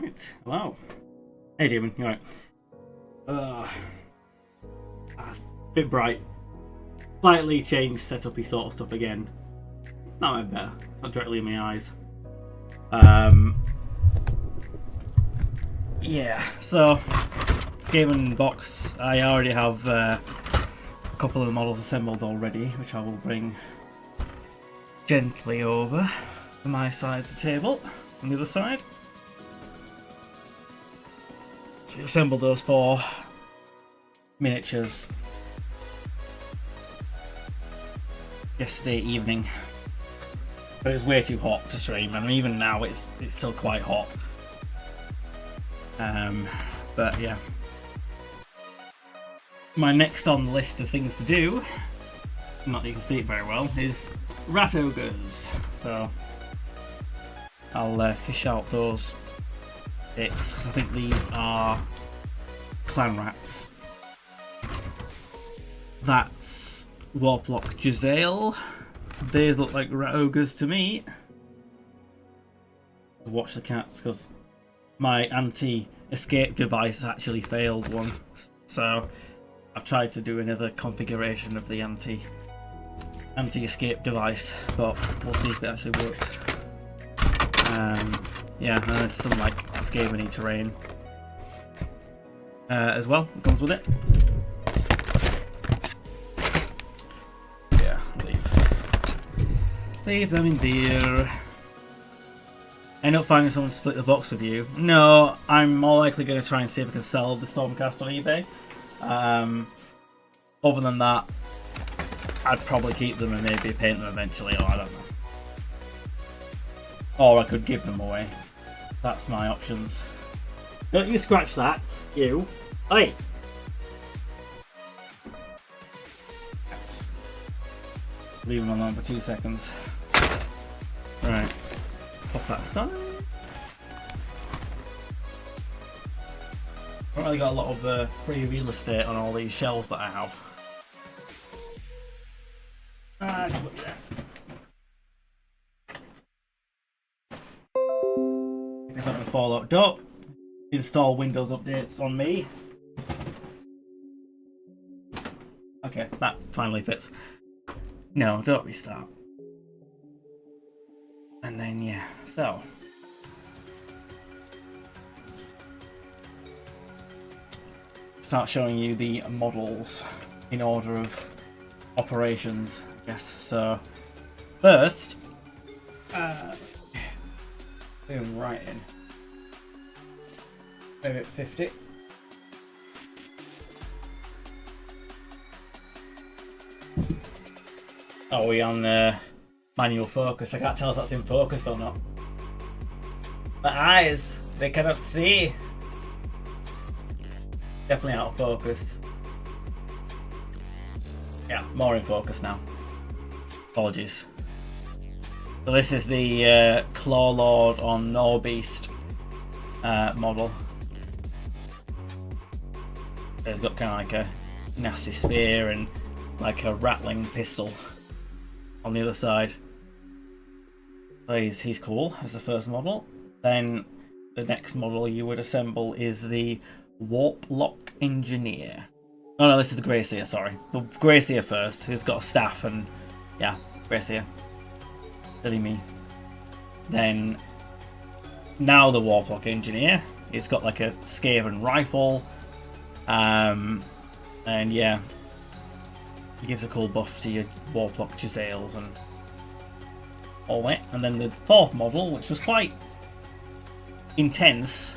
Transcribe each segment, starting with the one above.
Right. Hello. Hey, Demon. You alright? It's a bit bright. Slightly changed setup-y sort of stuff again. Not much better. It's not directly in my eyes. Yeah. So, Skaven box. I already have a couple of the models assembled already, which I will bring gently over to my side of the table. On the other side. So you assembled those 4 miniatures yesterday evening, but it was way too hot to stream, and even now it's still quite hot. But yeah, my next on the list of things to do, not that you can see it very well, is rat ogres. So I'll fish out those bits because I think these are clan rats. That's Warplock Giselle. These look like rat ogres to me. Watch the cats because my anti-escape device actually failed one. So I've tried to do another configuration of the anti-escape device, but we'll see if it actually works. Yeah, and there's some like Skaven-y terrain as well that comes with it. Yeah, leave them in there. End up finding someone to split the box with you. No, I'm more likely going to try and see if I can sell the Stormcast on eBay. Other than that, I'd probably keep them and maybe paint them eventually, or I don't know. Or I could give them away. That's my options. Don't you scratch that, you. Oi! Yes. Leave them alone for 2 seconds. Right. Pop that aside. I've not really got a lot of free real estate on all these shelves that I have. Just look there. It's not before though. Don't install Windows updates on me. Okay, that finally fits. No, don't restart. And then yeah, so start showing you the models in order of operations. Yes, so first boom, right in. Maybe at 50. Are we on manual focus? I can't tell if that's in focus or not. My eyes, they cannot see. Definitely out of focus. Yeah, more in focus now. Apologies. So this is the Claw Lord on Norbeast model. He's got kind of like a nasty spear and like a rattling pistol on the other side. So he's cool as the first model. Then the next model you would assemble is the Warplock Engineer. Oh no, this is the Greyseer, sorry. The Greyseer first, who's got a staff and yeah, Greyseer. Silly me. Then now the Warplock Engineer. It's got like a Skaven rifle. And yeah, it gives a cool buff to your Warplock Giselles and all that. And then the fourth model, which was quite intense,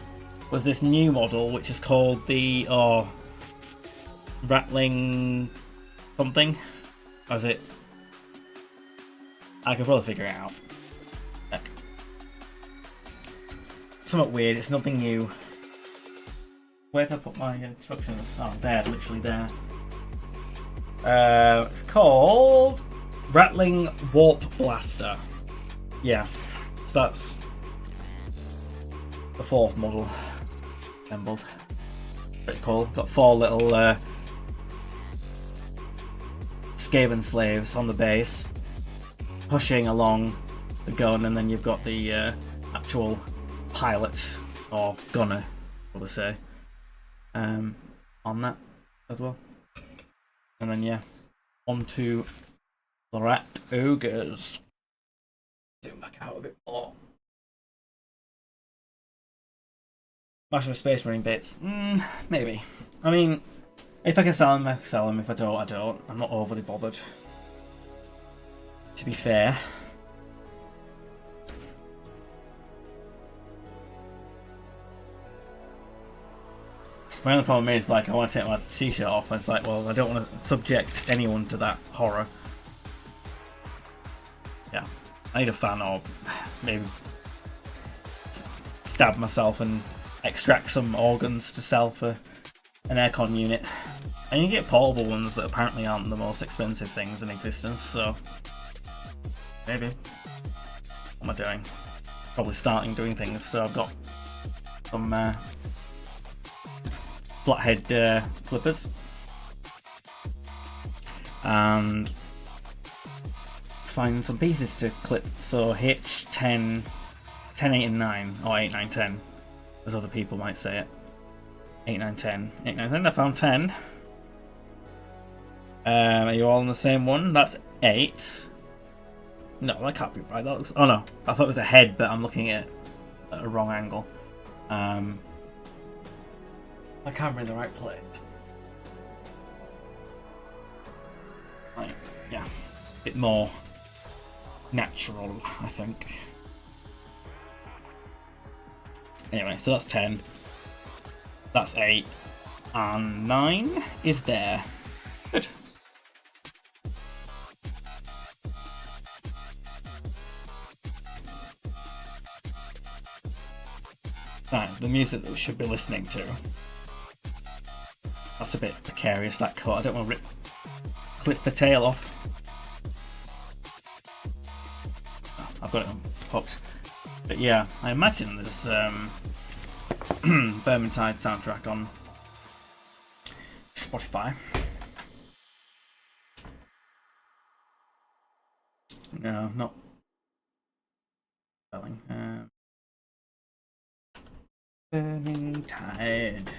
was this new model, which is called the Rattling something. Or is it? I could probably figure it out. Like, somewhat weird. It's nothing new. Where did I put my instructions? Oh, there, literally there. It's called Rattling Warp Blaster. Yeah, so that's the fourth model assembled. Pretty cool. Got 4 little Skaven slaves on the base, pushing along the gun, and then you've got the actual pilot or gonna, we'll say, on that as well. And then yeah, on to the rat ogres. Zoom back out a bit more. Master of Space Marine bits, maybe. I mean, if I can sell them, I sell them. If I don't, I don't. I'm not overly bothered. To be fair. My only problem is, like, I want to take my t-shirt off, and it's like, well, I don't want to subject anyone to that horror. Yeah, I need a fan, or maybe stab myself and extract some organs to sell for an aircon unit. And you get portable ones that apparently aren't the most expensive things in existence, so maybe. What am I doing? Probably starting doing things, so I've got some flathead clippers and find some pieces to clip. So H 10, 10, 8 and 9, or 8, 9, 10 as other people might say it. 8, 9, 10. 8, 9, 10, I found 10. Are you all on the same one? That's 8. No, that can't be right. That looks... Oh no, I thought it was a head, but I'm looking at a wrong angle. My camera in the right place. Like, yeah, a bit more natural, I think. Anyway, so that's 10. That's 8. And 9 is there. Good. Right, the music that we should be listening to. That's a bit precarious, that cut. I don't want to clip the tail off. Oh, I've got it hooked. But yeah, I imagine there's Skaventide soundtrack on Spotify. No, not spelling. Skaventide.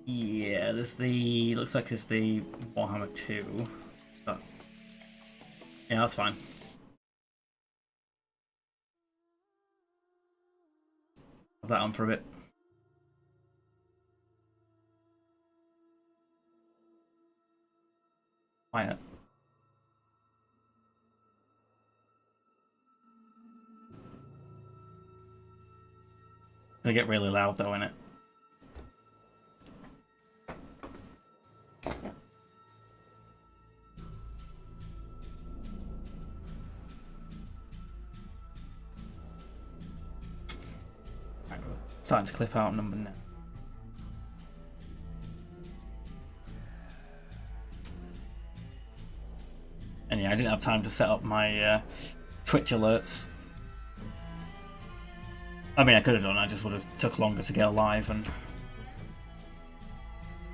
Yeah, there's the... looks like it's the Warhammer 2. But yeah, that's fine. Have that on for a bit. Quiet. They get really loud though, innit? Starting to clip out number now. And yeah, I didn't have time to set up my Twitch alerts. I mean, I could have done. I just would have took longer to get live, and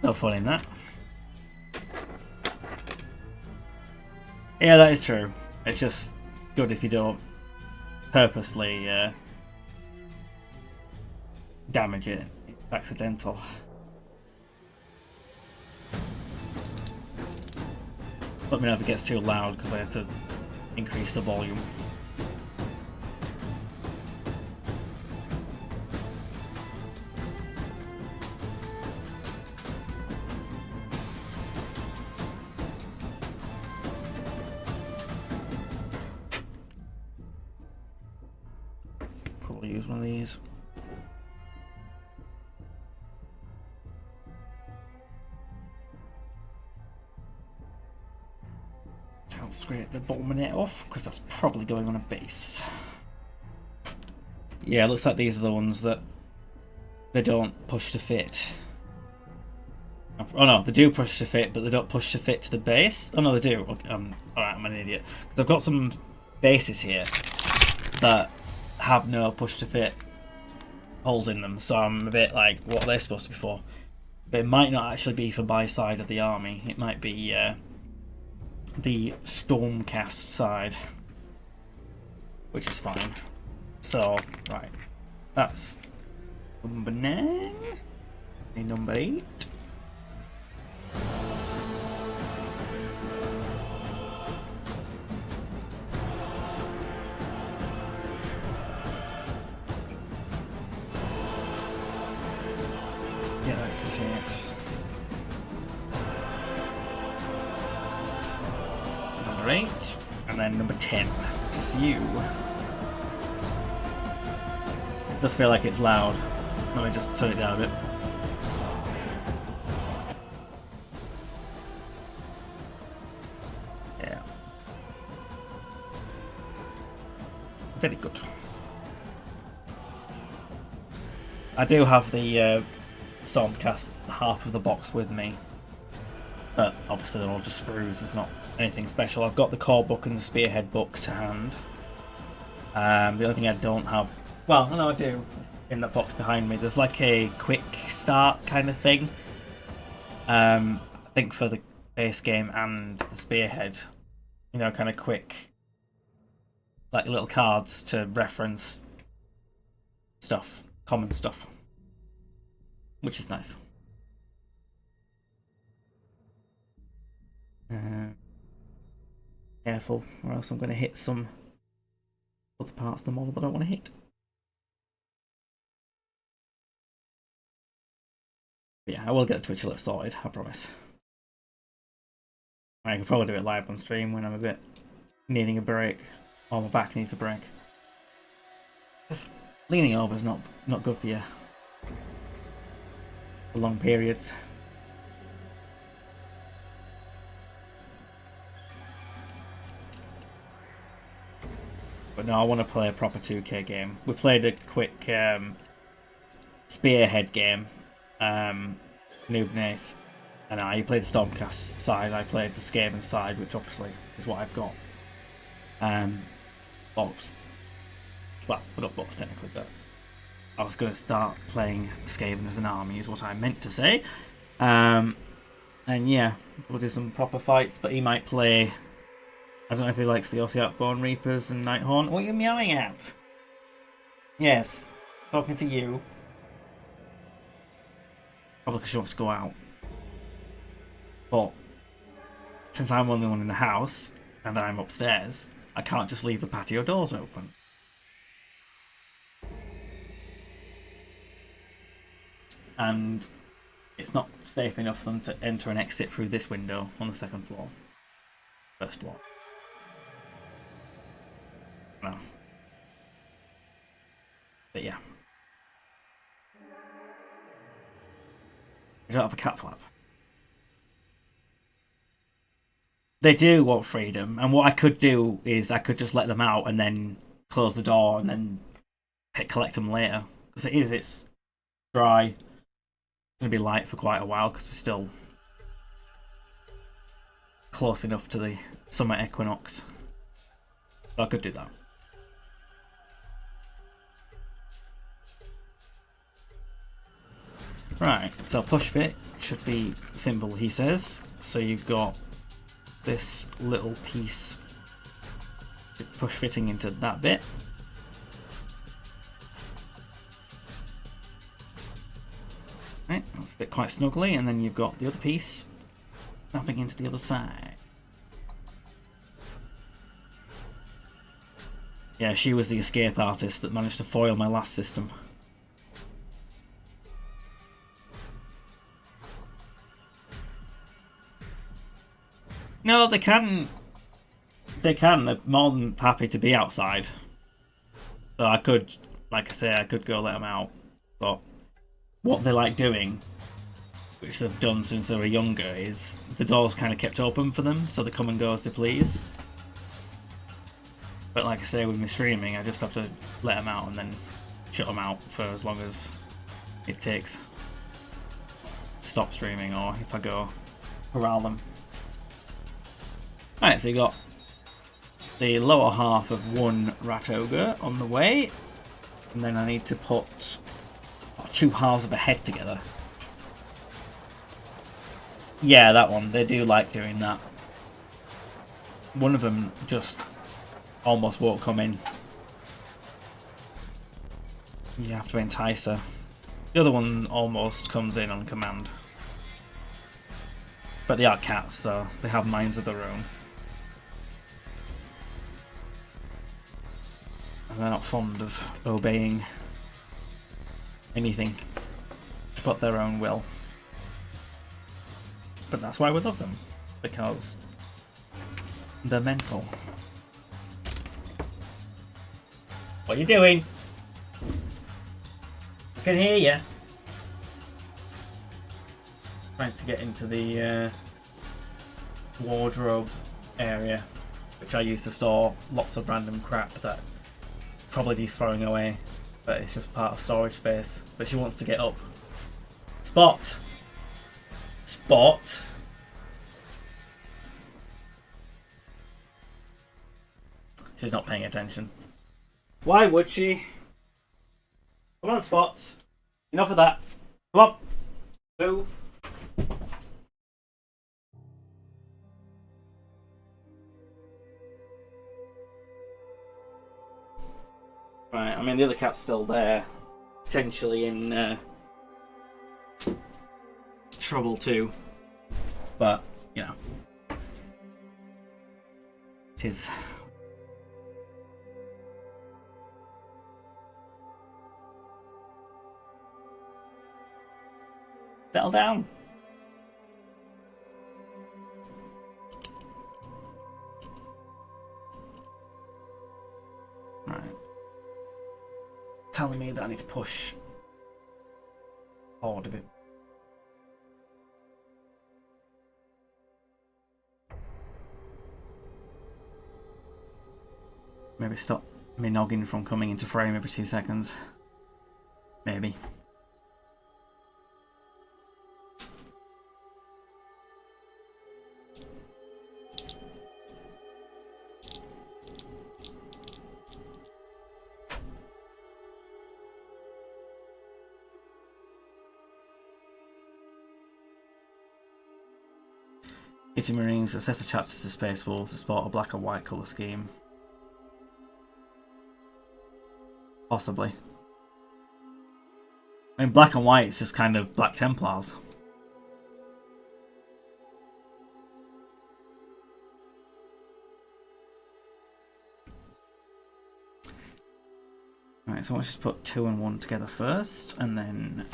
no fun in that. Yeah, that is true. It's just good if you don't purposely damage it. It's accidental. Let me know if it gets too loud because I had to increase the volume. Probably use one of these. I'll scrape the bottom of it off because that's probably going on a base. Yeah, it looks like these are the ones that they don't push to fit. Oh no, they do push to fit, but they don't push to fit to the base. Oh no, they do. Okay, alright, I'm an idiot. I've got some bases here that have no push to fit holes in them, so I'm a bit like, what are they supposed to be for? But it might not actually be for my side of the army. It might be the Stormcast side, which is fine. So, right. That's number 9. And number 8. Yeah, I can see it. Number 8. And then number 10, which is you. It does feel like it's loud. Let me just turn it down a bit. Yeah. Very good. I do have the Stormcast half of the box with me. But obviously they're all just sprues, there's not anything special. I've got the core book and the spearhead book to hand. The only thing I don't have... Well, no, I do. In that box behind me, there's like a quick start kind of thing. I think for the base game and the spearhead, you know, kind of quick, like little cards to reference stuff, common stuff, which is nice. Careful, or else I'm going to hit some other parts of the model that I don't want to hit. Yeah, I will get the Twitch alert sorted, I promise. I can probably do it live on stream when I'm a bit needing a break, or my back needs a break. Leaning over is not good for you for long periods. But no, I want to play a proper 2K game. We played a quick spearhead game. Noob Nath and I played the Stormcast side, I played the Skaven side, which obviously is what I've got. Box. Well, but not both technically, but I was going to start playing Skaven as an army is what I meant to say. And yeah, we'll do some proper fights, but he might play... I don't know if he likes the Ossiarch Bone Reapers and Nighthaunt. What are you meowing at? Yes, talking to you. Probably because she wants to go out. But since I'm the only one in the house and I'm upstairs, I can't just leave the patio doors open. And it's not safe enough for them to enter and exit through this window on the second floor. First floor. No. But yeah. I don't have a cat flap. They do want freedom, and what I could do is I could just let them out and then close the door and then collect them later. Because it's dry. It's going to be light for quite a while because we're still close enough to the summer equinox. So I could do that. Right, so push fit should be simple, he says. So you've got this little piece push fitting into that bit. Right, that's a bit quite snugly, and then you've got the other piece snapping into the other side. Yeah, she was the escape artist that managed to foil my last system. No, they can. They can. They're more than happy to be outside. So I could, like I say, I could go let them out. But what they like doing, which they've done since they were younger, is the door's kind of kept open for them, so they come and go as they please. But like I say, with me streaming, I just have to let them out and then shut them out for as long as it takes to stop streaming, or if I go corral them. Alright, so you got the lower half of one rat ogre on the way, and then I need to put two halves of a head together. Yeah, that one. They do like doing that. One of them just almost won't come in. You have to entice her. The other one almost comes in on command. But they are cats, so they have minds of their own. And they're not fond of obeying anything but their own will. But that's why we love them. Because they're mental. What are you doing? I can hear you. Trying to get into the wardrobe area, which I use to store lots of random crap that probably needs throwing away, but it's just part of storage space. But she wants to get up. Spot! Spot! She's not paying attention. Why would she? Come on, Spots. Enough of that. Come on. Move. Right, I mean the other cat's still there. Potentially in trouble too. But, you know. It is. Settle down. Right. Telling me that I need to push forward a bit. Maybe stop me noggin from coming into frame every 2 seconds. Maybe. City Marines assess the chapters to Space Wolves to spot a black and white colour scheme. Possibly. I mean, black and white is just kind of Black Templars. Right, so let's just put 2 and 1 together first, and then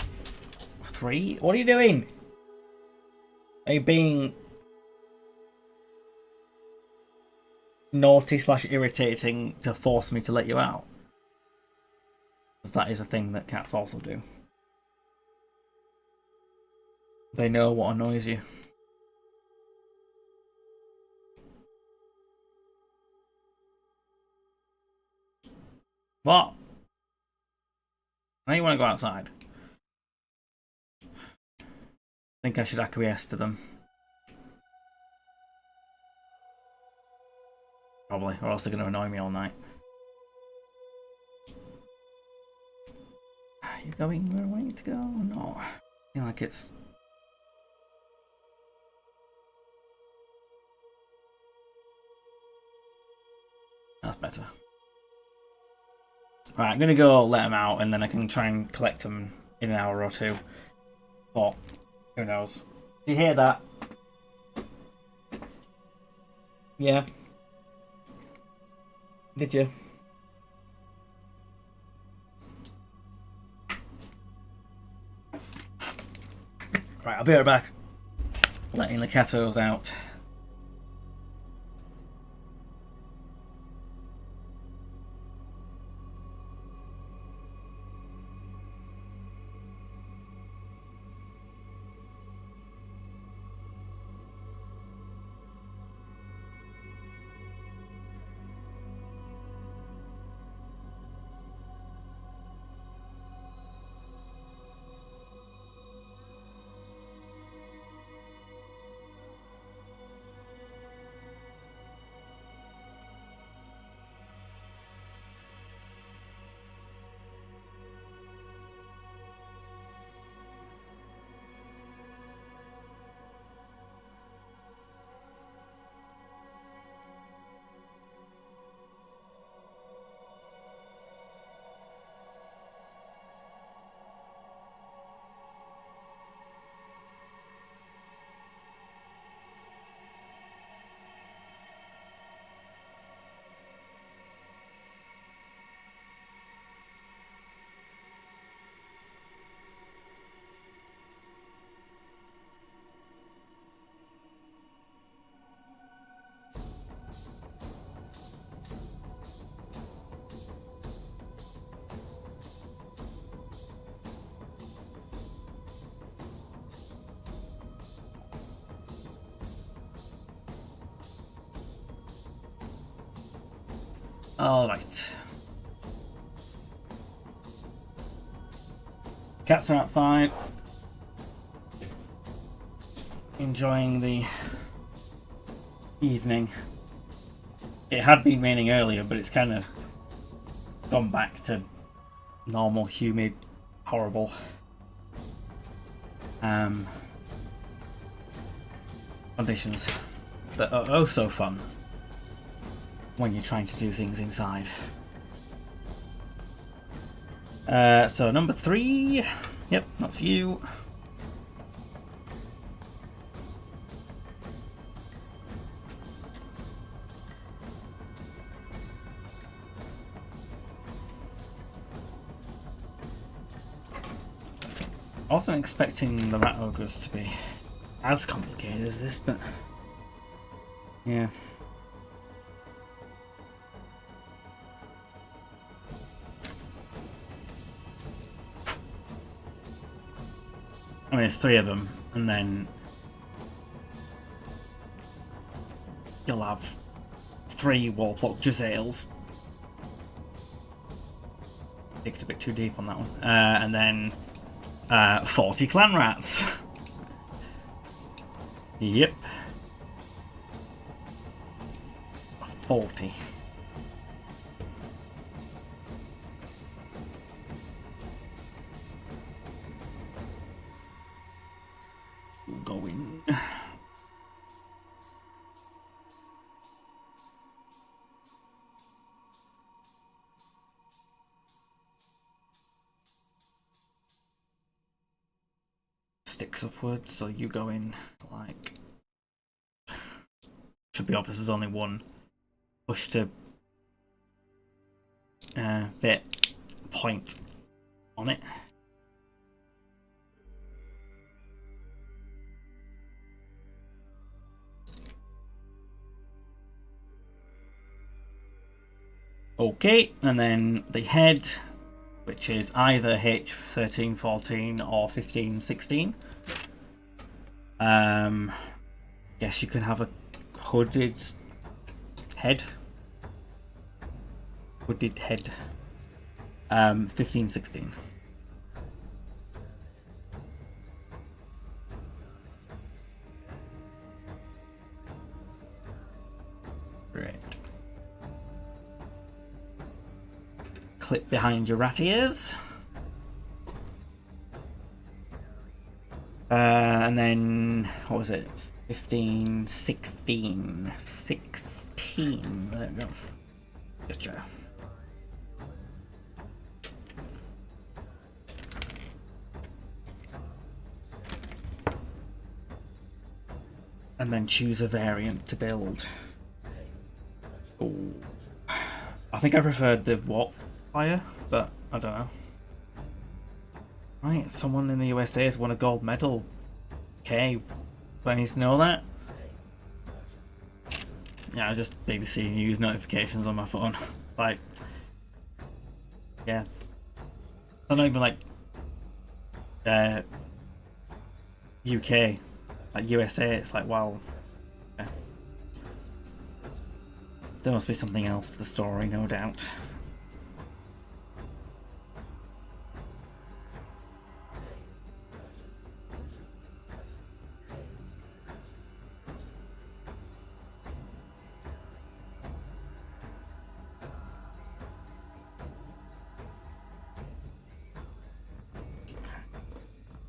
3. What are you doing? Are you being naughty / irritating to force me to let you out? Because that is a thing that cats also do. They know what annoys you. What? Now you want to go outside. I think I should acquiesce to them. Probably, or else they're going to annoy me all night. Are you going where I want you to go or not? I feel like it's... That's better. Right, I'm going to go let them out and then I can try and collect them in an hour or 2. Or, who knows. Do you hear that? Yeah. Did you? Right, I'll be right back. Letting the catos out. Alright. Cats are outside, enjoying the evening. It had been raining earlier, but it's kind of gone back to normal, humid, horrible conditions that are oh so fun when you're trying to do things inside. So number 3, yep, that's you. I wasn't expecting the rat ogres to be as complicated as this, but yeah. I mean, there's 3 of them, and then you'll have 3 Warpluck Jezzails. Digged a bit too deep on that one. And then 40 clan rats. Yep. 40. We'll go in. Sticks upwards, so you go in like. Should be obvious, there's only one push to fit point on it. Okay, and then the head, which is either H13, 14 or 15, 16. Guess you can have a hooded head. Hooded head. 15, 16. Right. Clip behind your rat ears. And then, what was it? 15, 16. 16. There we go. Gotcha. And then choose a variant to build. Ooh. I think I preferred the warp fire, but I don't know. Right, someone in the USA has won a gold medal. Okay, do I need to know that? Yeah, I just BBC news notifications on my phone. Like, yeah. I don't even like UK, like USA. It's like, wow. Yeah. There must be something else to the story, no doubt.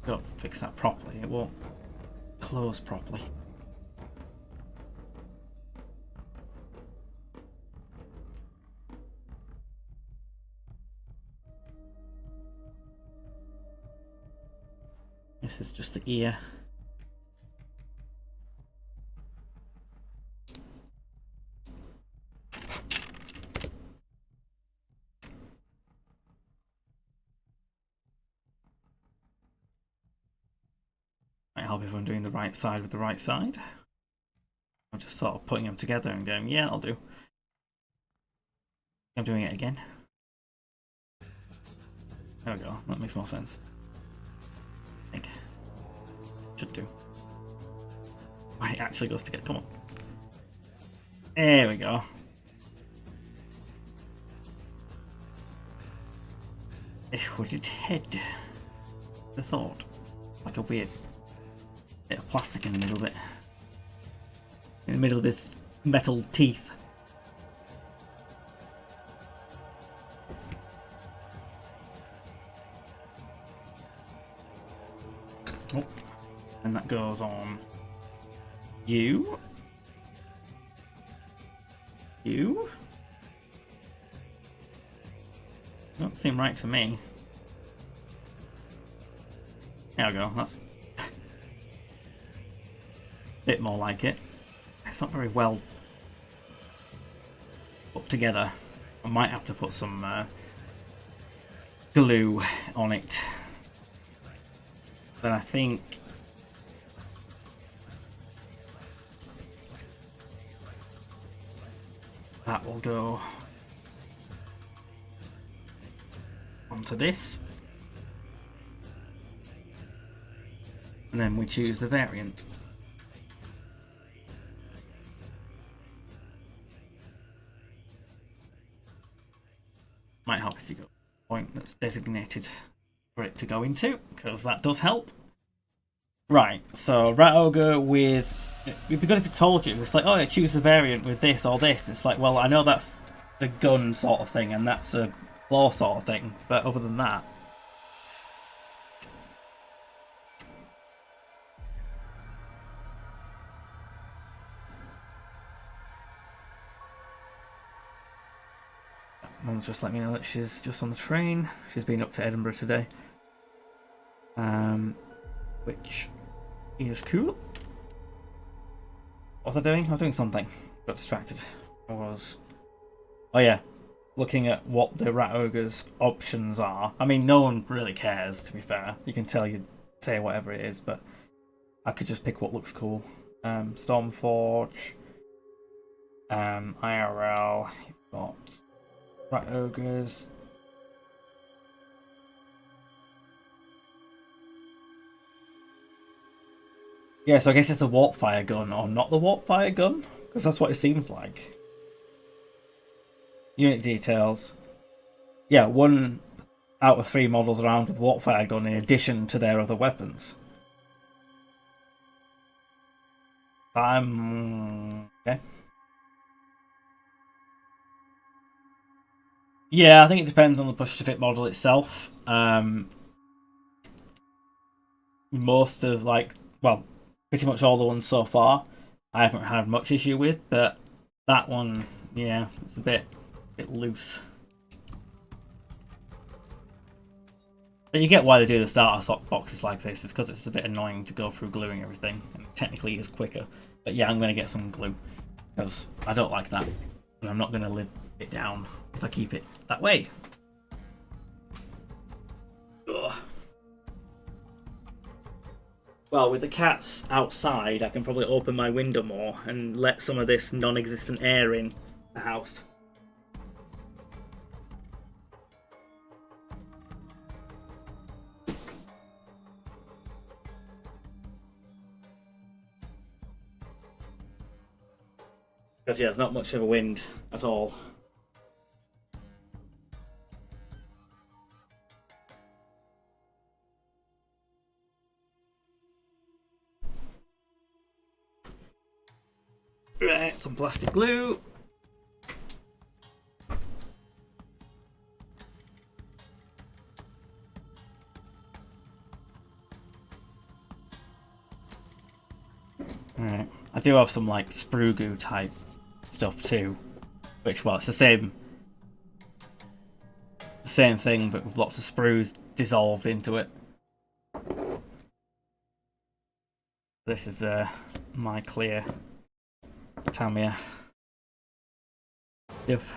Don't fix that properly, it won't close properly. This is just the ear. Might help if I'm doing the right side with the right side. I'm just sort of putting them together and going, yeah, I'll do. I'm doing it again. There we go, that makes more sense. I think. Should do. Oh, it actually goes together, come on. There we go. A hooded head. The thought. Like a weird bit of plastic in the middle of it. In the middle of this metal teeth. Oh, and that goes on you. You? Don't seem right to me. There we go, that's a bit more like it. It's not very well put together. I might have to put some glue on it. But I think that will go onto this. And then we choose the variant. Might help if you go to a point that's designated for it to go into, because that does help. Right, so Rat Ogre with... It'd be good if it told you. It's like, oh, yeah, choose the variant with this or this. It's like, well, I know that's the gun sort of thing, and that's a claw sort of thing, but other than that... Mum's just let me know that she's just on the train. She's been up to Edinburgh today. Which is cool. What was I doing? I was doing something. Got distracted. I was... Oh yeah. Looking at what the Rat Ogre's options are. I mean, no one really cares, to be fair. You can tell you say whatever it is, but I could just pick what looks cool. Stormforge. IRL. You've got... Rat Ogres. Yeah, so I guess it's the warp fire gun or not the warp fire gun, because that's what it seems like. Unit details. Yeah, 1 out of 3 models are armed with warp fire gun in addition to their other weapons. Okay. Yeah, I think it depends on the push to fit model itself. Most of pretty much all the ones so far, I haven't had much issue with, but that one, yeah, it's a bit loose. But you get why they do the starter boxes like this. It's because it's a bit annoying to go through gluing everything, and technically it's quicker. But yeah, I'm going to get some glue, because I don't like that, and I'm not going to live it down if I keep it that way. Ugh. Well, with the cats outside, I can probably open my window more and let some of this non-existent air in the house. Because yeah, there's not much of a wind at all. Right, some plastic glue. Alright, I do have some like sprue goo type stuff too, which, well, it's the same thing but with lots of sprues dissolved into it. This is my clear Tamiya. If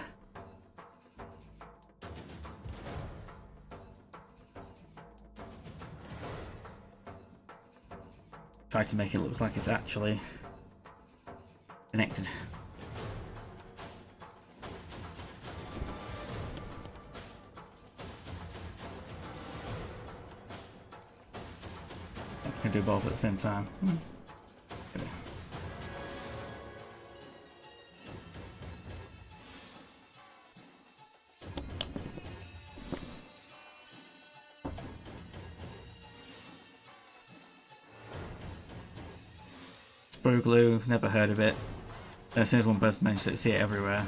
try to make it look like it's actually connected. I can do both at the same time. Sprue glue, never heard of it. As soon as one person mentions it, see it everywhere.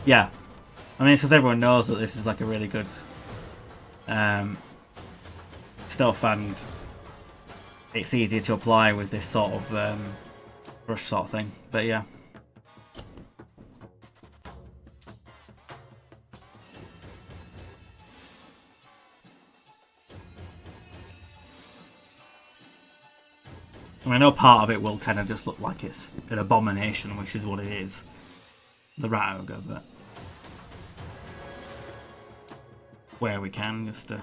Yeah. I mean, it's because everyone knows that this is like a really good stuff, and it's easier to apply with this sort of brush sort of thing. But yeah. I know part of it will kind of just look like it's an abomination, which is what it is. The rat ogre, but where we can, just to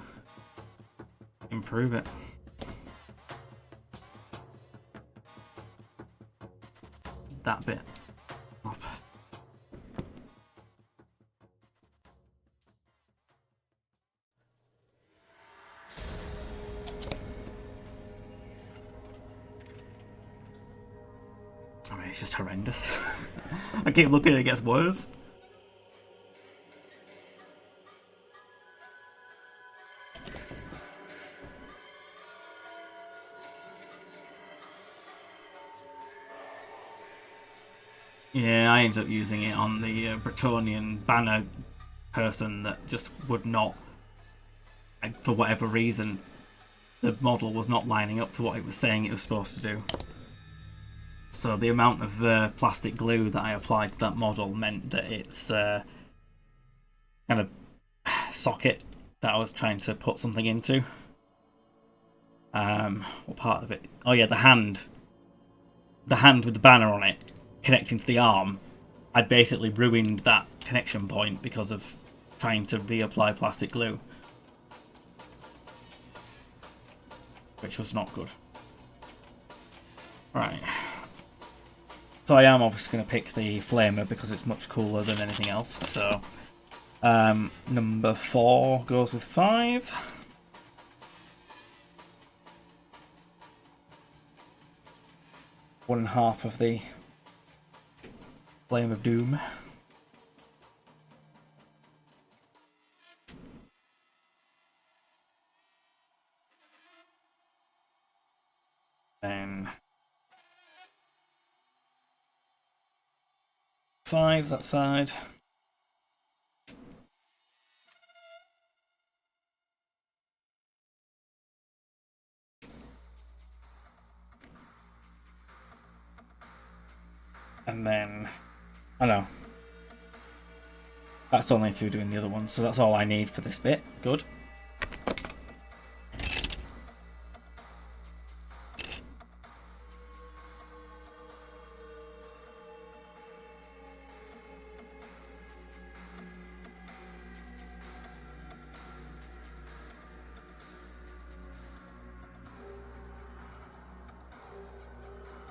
improve it. That bit up. I mean, it's just horrendous. I keep looking, it gets worse. Yeah, I ended up using it on the Bretonian banner person that just would not, for whatever reason, the model was not lining up to what it was saying it was supposed to do. So the amount of plastic glue that I applied to that model meant that its kind of socket that I was trying to put something into. What part of it? Oh yeah, the hand. The hand with the banner on it connecting to the arm. I basically ruined that connection point because of trying to reapply plastic glue, which was not good. Right. So I am obviously going to pick the Flamer because it's much cooler than anything else. So number 4 goes with 5. One half of the Flame of Doom. Then 5 that side. And then, I know, that's only if you're doing the other one, so that's all I need for this bit. Good.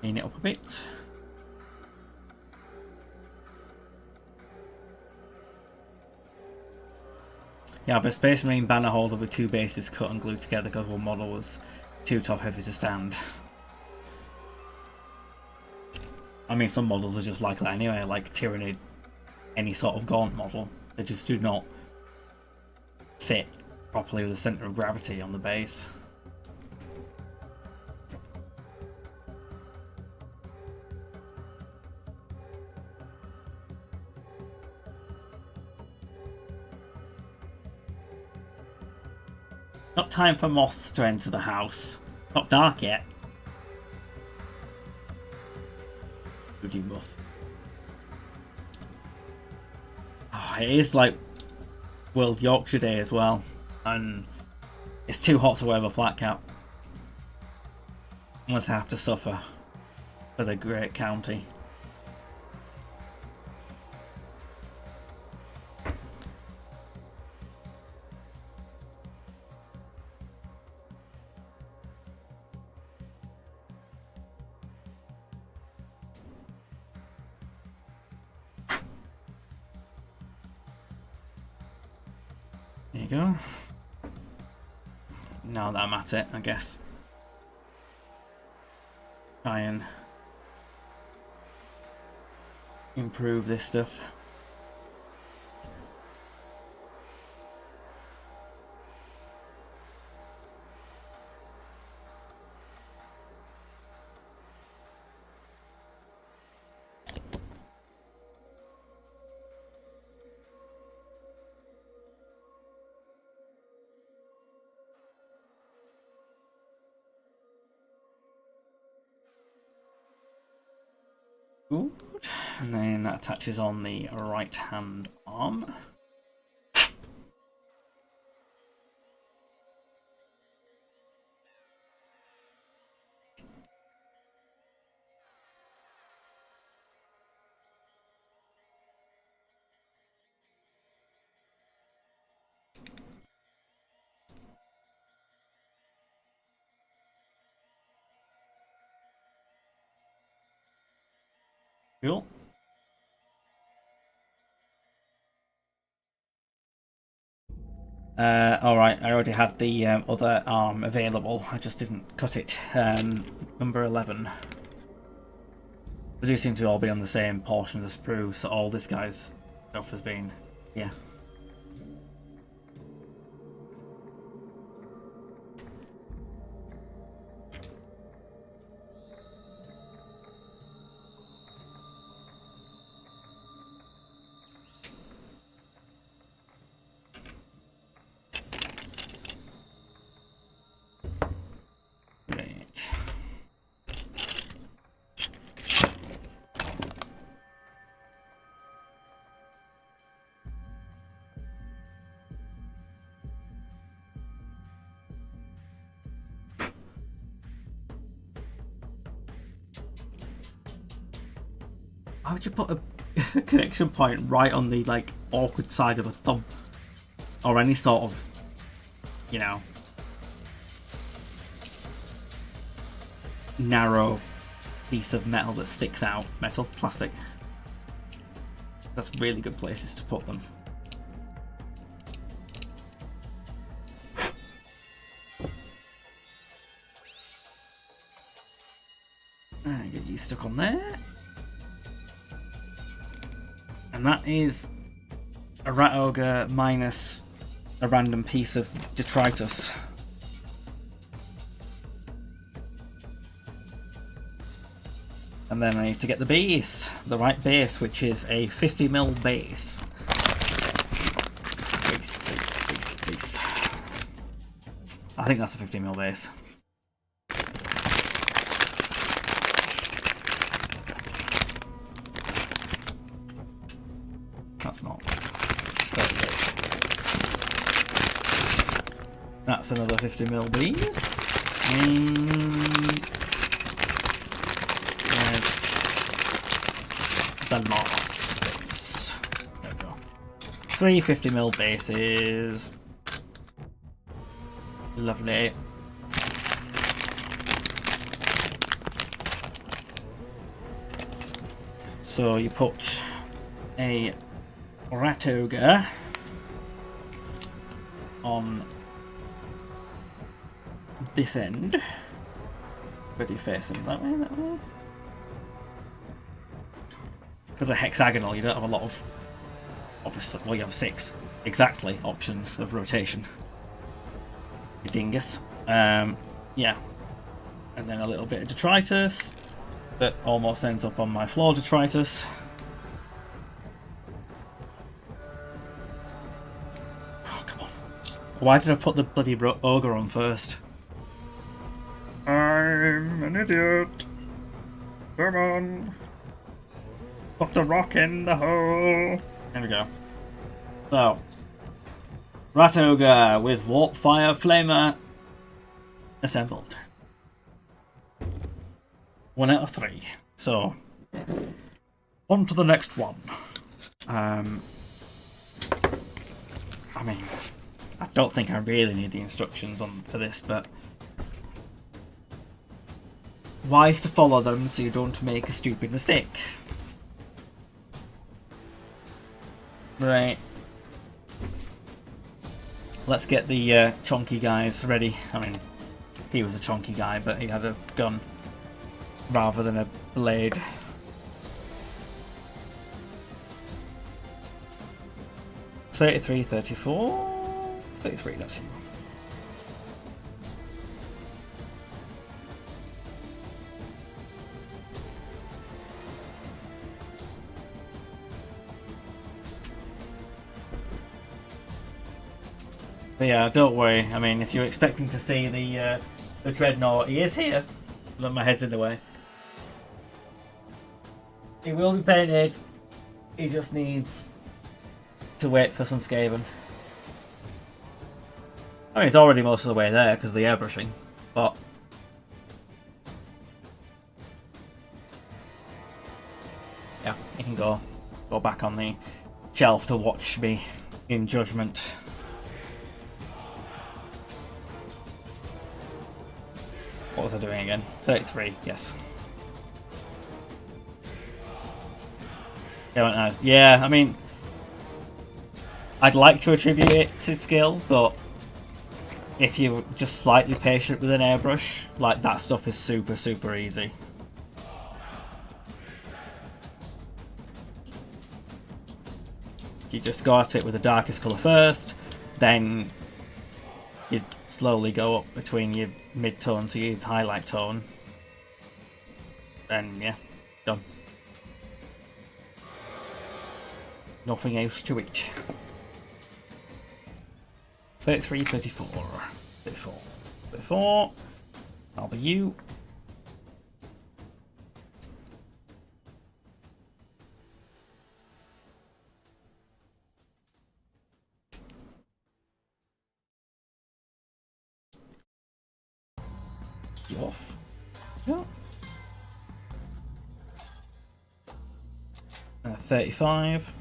Clean it up a bit. Yeah, I have a Space Marine banner holder with 2 bases cut and glued together because one model was too top heavy to stand. I mean, some models are just like that anyway, like Tyranid, any sort of gaunt model. They just do not fit properly with the centre of gravity on the base. Not time for moths to enter the house. Not dark yet. Would you moth? Oh, it is like World Yorkshire Day as well, and it's too hot to wear a flat cap. Unless I have to suffer for the great county. There you go. Now that I'm at it, I guess try and improve this stuff. Good. And then that attaches on the right hand arm. Cool. Alright, I already had the other arm available, I just didn't cut it. Number 11. They do seem to all be on the same portion of the sprue, so all this guy's stuff has been... yeah. Why would you put a connection point right on the, like, awkward side of a thumb? Or any sort of, you know, narrow piece of metal that sticks out. Metal? Plastic? That's really good places to put them. Alright, get you stuck on there. And that is a rat ogre minus a random piece of detritus. And then I need to get the base, the right base, which is a 50mm base. Base. I think that's a 50mm base. That's not. That's another 50mm base. And the last base. There we go. 3 50mm bases. Lovely. So you put a rat ogre on this end. Where do you face them? That way? That way? Because they're hexagonal, you don't have a lot of... obviously, well, you have 6 exactly options of rotation. You dingus. Yeah. And then a little bit of detritus that almost ends up on my floor detritus. Oh, come on. Why did I put the bloody ogre on first? I'm an idiot. Come on. Put the rock in the hole. There we go. So, rat ogre with warp fire flamer assembled. 1 out of 3. So, on to the next one. I mean, I don't think I really need the instructions for this, but wise to follow them so you don't make a stupid mistake. Right. Let's get the chunky guys ready. I mean, he was a chunky guy, but he had a gun rather than a blade. $33, $34, $33, that's you. But yeah, don't worry. I mean, if you're expecting to see the Dreadnought, he is here. Look, my head's in the way. He will be painted. He just needs to wait for some Skaven. I mean, it's already most of the way there because of the airbrushing, but yeah, he can go back on the shelf to watch me in judgment. What was I doing again? 33, yes. Yeah, nice. Yeah, I mean, I'd like to attribute it to skill, but if you're just slightly patient with an airbrush, like, that stuff is super, super easy. You just go at it with the darkest colour first, then you slowly go up between your mid-tone to your highlight tone. Then, yeah, done. Nothing else to it. 33, 34, 34, 34. That'll be you. You off. Yeah. 35.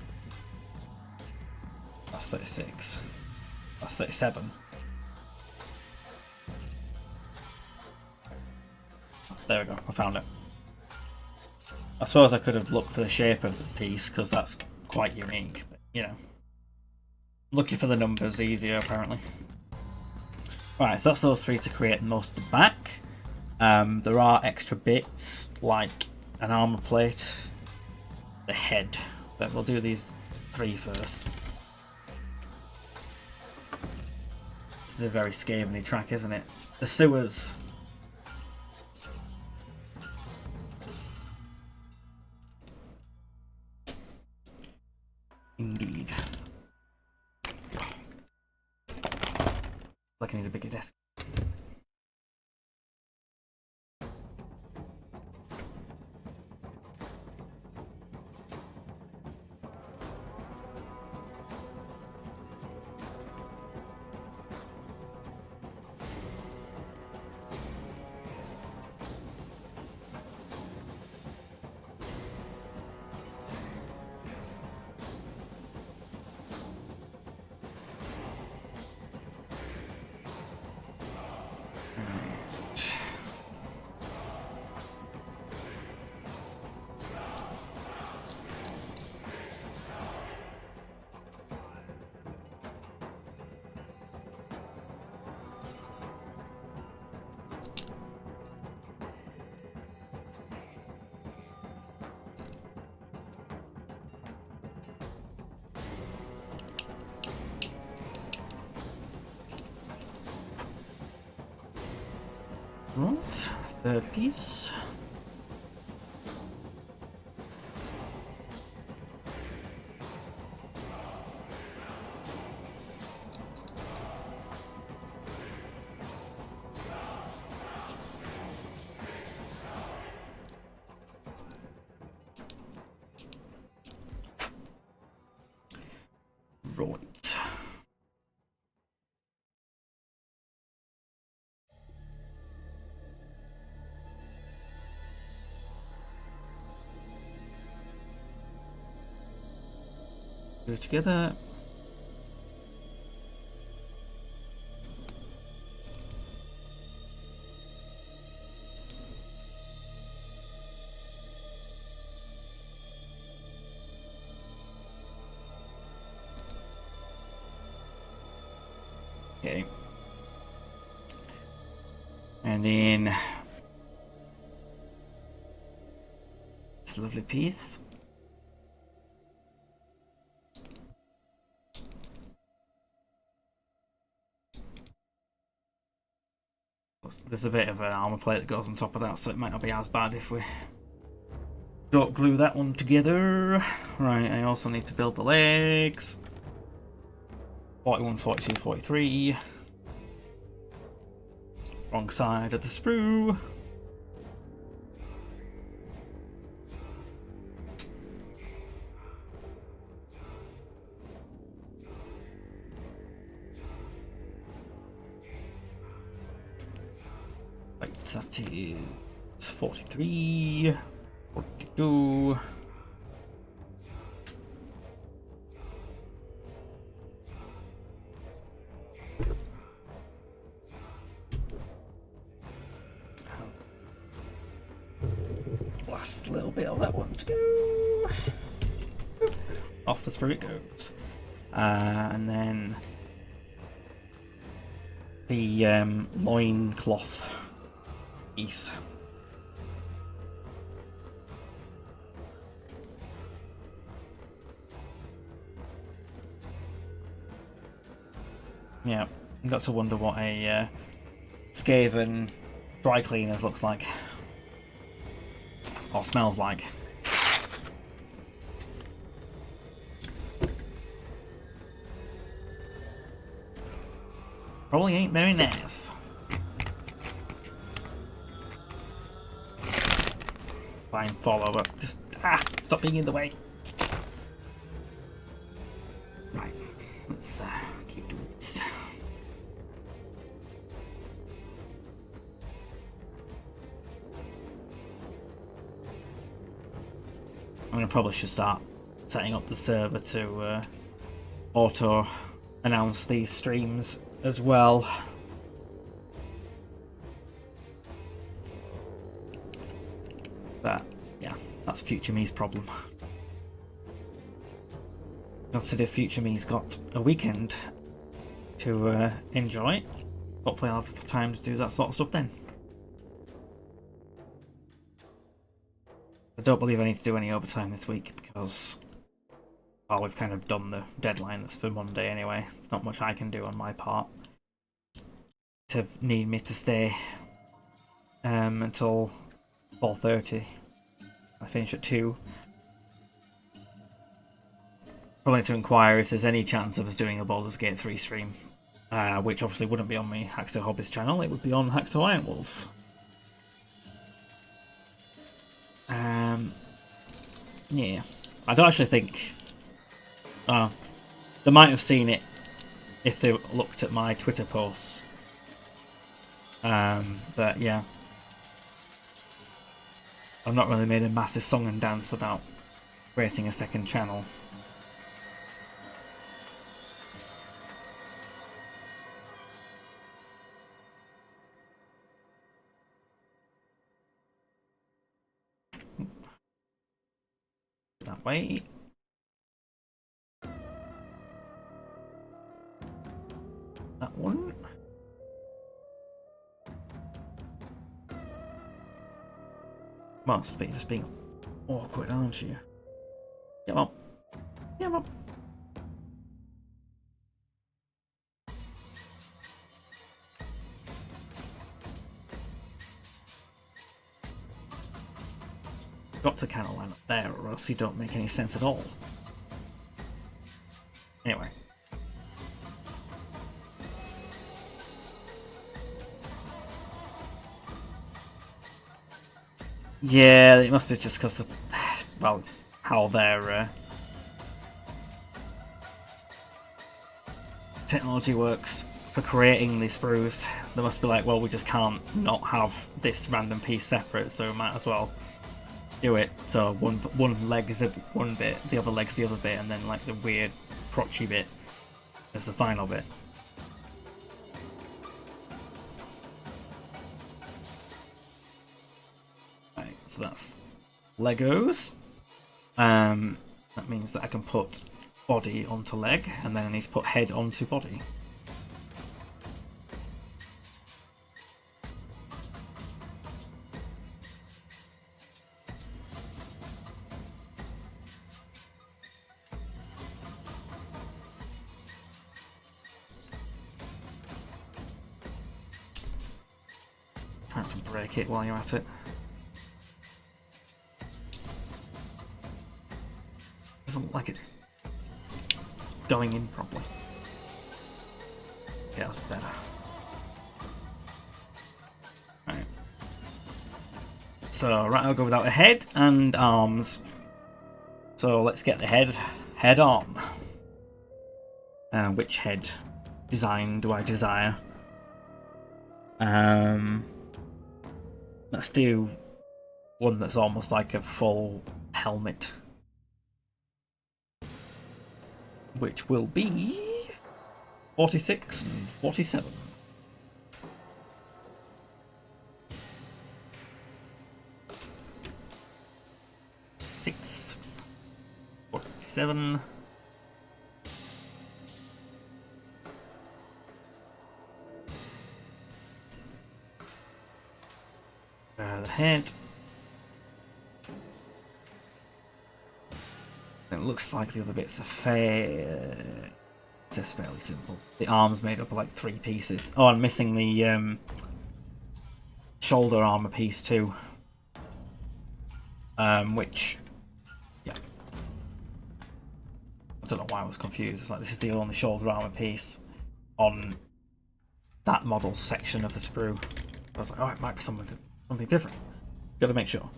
That's 36. That's 37. There we go, I found it. I suppose I could have looked for the shape of the piece because that's quite unique, but you know. Looking for the numbers easier apparently. Right, so that's those three to create most of the back. There are extra bits like an armor plate, the head, but we'll do these three first. This is a very Skaven-y track, isn't it? The sewers. Indeed. Like I need a bigger desk. Right, third piece. Right. Do it together. Okay. And then this lovely piece. There's a bit of an armor plate that goes on top of that, so it might not be as bad if we don't glue that one together. Right, I also need to build the legs. 41, 42, 43. Wrong side of the sprue. that is 43, 42. Last little bit of that one to go. Off the sprue it goes. And then the loincloth piece. Yeah, got to wonder what a Skaven dry cleaners looks like. Or smells like. Probably ain't very nice. Fine, fall over. Just stop being in the way. Right, let's keep doing this. I probably should start setting up the server to auto announce these streams as well. But yeah, that's Future Me's problem. Consider Future Me's got a weekend to enjoy. Hopefully I'll have time to do that sort of stuff then. I don't believe I need to do any overtime this week because, well, we've kind of done the deadline that's for Monday anyway. There's not much I can do on my part to need me to stay until 4:30. I finish at 2. Probably to inquire if there's any chance of us doing a Baldur's Gate 3 stream, which obviously wouldn't be on my Hacksaw Hobbies channel, it would be on Hacksaw Iron Wolf. Yeah, I don't actually think they might have seen it if they looked at my Twitter posts. But yeah, I've not really made a massive song and dance about creating a second channel. That way. That one. Must be just being awkward, aren't you? Come on. Come on. Got to kind of line up there, or else you don't make any sense at all. Anyway. Yeah, it must be just because of, well, how their technology works for creating these sprues. They must be like, well, we just can't not have this random piece separate, so we might as well do it. So one leg is one bit, the other leg's the other bit, and then like the weird crotchy bit is the final bit. Right, so that's Legos. That means that I can put body onto leg, and then I need to put head onto body. Trying to break it while you're at it. Doesn't look like it's going in properly. Yeah, that's better. Right. So, right, I'll go without a head and arms. So let's get the head on. Which head design do I desire? Let's do one that's almost like a full helmet, which will be 46 and 47. 47. The head. It looks like the other bits are fairly simple. The arm's made up of like 3 pieces. Oh, I'm missing the shoulder armor piece too. Which, yeah. I don't know why I was confused. It's like this is the only shoulder armor piece on that model section of the sprue. I was like, oh, it might be something different. Gotta make sure.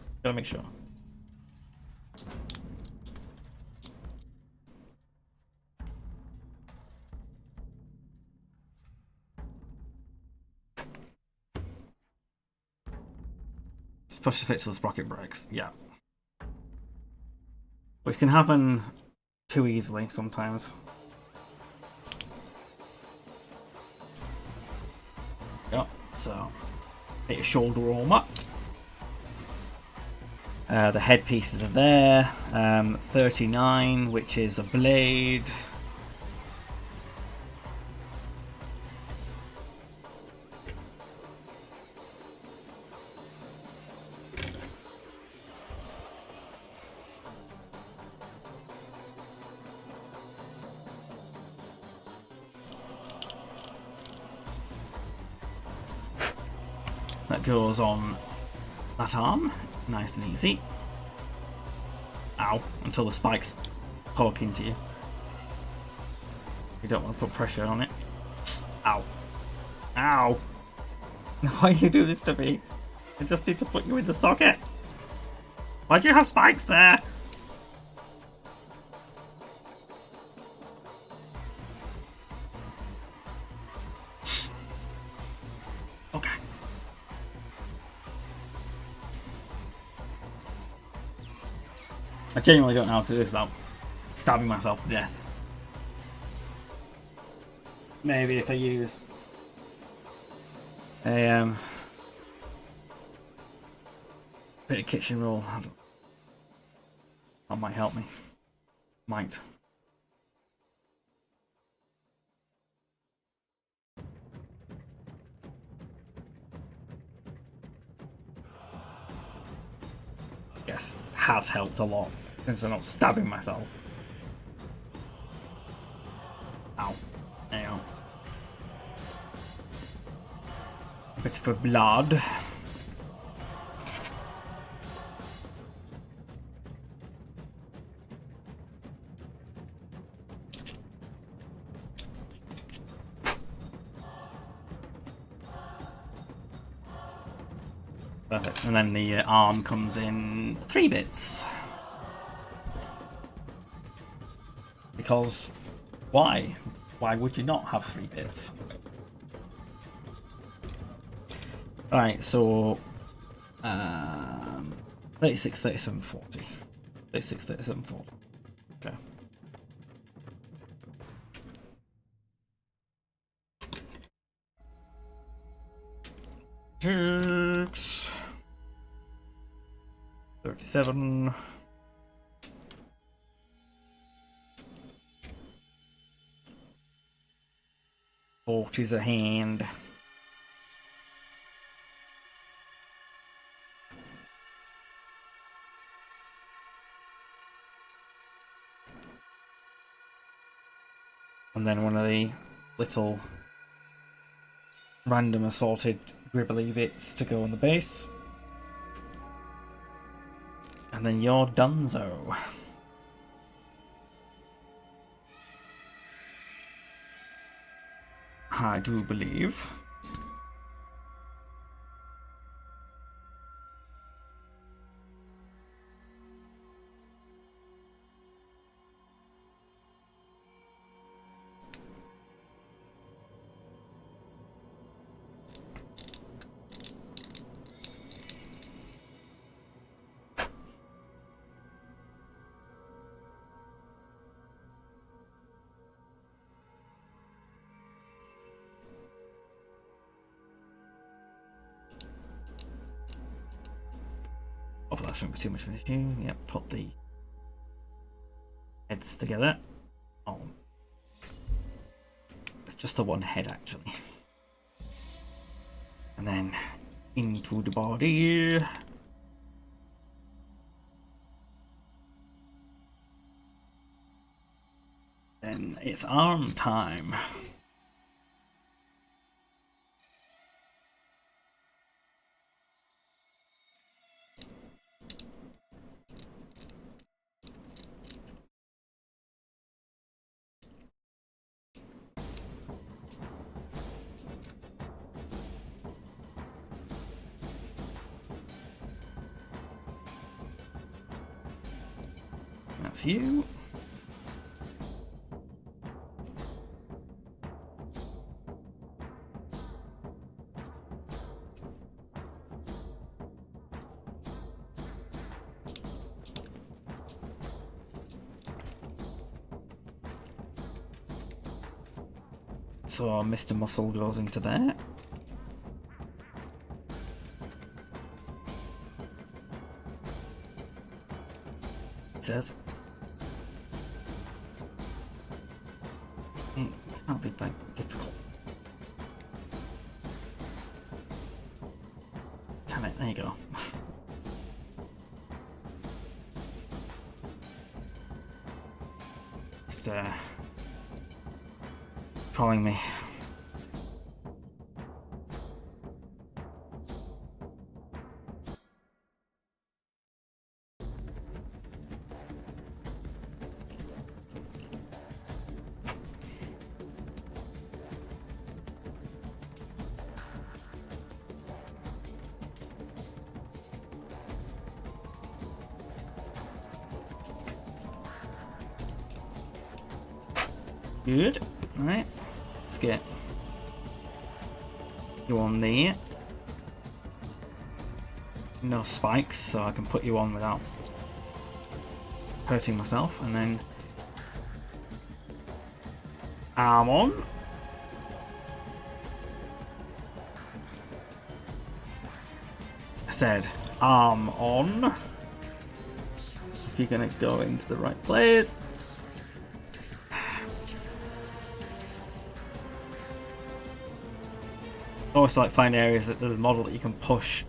Let's push the fit to the sprocket brakes. Yeah. Which can happen too easily sometimes. Yep, so get your shoulder armor. The headpieces are there. 39, which is a blade. That goes on that arm, nice and easy. Ow, until the spikes poke into you. You don't want to put pressure on it. Ow. Ow! Why do you do this to me? I just need to put you in the socket. Why do you have spikes there? Okay. I genuinely don't know how to do this without stabbing myself to death. Maybe if I use a bit of kitchen roll, that might help me. Might. Yes, has helped a lot since I'm not stabbing myself. Ow. There you go. A bit of blood. Perfect. And then the arm comes in 3 bits. Because why? Why would you not have 3 bits? Right, so 36, 37, 40. 36, 37, 40. Okay. Six. 37. 40's a hand. And then one of the little random assorted gribbly bits to go on the base. And then you're donezo. I do believe. Hopefully that shouldn't be too much of an issue. Yep, put the heads together. Oh, it's just the one head actually. And then into the body. Then it's arm time. That's you. So Mr. Muscle goes into there. It says it can't be that difficult. Can it? There you go. Just trolling me. Good. Alright. Let's get you on there. No spikes, so I can put you on without hurting myself. And then arm on. I said arm on. If you're gonna go into the right place. Always like find areas of the model that you can push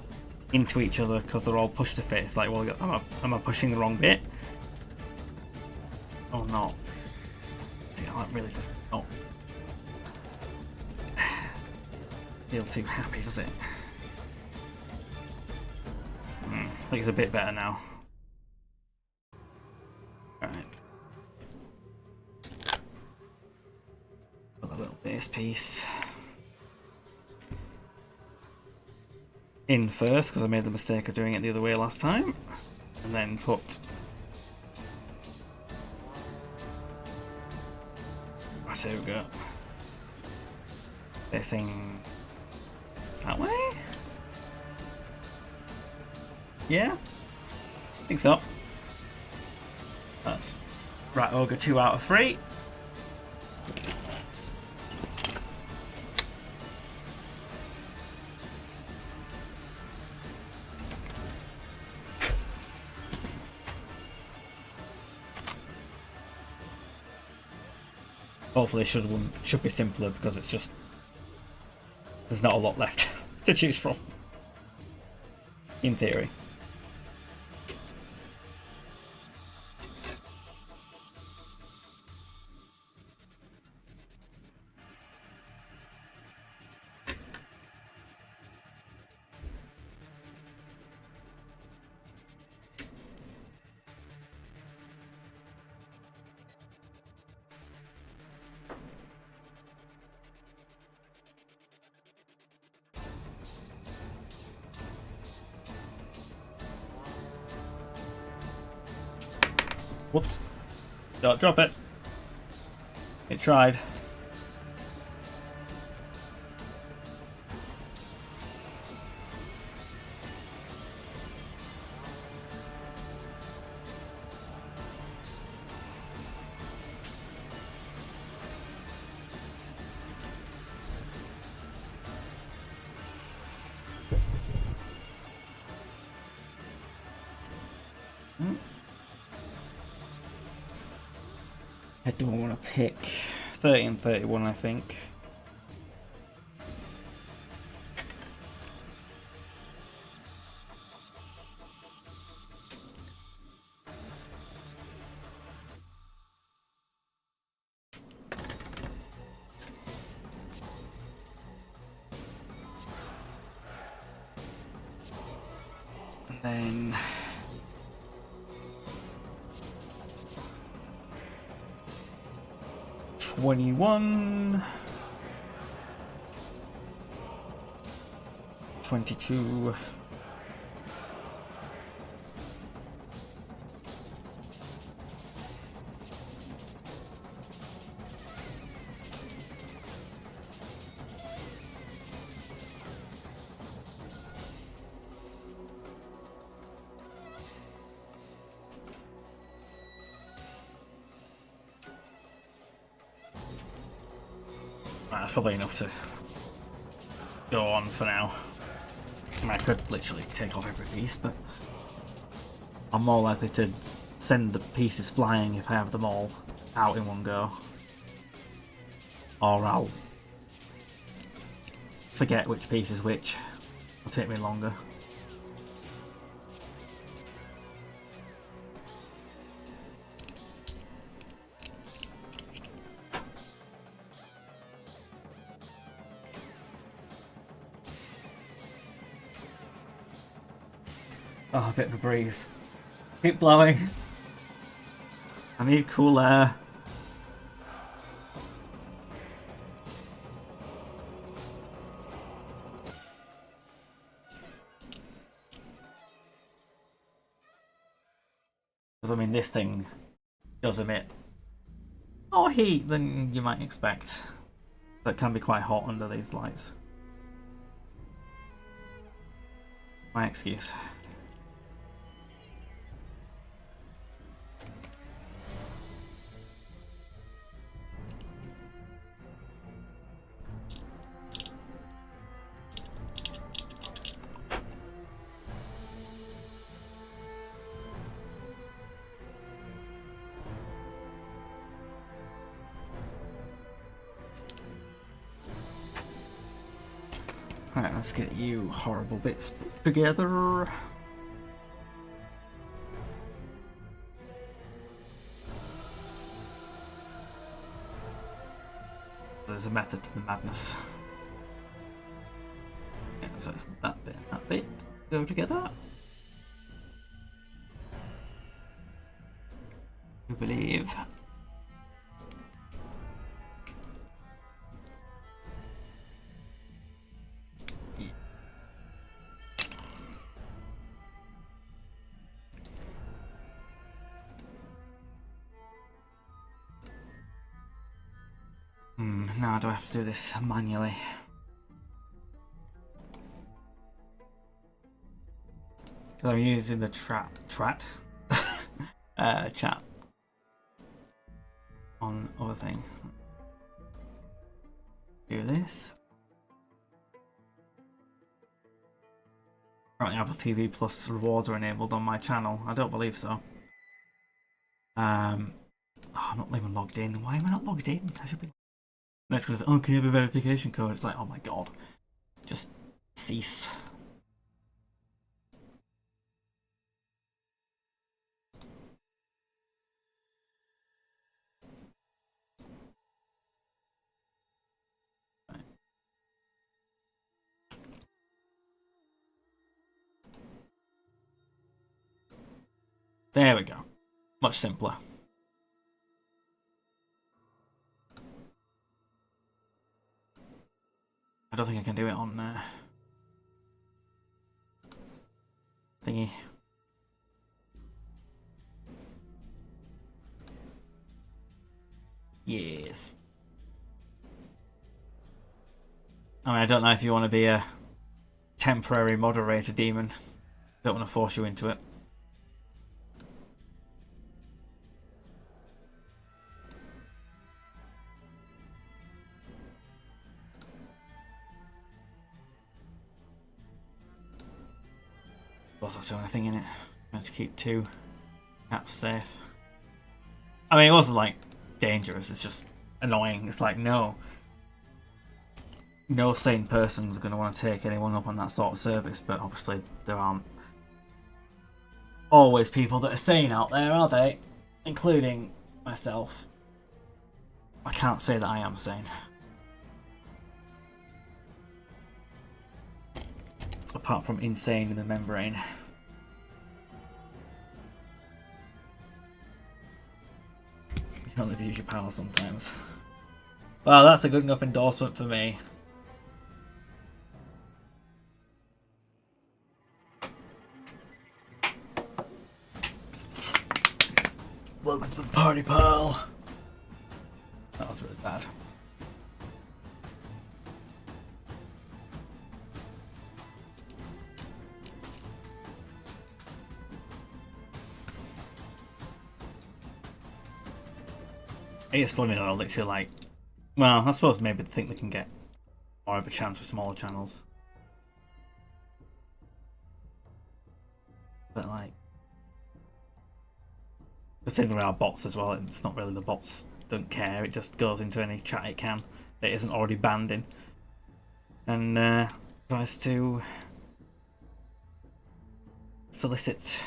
into each other because they're all push to fit. It's like, well, am I pushing the wrong bit? Or not? See, that really does not feel too happy, does it? I think it's a bit better now. Alright. Put a little base piece in first because I made the mistake of doing it the other way last time, and then put right, here we go, facing that way. Yeah, I think so. That's Rat Ogre 2 out of 3. Hopefully should be simpler because it's just there's not a lot left to choose from, in theory. Whoops. Don't drop it. It tried. I don't want to pick 30 and 31, I think. And then 21, 22, 'That's probably enough to go on for now. I mean, I could literally take off every piece, but I'm more likely to send the pieces flying if I have them all out in one go. Or I'll forget which piece is which. It'll take me longer. Oh, a bit of a breeze. Keep blowing. I need cool air. Because I mean, this thing does emit more heat than you might expect. But can be quite hot under these lights. My excuse. Right, let's get you horrible bits together. There's a method to the madness. Yeah, so it's that bit and that bit go together. You believe. Now do I have to do this manually? Because I'm using the chat on other thing. Do this. Apparently Apple TV Plus rewards are enabled on my channel. I don't believe so. I'm not even logged in. Why am I not logged in? I should be. Next goes, oh, can you have a verification code? It's like, oh my god. Just cease. Right. There we go. Much simpler. I don't think I can do it on thingy. Yes. I mean, I don't know if you want to be a temporary moderator demon. Don't want to force you into it. Well, that's the only thing in it. I have to keep 2 cats safe. I mean, it wasn't like dangerous. It's just annoying. It's like, no sane person's going to want to take anyone up on that sort of service, but obviously there aren't always people that are sane out there, are they? Including myself. I can't say that I am sane. Apart from insane in the membrane. You can only use your power sometimes. Well, that's a good enough endorsement for me. Welcome to the party, pal. That was really bad. It's funny though, literally like, well, I suppose maybe they think they can get more of a chance with smaller channels. But like, the same thing with our bots as well, it's not really the bots don't care, it just goes into any chat it can that isn't already banned in. And tries to solicit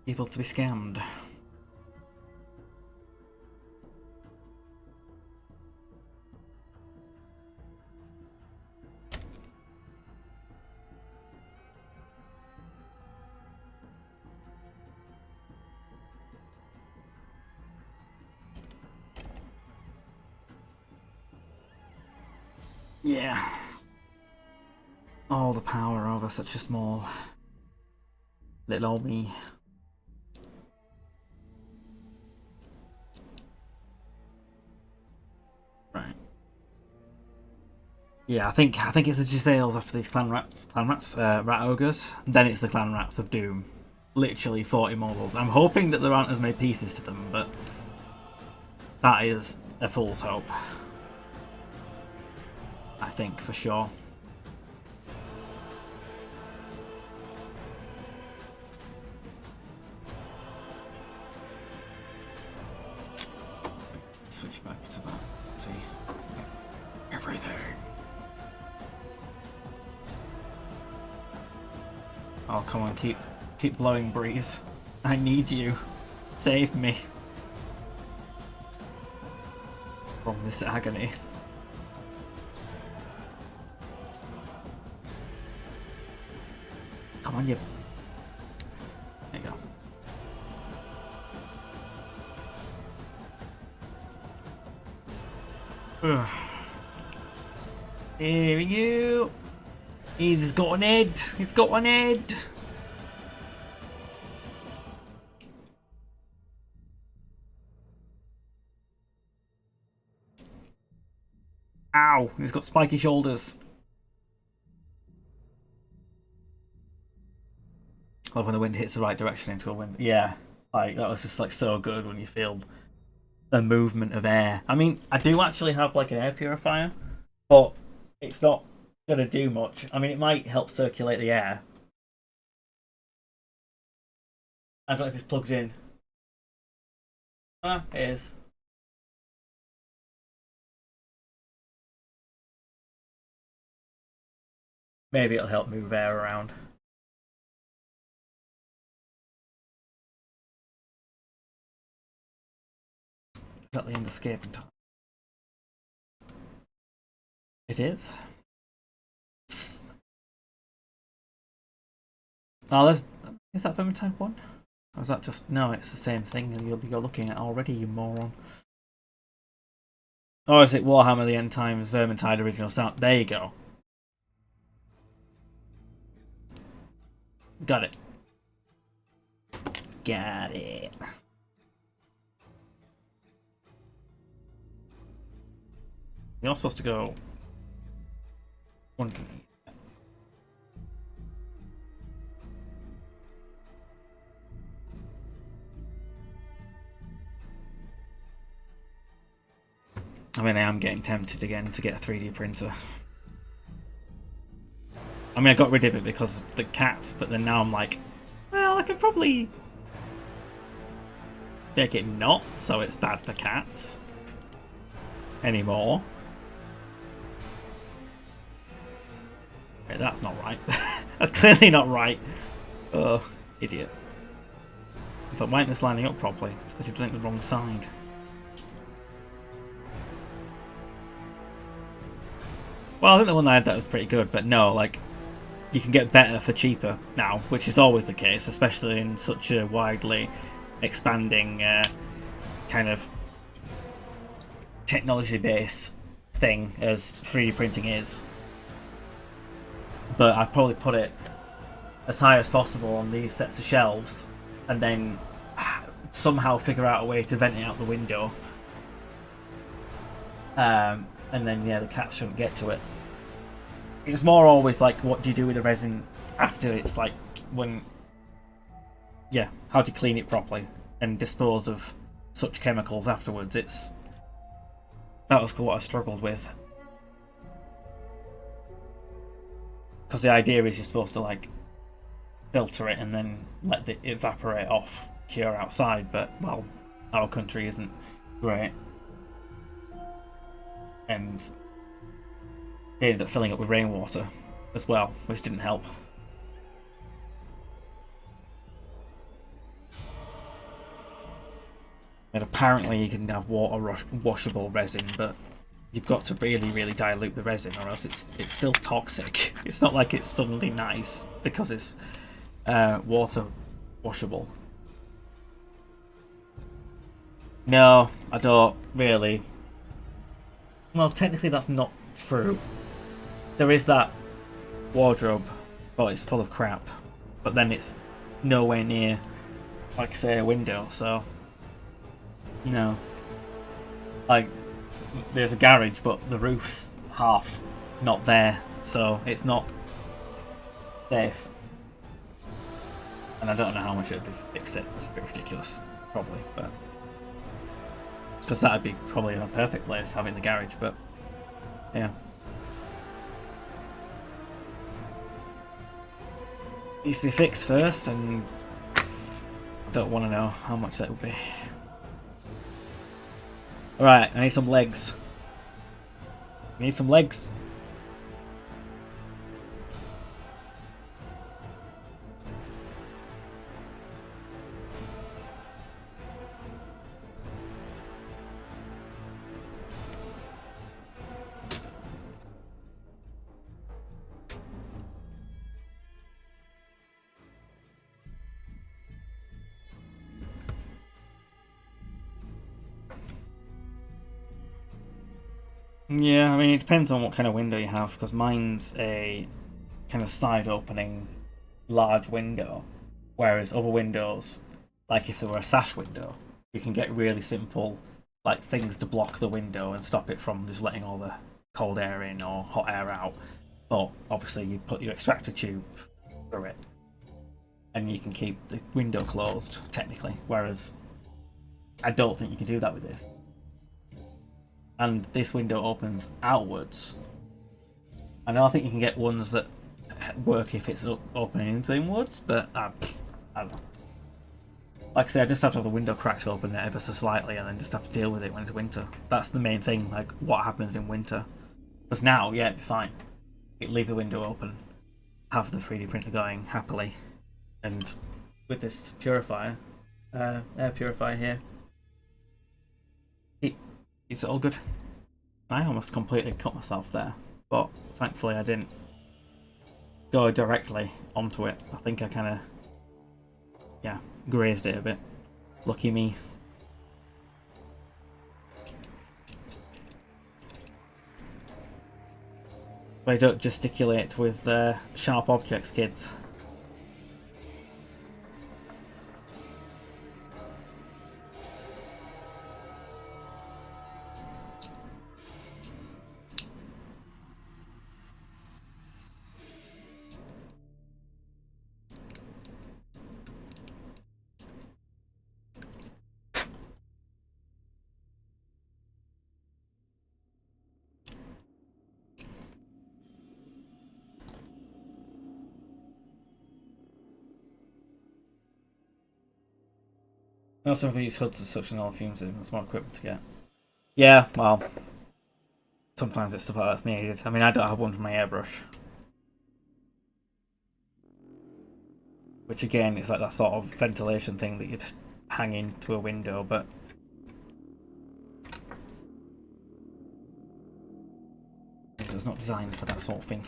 people to be scammed. Yeah. All the power over such a small little old me. Right. Yeah, I think it's the Giselles after these clan rats, rat ogres. Then it's the clan rats of doom. Literally 40 models. I'm hoping that there aren't as many pieces to them, but that is a fool's hope. I think, for sure. Switch back to that. Let's see. Everything. Oh, come on, keep blowing, Breeze. I need you. Save me from this agony. Come on, you. There you go. Ugh. Here we go. He's got an head. He's got an head. Ow! He's got spiky shoulders. Love when the wind hits the right direction into a wind. Yeah, like that was just like so good when you feel the movement of air. I mean, I do actually have like an air purifier, but it's not gonna do much. I mean, it might help circulate the air. I don't know if it's plugged in. Ah, it is. Maybe it'll help move air around. At the end of Skaventide. It is. Oh, is that Vermintide 1? Or is that just... No, it's the same thing that you're looking at already, you moron. Or is it Warhammer the End Times Vermintide Original Sound? There you go. Got it. Got it. You're supposed to go... I mean, I am getting tempted again to get a 3D printer. I mean, I got rid of it because of the cats, but then now I'm like, well, I could probably make it not so it's bad for cats anymore. Wait, that's not right. That's clearly not right. Oh, idiot. But why isn't this lining up properly? It's because you're doing it the wrong side. Well, I think the one I had that was pretty good, but no, like, you can get better for cheaper now, which is always the case, especially in such a widely expanding kind of technology-based thing as 3D printing is. But I'd probably put it as high as possible on these sets of shelves, and then somehow figure out a way to vent it out the window. And then, yeah, the cats shouldn't get to it. It's more always like, what do you do with the resin after it's like, when... Yeah, how to clean it properly and dispose of such chemicals afterwards. That was what I struggled with. Because the idea is you're supposed to, like, filter it and then let it evaporate off, cure outside, but, well, our country isn't great. And they ended up filling up with rainwater as well, which didn't help. And apparently you can have water washable resin, but you've got to really, really dilute the resin, or else it's still toxic. It's not like it's suddenly nice because it's water washable. No, I don't really. Well, technically that's not true. There is that wardrobe, but it's full of crap. But then it's nowhere near, like, say, a window, so... No. Like, there's a garage, but the roof's half not there, so it's not safe. And I don't know how much it would be to fix it. It's a bit ridiculous, probably, but... Because that would be probably in a perfect place, having the garage, but... Yeah. Needs to be fixed first, and I don't want to know how much that would be. Alright, I need some legs. I need some legs. Yeah, I mean, it depends on what kind of window you have, because mine's a kind of side opening large window, whereas other windows, like if there were a sash window, you can get really simple like things to block the window and stop it from just letting all the cold air in or hot air out. But obviously you put your extractor tube through it and you can keep the window closed technically, whereas I don't think you can do that with this. And this window opens outwards. I know I think you can get ones that work if it's opening into inwards, but I don't know. Like I say, I just have to have the window cracks open ever so slightly and then just have to deal with it when it's winter. That's the main thing, like what happens in winter. Because now, yeah, it'd be fine. You leave the window open, have the 3D printer going happily, and with this purifier, air purifier here, it's all good. I almost completely cut myself there, but thankfully I didn't go directly onto it. I think I kind of, yeah, grazed it a bit. Lucky me. But don't gesticulate with sharp objects, kids. Also, we use hoods as such and all fumes in. There's more equipment to get. Yeah, well, sometimes it's stuff like that's needed. I mean, I don't have one for my airbrush. Which again, is like that sort of ventilation thing that you'd hang into a window, but it's not designed for that sort of thing.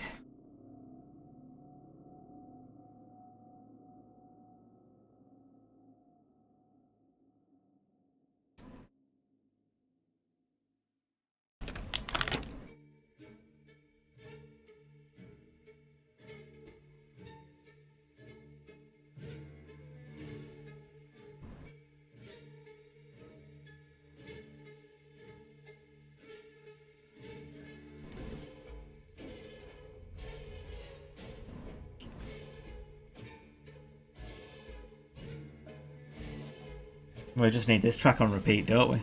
We just need this track on repeat, don't we?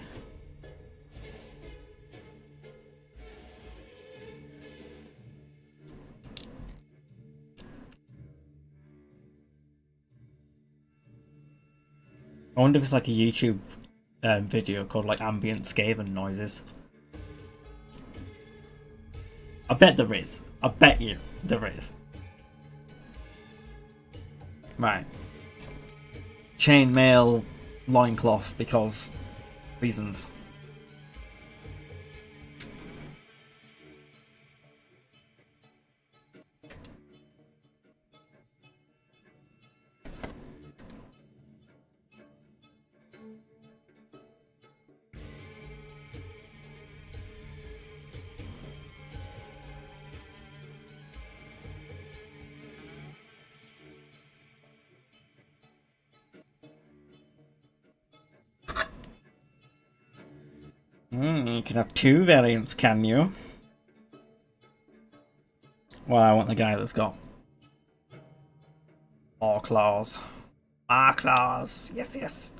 I wonder if it's like a YouTube video called like ambient Skaven noises. I bet there is. I bet you there is. Right. Chainmail loincloth because reasons. You can have two variants, can you? Well, I want the guy that's got more claws. Ah, claws. Yes, yes.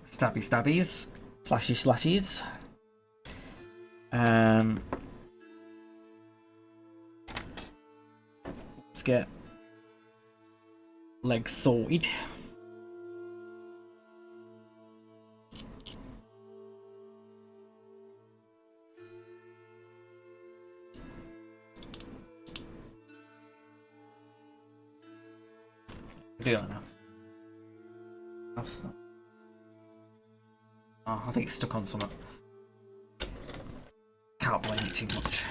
Stabby stabbies. Slashy slashies. Let's get legs sorted. Do that now. That's not. Oh, I think it's stuck on something. Can't blame it too much.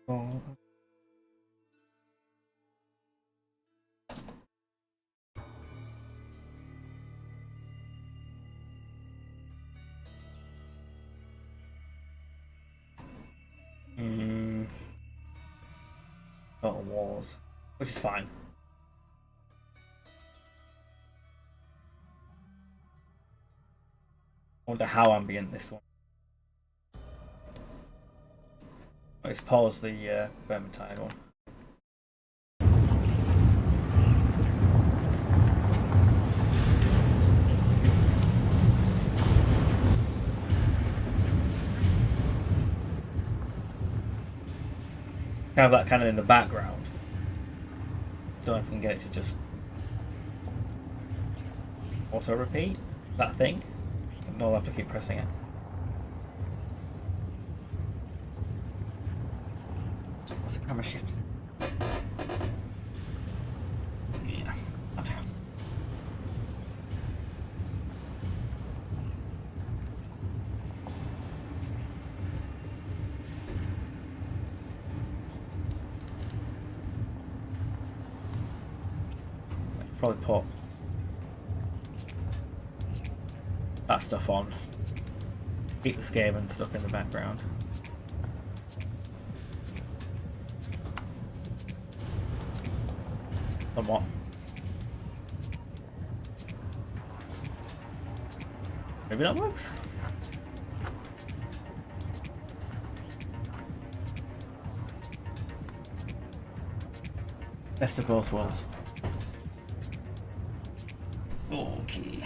Oh. Total walls, which is fine. I wonder how ambient this one. Let's pause the Skaventide one. Have that kind of in the background. Don't know if we can get it to just auto repeat that thing. We'll have to keep pressing it. What's the camera shift? Yeah. Probably put that stuff on. Keep the Skaven stuff in the background. Somewhat. Maybe that works? Best of both worlds. Okay.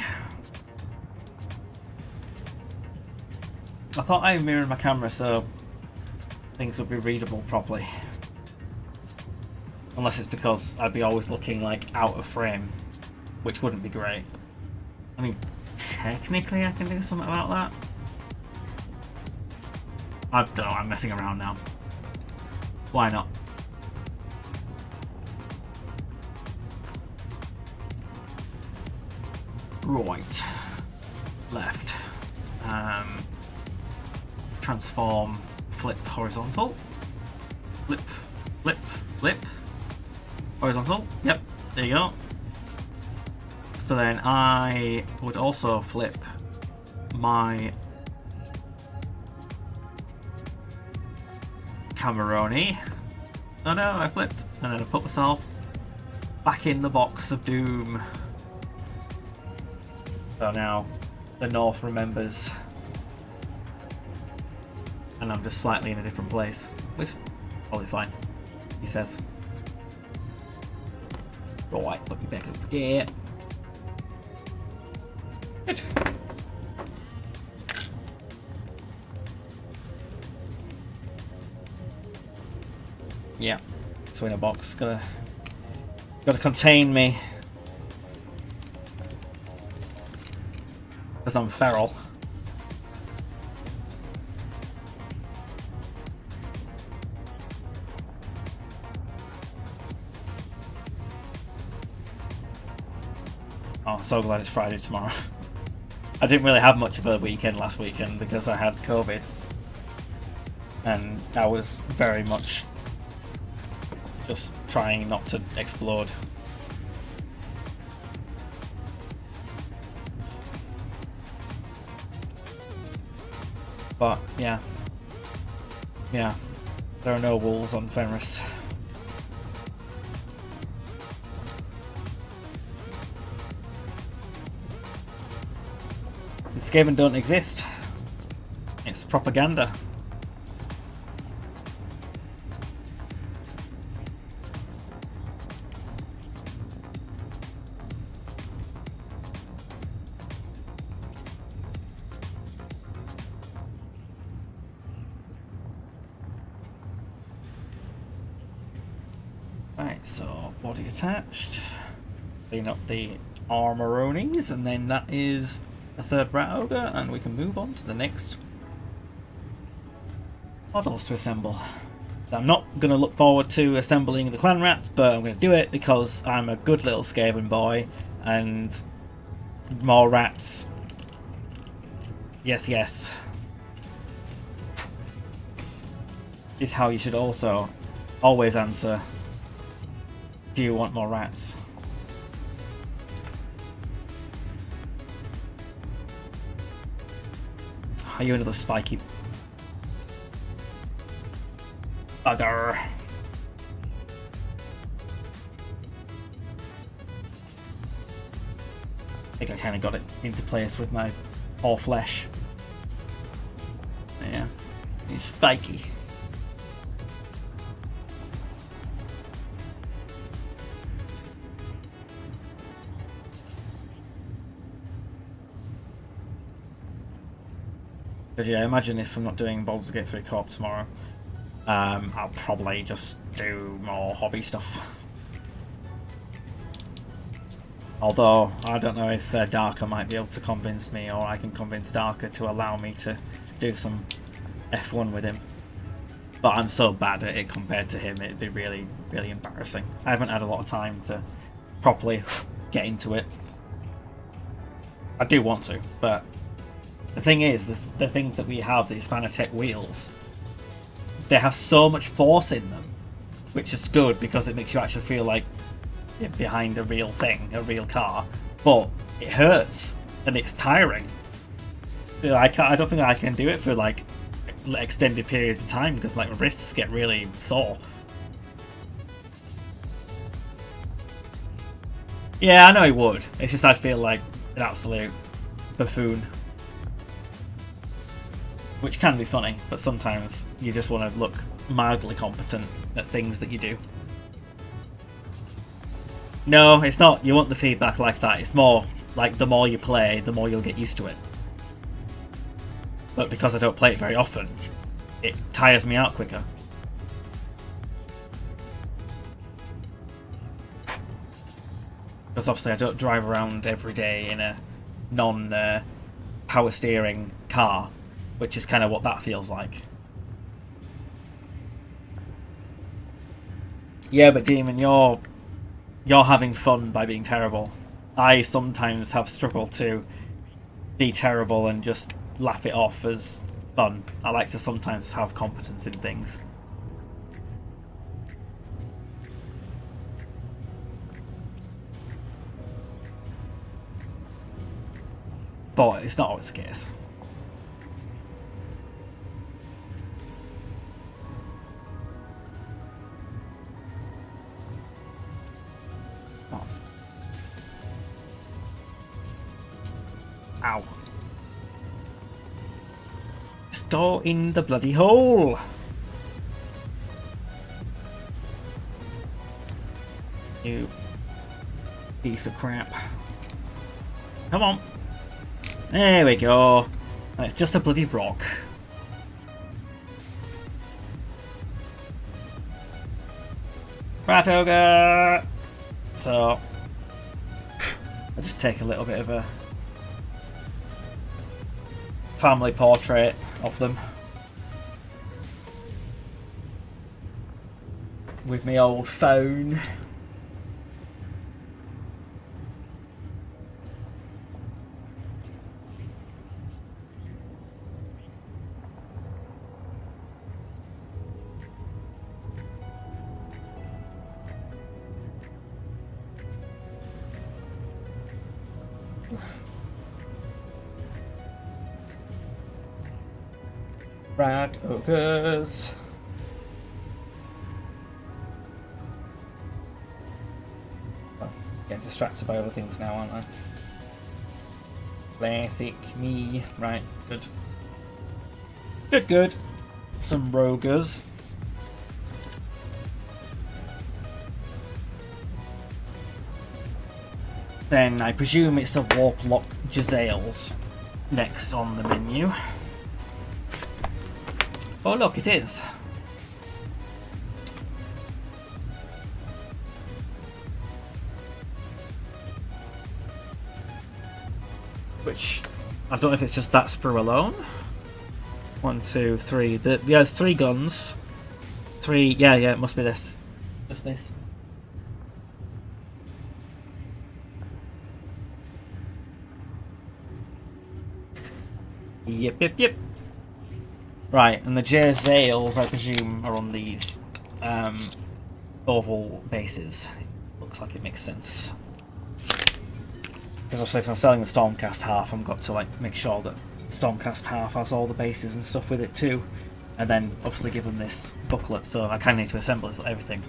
I thought I mirrored my camera so things would be readable properly. Unless it's because I'd be always looking like out of frame, which wouldn't be great. I mean, technically I can do something about that. I don't know, I'm messing around now. Why not? Right. Left. Transform, flip, horizontal. Flip, flip, flip. Horizontal. Yep, there you go. So then I would also flip my Cameroni. Oh no, I flipped. And then I put myself back in the box of doom. So now the North remembers. And I'm just slightly in a different place. Which is probably fine, he says. Right, put me back over there. Good. Yeah, so in a box. Gotta contain me. Because I'm feral. Oh, so glad it's Friday tomorrow. I didn't really have much of a weekend last weekend because I had COVID. And I was very much just trying not to explode. But, yeah. Yeah. There are no wolves on Fenris. Skaven don't exist. It's propaganda. Right, so body attached. Clean up the armoronies, and then that is a third rat ogre, and we can move on to the next models to assemble. I'm not going to look forward to assembling the clan rats, but I'm going to do it because I'm a good little Skaven boy, and more rats. Yes, yes. Is how you should also always answer. Do you want more rats? Are you another spiky bugger? I think I kind of got it into place with my all flesh. Yeah, he's spiky. But yeah, imagine if I'm not doing Baldur's Gate 3 co-op tomorrow. I'll probably just do more hobby stuff. Although, I don't know if Darker might be able to convince me, or I can convince Darker to allow me to do some F1 with him. But I'm so bad at it compared to him, it'd be really, really embarrassing. I haven't had a lot of time to properly get into it. I do want to, but the thing is, the things that we have, these Fanatec wheels, they have so much force in them, which is good because it makes you actually feel like you're behind a real thing, a real car, but it hurts and it's tiring. I don't think I can do it for like extended periods of time because like my wrists get really sore. Yeah, I know he would. It's just I'd feel like an absolute buffoon. Which can be funny, but sometimes you just want to look mildly competent at things that you do. No, it's not. You want the feedback like that. It's more like the more you play, the more you'll get used to it. But because I don't play it very often, it tires me out quicker. Because obviously I don't drive around every day in a non-power steering car, which is kind of what that feels like. Yeah, but Demon, you're having fun by being terrible. I sometimes have struggled to be terrible and just laugh it off as fun. I like to sometimes have competence in things. But it's not always the case. Oh. Ow. Just go in the bloody hole! You piece of crap. Come on! There we go. And it's just a bloody rock. Rat ogre! So, I'll just take a little bit of a family portrait of them. With my old phone. Rat ogres. Oh, getting distracted by other things now, aren't I? Classic me. Right, good. Good, good. Some roguers. Then I presume it's the Warplock Giselles next on the menu. Oh look, it is. Which, I don't know if it's just that sprue alone. 1, 2, 3. Yeah, it's 3 guns. 3, yeah, it must be this. Just this. Yep. Right, and the Giselles, I presume, are on these oval bases. Looks like it makes sense. Because obviously if I'm selling the Stormcast half, I've got to like make sure that Stormcast half has all the bases and stuff with it too. And then obviously give them this booklet, so I kind of need to assemble everything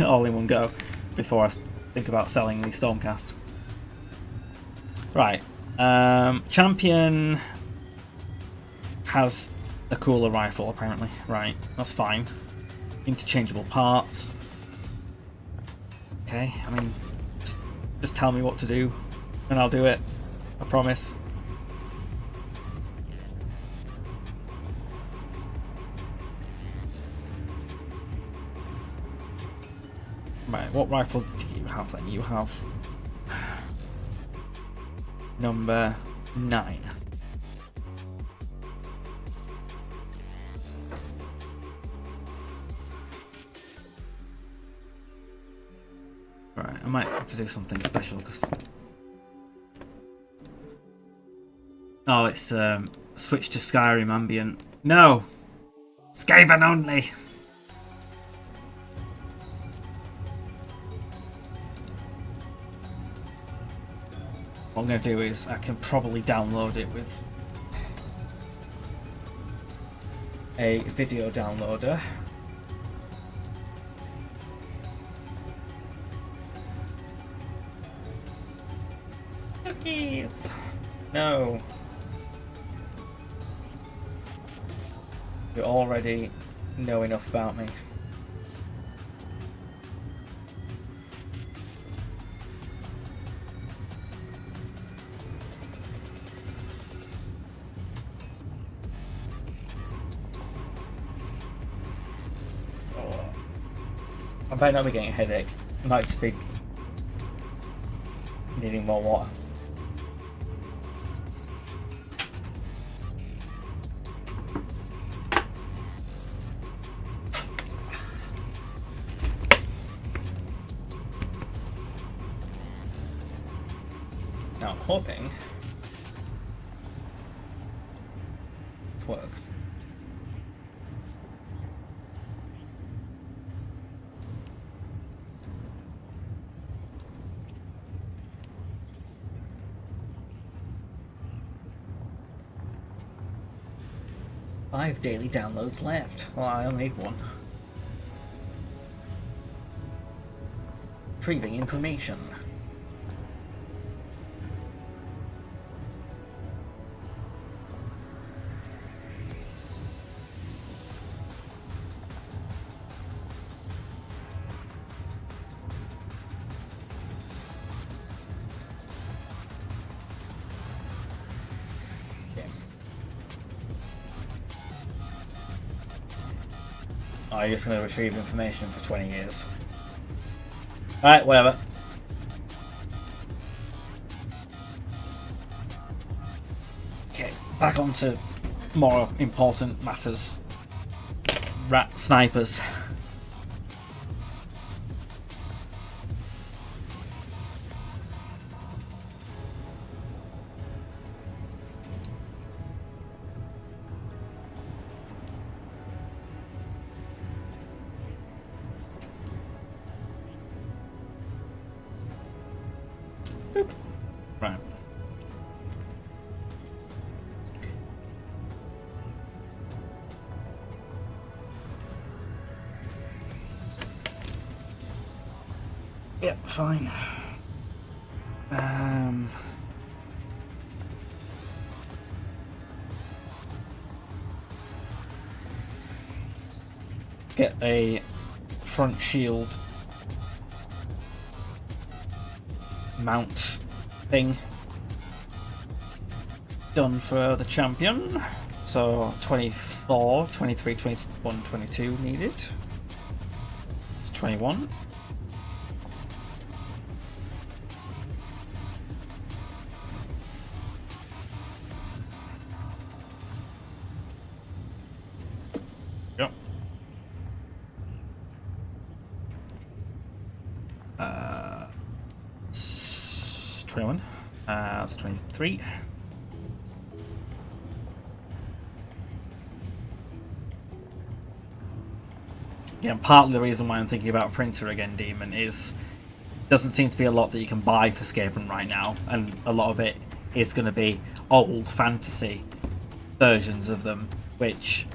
all in one go before I think about selling the Stormcast. Right, Champion has a cooler rifle apparently. Right, that's fine. Interchangeable parts. Okay, I mean, just tell me what to do and I'll do it. I promise. Right, what rifle do you have then? You have number 9. Right, I might have to do something special because... Oh, it's switch to Skyrim Ambient. No! Skaven only! What I'm going to do is I can probably download it with a video downloader. Please. No. You already know enough about me. I might not be getting a headache. I might just be needing more water. Now I'm hoping it works. Five daily downloads left. Well, I only need one. Retrieving information. Oh, you're just going to retrieve information for 20 years. Alright, whatever. Okay, back on to more important matters. Rat snipers. Right. Yep, fine. Get a front shield mount thing done for the champion. So 24, 23, 21, 22 needed. It's 21. Yep. 21. That's 23. Yeah, partly the reason why I'm thinking about printer again, Demon, is doesn't seem to be a lot that you can buy for Skaven right now, and a lot of it is going to be old fantasy versions of them, which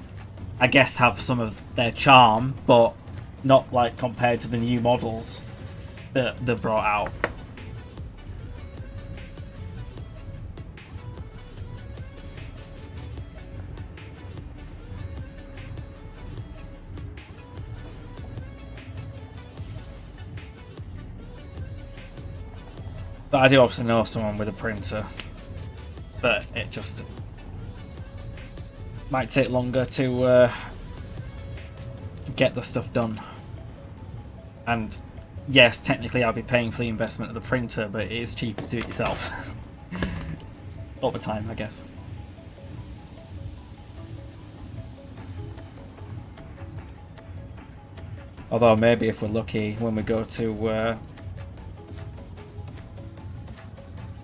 I guess have some of their charm, but not like compared to the new models that they brought out. But I do obviously know someone with a printer, but it just might take longer to get the stuff done. And yes, technically I'll be paying for the investment of the printer, but it is cheaper to do it yourself. Over time, I guess. Although maybe if we're lucky, when we go to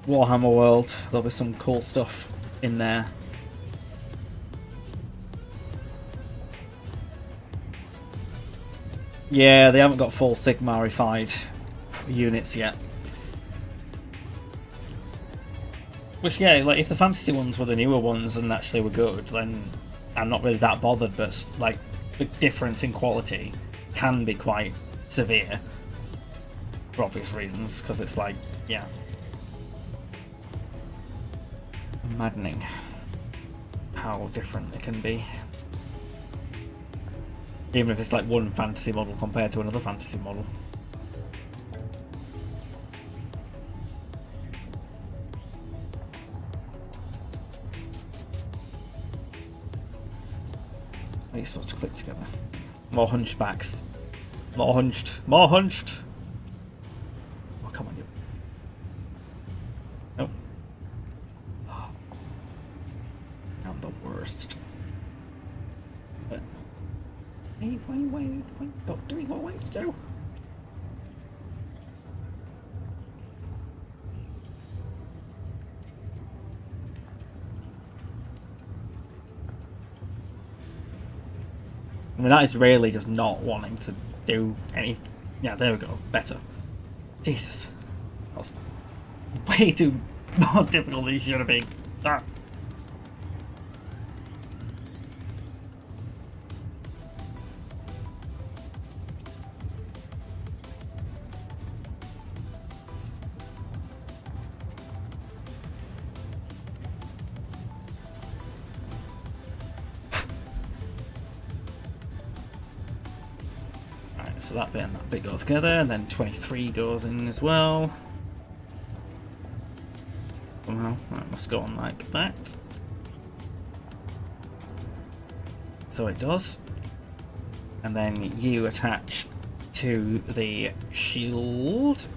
Warhammer World, there'll be some cool stuff in there. Yeah, they haven't got full Sigmarified units yet. Which, yeah, like if the fantasy ones were the newer ones and actually were good, then I'm not really that bothered, but like the difference in quality can be quite severe for obvious reasons, because it's like, yeah. maddening how different it can be. Even if it's like one fantasy model compared to another fantasy model. Are you supposed to click together? More hunchbacks. More hunched. More hunched! Oh, come on, you. Nope. Oh. I'm the worst. But wait. Stop doing what I want to do. I mean, that is really just not wanting to do any... Yeah, there we go. Better. Jesus. That was way too more difficult than it should have been. Ah. So that bit and that bit goes together, and then 23 goes in as well. Somehow, that must go on like that. So it does. And then you attach to the shield.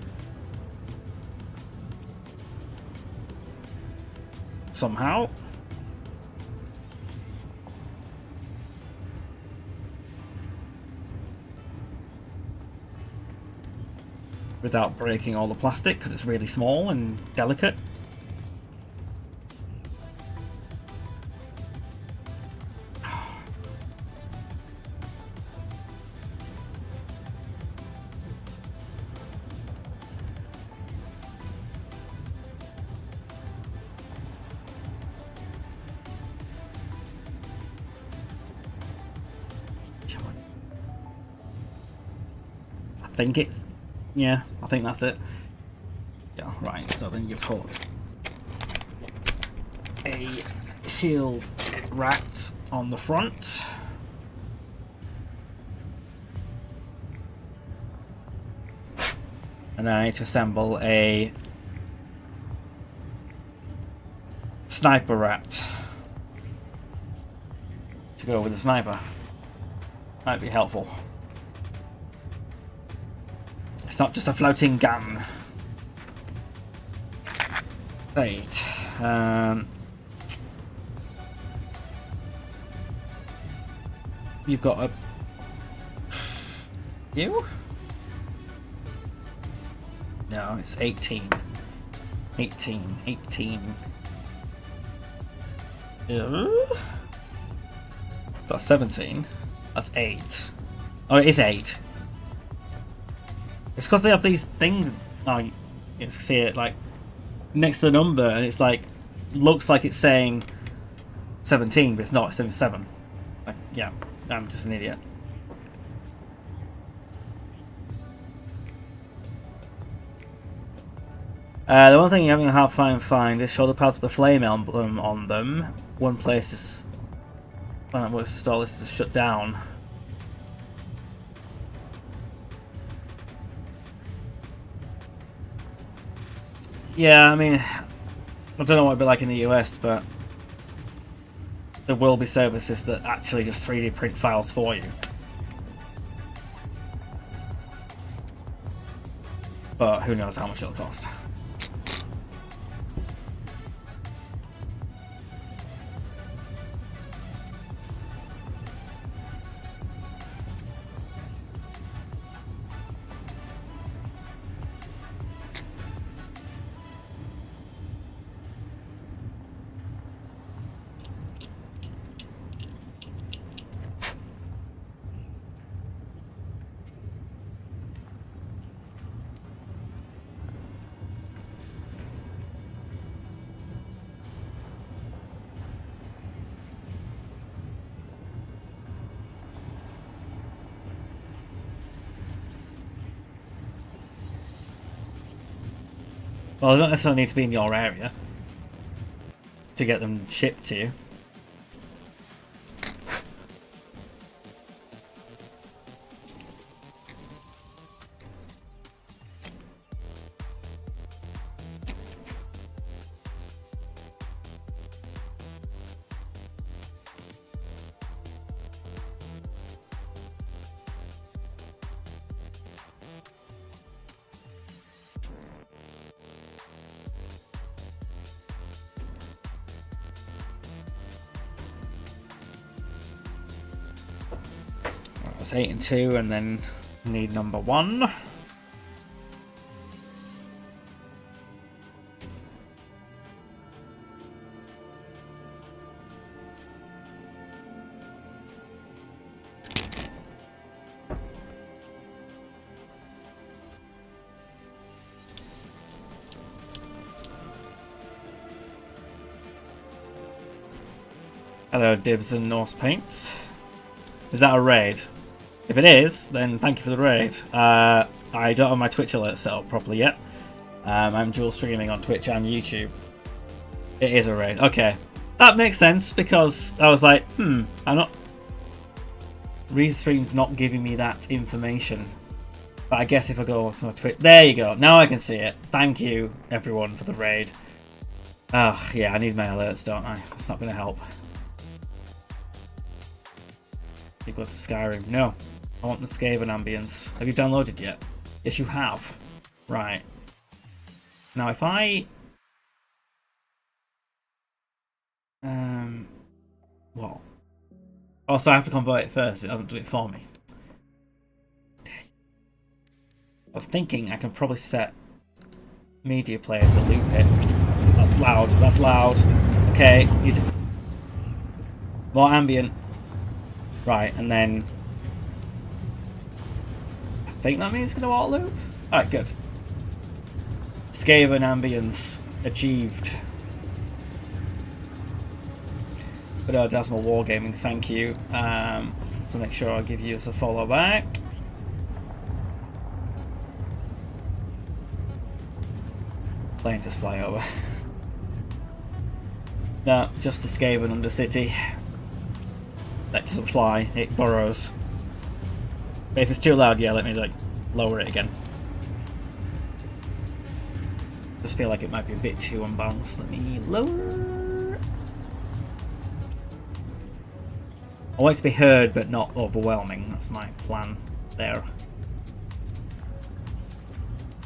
Somehow. Without breaking all the plastic, because it's really small and delicate. I think it's... Yeah, I think that's it. Yeah, right, so then you put a shield rat on the front. And then I need to assemble a sniper rat to go with the sniper. Might be helpful. It's not just a floating gun. Right. You've got a... You? No, it's 18. 18. That's 17. That's 8. Oh, it is 8. It's because they have these things, oh, you can see it like next to the number, and it's like, looks like it's saying 17, but it's not, it's 77. Like, yeah, I'm just an idiot. The one thing you're having a hard time find is shoulder pads with the flame emblem on them. One place is, when it works to install this is shut down. Yeah, I mean, I don't know what it'd be like in the US, but there will be services that actually just 3D print files for you. But who knows how much it'll cost. Well, they don't necessarily need to be in your area. to get them shipped to you. That's 8 and 2, and then need number 1. Hello, Dibs and Norse Paints. Is that a raid? If it is, then thank you for the raid. I don't have my Twitch alert set up properly yet. I'm dual streaming on Twitch and YouTube. It is a raid. Okay. That makes sense, because I was like, I'm not... Restream's not giving me that information. But I guess if I go to my Twitch... There you go. Now I can see it. Thank you, everyone, for the raid. Oh, yeah, I need my alerts, don't I? It's not going to help. You go to Skyrim. No. I want the Skaven ambience. Have you downloaded yet? Yes, you have. Right. Now, if I... What? Oh, so I have to convert it first. It doesn't do it for me. I'm thinking I can probably set media player to loop it. That's loud. That's loud. Okay. More ambient. Right, and then... I think that means it's going to auto loop? Alright, good. Skaven ambience achieved. But Dasmal Wargaming, thank you. So make sure I give you as a follow back. Plane just fly over. No, just the Skaven Undercity. That doesn't fly, it burrows. But if it's too loud, yeah, let me like lower it again. Just feel like it might be a bit too unbalanced. Let me lower. I want it to be heard but not overwhelming. That's my plan there.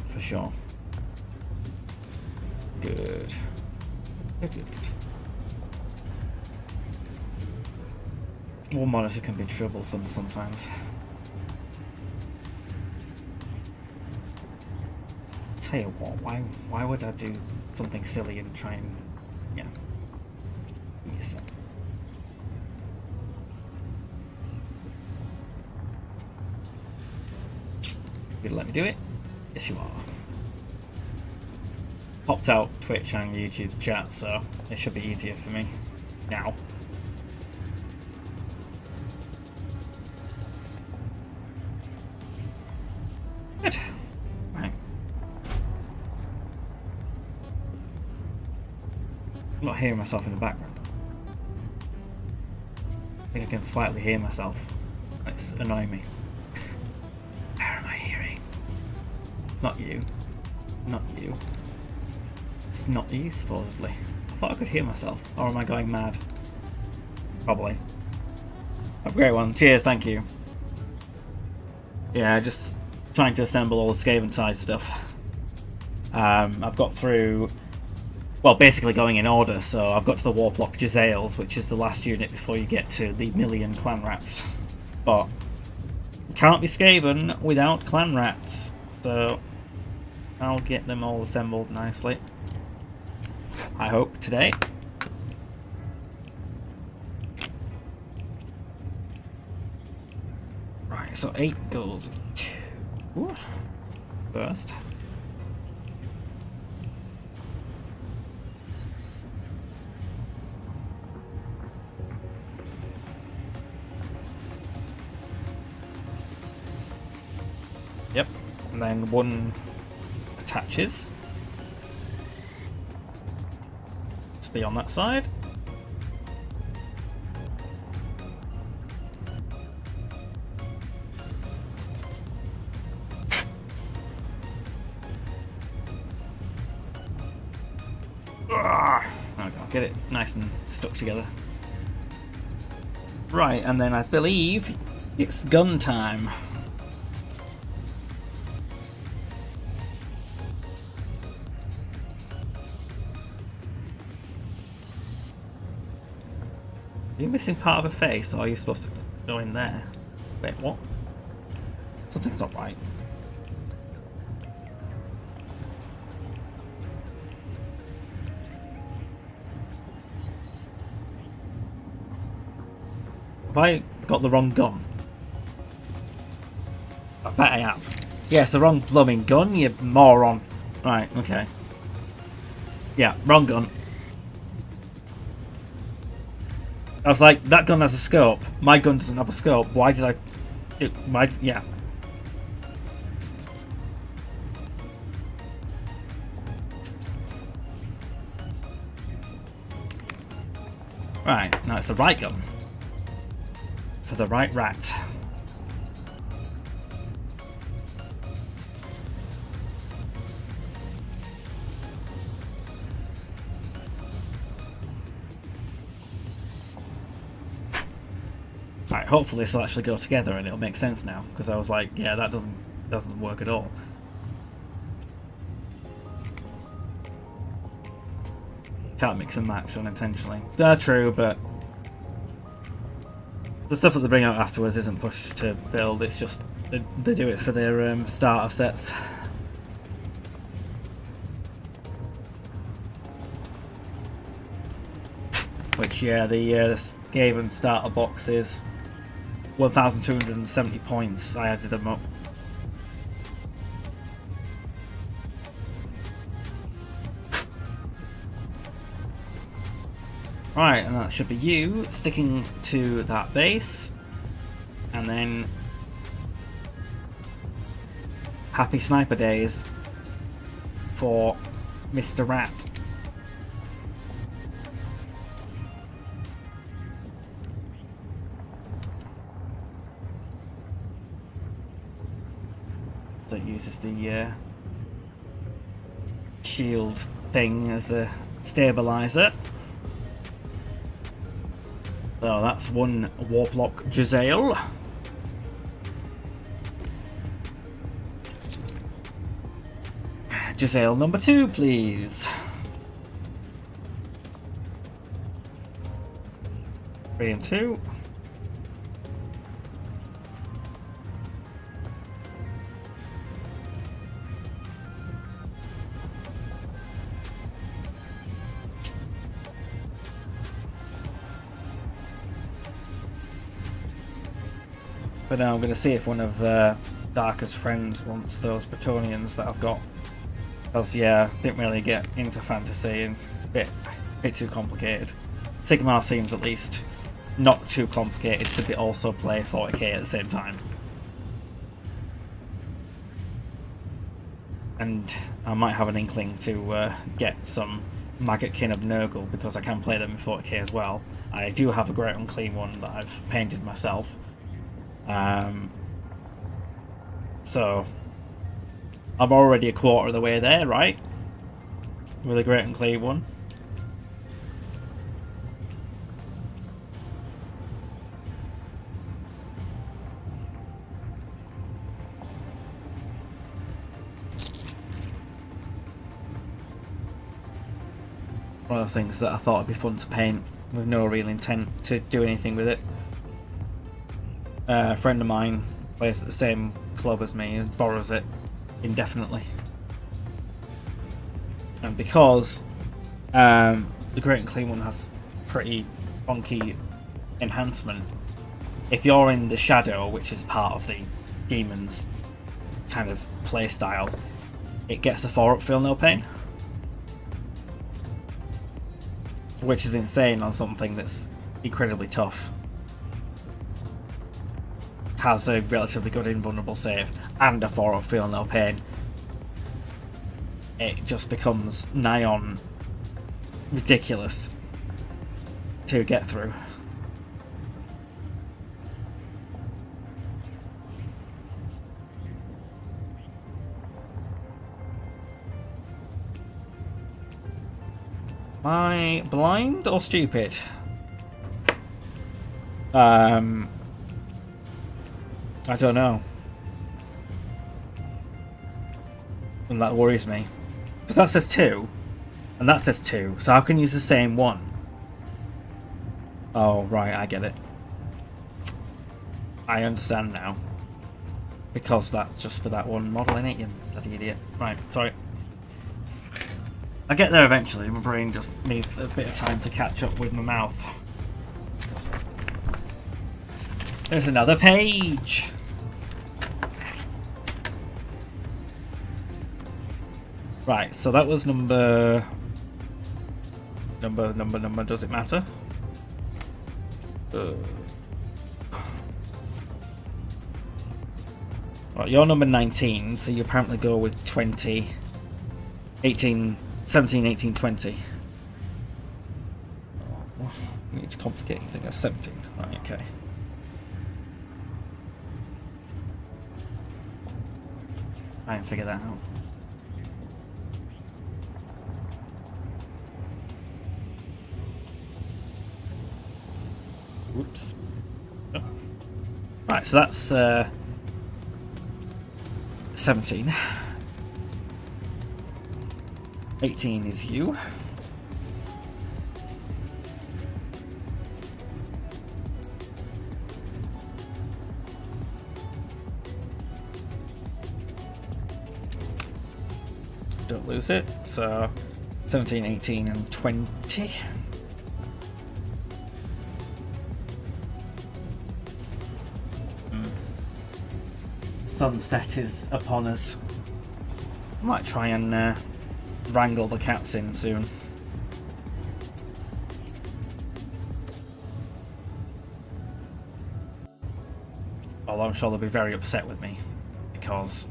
For sure. Good. Good. One monitor can be troublesome sometimes. I'll tell you what, why would I do something silly and try and... yeah. Give me a sec. You gonna let me do it? Yes you are. Popped out Twitch and YouTube's chat, so it should be easier for me now. Good. Right. I'm not hearing myself in the background. I think I can slightly hear myself. It's annoying me. Where am I hearing? It's not you. Not you. It's not you, supposedly. I thought I could hear myself. Or am I going mad? Probably. A great one. Cheers, thank you. Yeah, just trying to assemble all the Skaventide stuff. I've got through... well, basically going in order, so I've got to the Warplock Jezzails, which is the last unit before you get to the Million Clan Rats. But you can't be Skaven without Clan Rats, so I'll get them all assembled nicely. I hope today. Right, so 8 goals with 2 first. Yep, and then 1 attaches. be on that side. I'll get it nice and stuck together. Right, and then I believe it's gun time. Are you missing part of a face, or are you supposed to go in there? Wait, what? Something's not right. Have I got the wrong gun? I bet I have. Yes, the wrong blooming gun, you moron. Right, okay. Yeah, wrong gun. I was like, that gun has a scope. My gun doesn't have a scope. Why did I do my... Yeah. Right, now it's the right gun. For the right rat. Right, hopefully this will actually go together and it'll make sense now, because I was like, yeah, that doesn't work at all. Can't mix and match unintentionally. They're true, but the stuff that they bring out afterwards isn't pushed to build, it's just they do it for their starter sets. Which, yeah, the Skaven starter box is 1,270 points. I added them up. Right, and that should be you sticking to that base. And then happy sniper days for Mr. Rat. So it uses the shield thing as a stabilizer. So that's one Warplock Giselle. Giselle number 2, please. 3 and 2. But now I'm going to see if one of Darker's friends wants those Bretonians that I've got. Because, yeah, didn't really get into fantasy and a bit too complicated. Sigmar seems at least not too complicated to also play 40k at the same time. And I might have an inkling to get some Maggotkin of Nurgle, because I can play them in 40k as well. I do have a Great Unclean one that I've painted myself. So I'm already a quarter of the way there, right? With a Great Unclean one. One of the things that I thought would be fun to paint with no real intent to do anything with it. A friend of mine plays at the same club as me and borrows it indefinitely. And because the Great and Clean one has pretty funky enhancement, if you're in the shadow, which is part of the demon's kind of playstyle, it gets a 4-up feel no pain. Which is insane on something that's incredibly tough. Has a relatively good invulnerable save and a 4-up feel no pain. It just becomes nigh on ridiculous to get through. Am I blind or stupid? I don't know. And that worries me. Because that says 2. And that says 2. So how can you use the same one? Oh, right, I get it. I understand now. Because that's just for that one model, innit, you bloody idiot. Right, sorry. I get there eventually. My brain just needs a bit of time to catch up with my mouth. There's another page! Right, so that was number... Number, does it matter? Right, you're number 19, so you apparently go with 20, 18, 17, 18, 20. Oh, I need to complicate things. That's 17. Right, okay. I can figure that out. Whoops. Oh. Right, so that's 17. 18 is you. Don't lose it. So 17, 18 and 20. Sunset is upon us. I might try and wrangle the cats in soon. Although I'm sure they'll be very upset with me because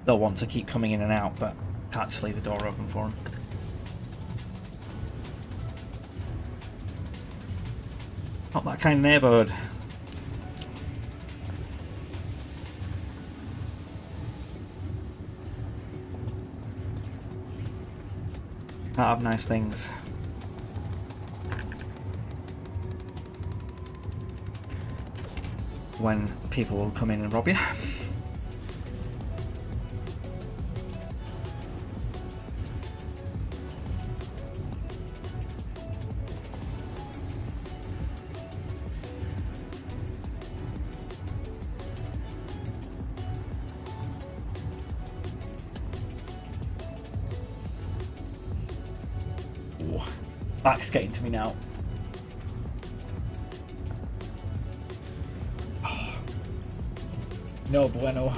they'll want to keep coming in and out, but can't just leave the door open for them. Not that kind of neighbourhood. Can't have nice things. When people will come in and rob you. Back's getting to me now. Oh, no bueno.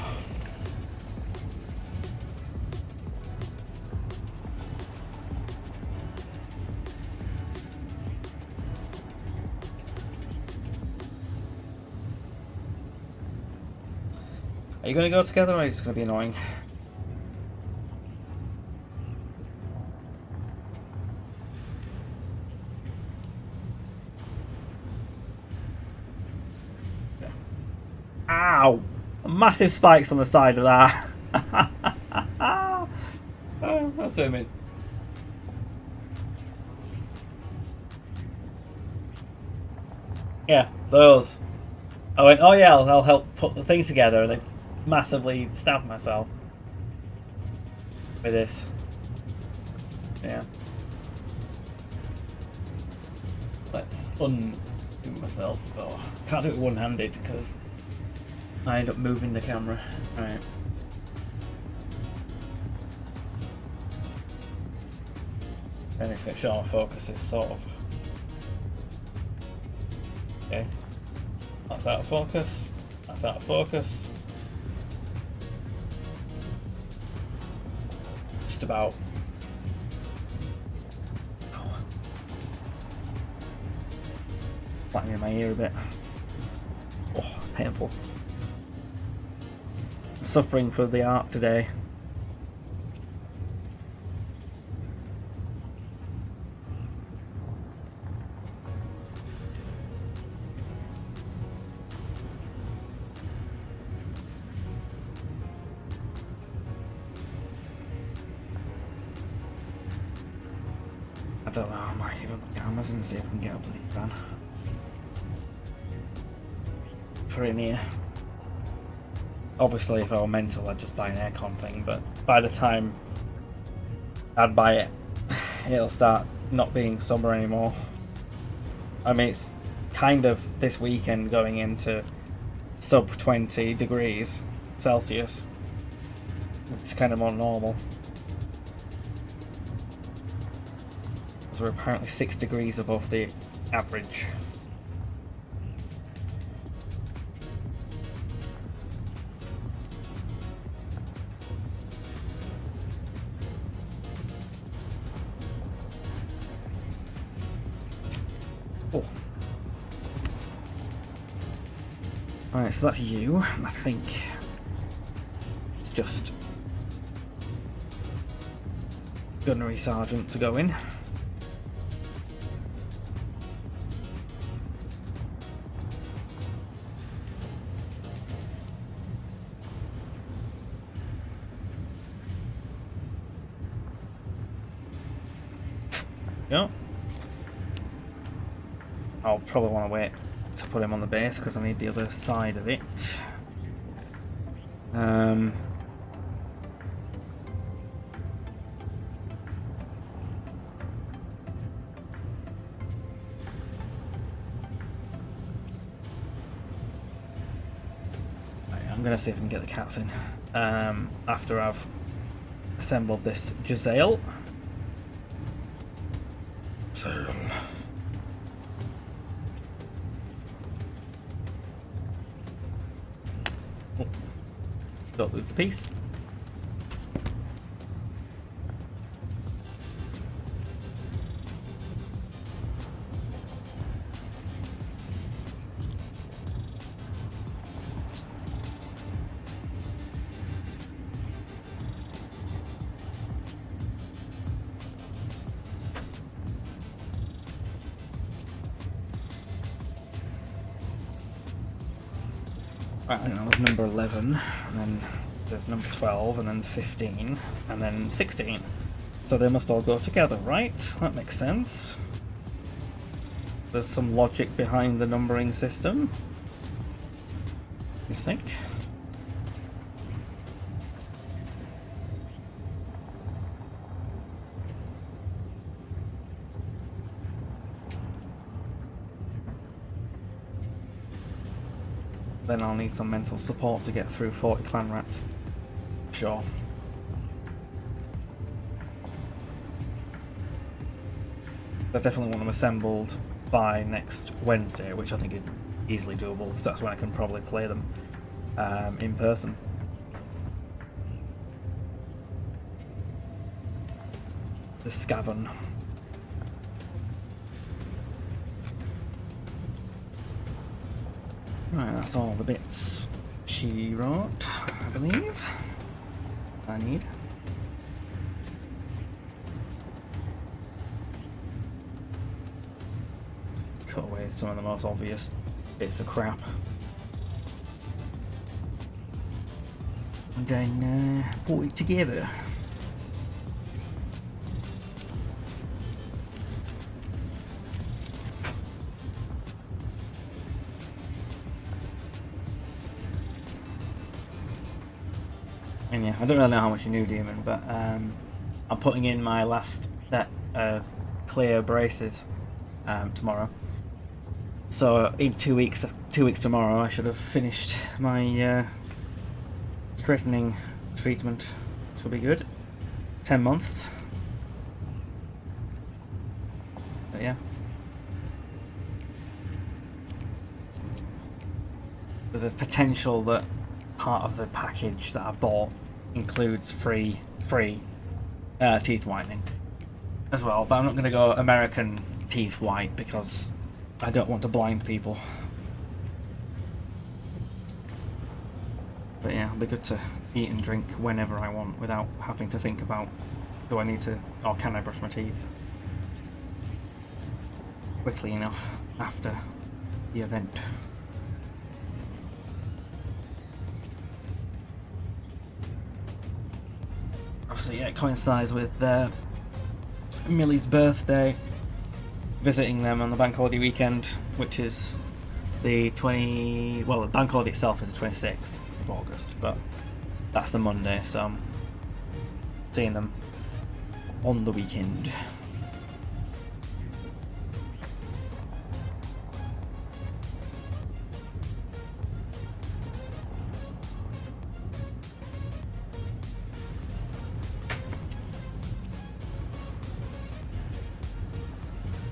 Are you going to go together or are you just going to be annoying? Ow! Massive spikes on the side of that. Oh, that's what I mean. Yeah, those. I went, oh yeah, I'll help put the things together, and then massively stabbed myself with this. Yeah. Let's undo myself. Oh, can't do it one-handed because I end up moving the camera. Alright. Then it's make sure my focus is sort of. Okay. That's out of focus. That's out of focus. Just about. Oh. Flattening in my ear a bit. Oh, painful. Suffering for the art today. don't know, I might even look at Amazon and see if I can get a bloody van for in here. Obviously, if I were mental, I'd just buy an aircon thing, but by the time I'd buy it, it'll start not being summer anymore. I mean, it's kind of this weekend going into sub 20 degrees Celsius, which is kind of more normal. Because we're apparently 6 degrees above the average. Oh. Alright, so that's you. I think it's just Gunnery Sergeant to go in. Go. I'll probably want to wait to put him on the base because I need the other side of it. I'm going to see if I can get the cats in after I've assembled this Giselle. So don't lose the piece. Right, and that was number 11, and then there's number 12, and then 15, and then 16. So they must all go together, right? That makes sense. There's some logic behind the numbering system, you think? Then I'll need some mental support to get through 40 clan rats. Sure. I definitely want them assembled by next Wednesday, which I think is easily doable, because that's when I can probably play them in person. The Skaven. Right, that's all the bits she wrote, I believe. I need. Just cut away some of the most obvious bits of crap. And then put it together. And yeah, I don't really know how much you knew, Demon, but I'm putting in my last set of clear braces tomorrow. So in 2 weeks tomorrow, I should have finished my straightening treatment. Should be good. 10 months. But yeah. There's a potential that part of the package that I bought includes free teeth whitening as well, but I'm not going to go American teeth white because I don't want to blind people. But yeah, it'll be good to eat and drink whenever I want without having to think about, do I need to, or can I brush my teeth quickly enough after the event. Obviously, yeah, it coincides with Millie's birthday, visiting them on the bank holiday weekend, which is the 20... Well, the bank holiday itself is the 26th of August, but that's the Monday, so I'm seeing them on the weekend.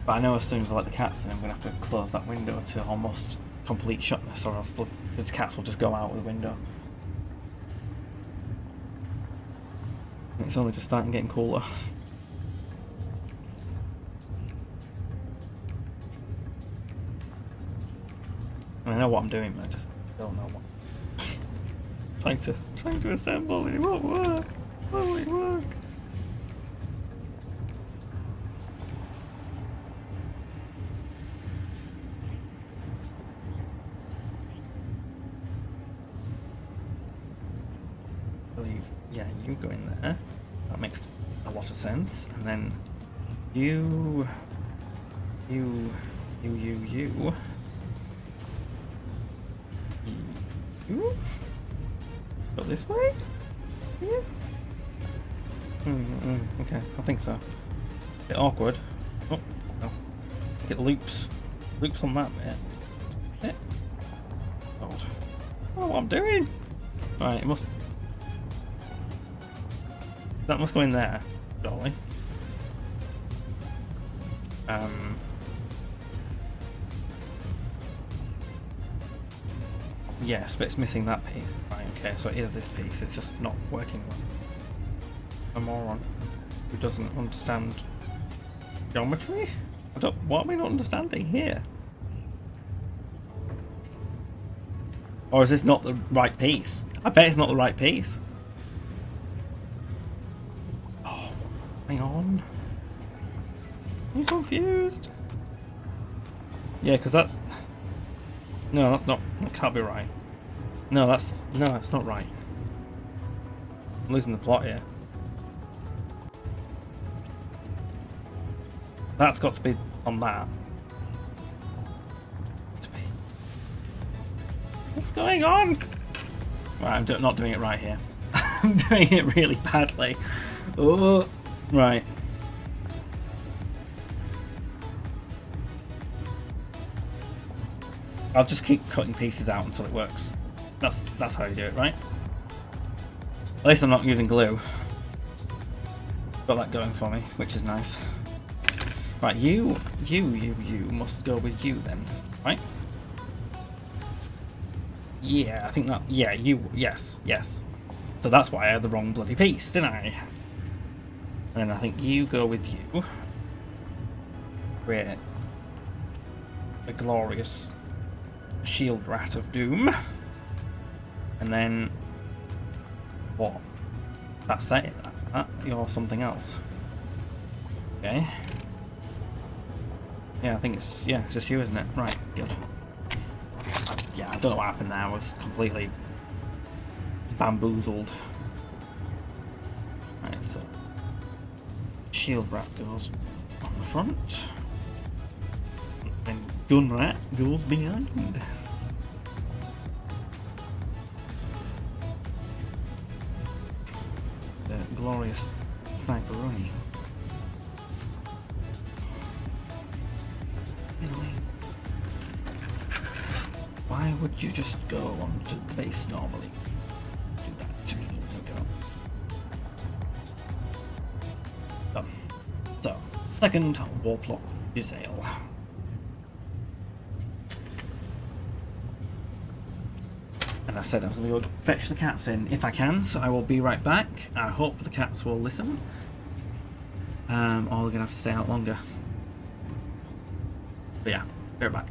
But I know as soon as I let the cats in, I'm going to have to close that window to almost complete shutness, or else the cats will just go out the window. It's only just starting getting cooler. I know what I'm doing, but I just don't know what. trying to assemble, it won't work. Will it work? Yeah, you go in there. That makes a lot of sense. And then you go this way? Yeah. Okay, I think so. A bit awkward. Oh, no. Get loops on that bit. Yeah. God. I don't know what I'm doing. Right, it must. That must go in there, surely. Yes, but it's missing that piece. Right, okay, so it is this piece, it's just not working well. A moron who doesn't understand geometry? What am I not understanding here? Or is this not the right piece? I bet it's not the right piece. Hang on. I'm confused. Yeah, because that's... No, that's not... That can't be right. No, that's not right. I'm losing the plot here. That's got to be on that. What's going on? Right, I'm not doing it right here. I'm doing it really badly. Oh... Right. I'll just keep cutting pieces out until it works. That's how you do it, right? At least I'm not using glue. Got that going for me, which is nice. Right, you must go with you then, right? Yeah, I think that... Yeah, yes. So that's why I had the wrong bloody piece, didn't I? And I think you go with you. Create a glorious shield rat of doom. And then what? That's that. You're something else. Okay. Yeah, I think it's just you, isn't it? Right, good. Yeah, I don't know what happened there. I was completely bamboozled. Right, so shield rat goes on the front, and gun rat goes behind. The glorious sniperoni. Why would you just go onto the base normally? Do that 2 minutes ago. So, second Warplock Giselle. And I said I was going to go fetch the cats in if I can, so I will be right back. I hope the cats will listen. Or they're going to have to stay out longer. But yeah, be right back.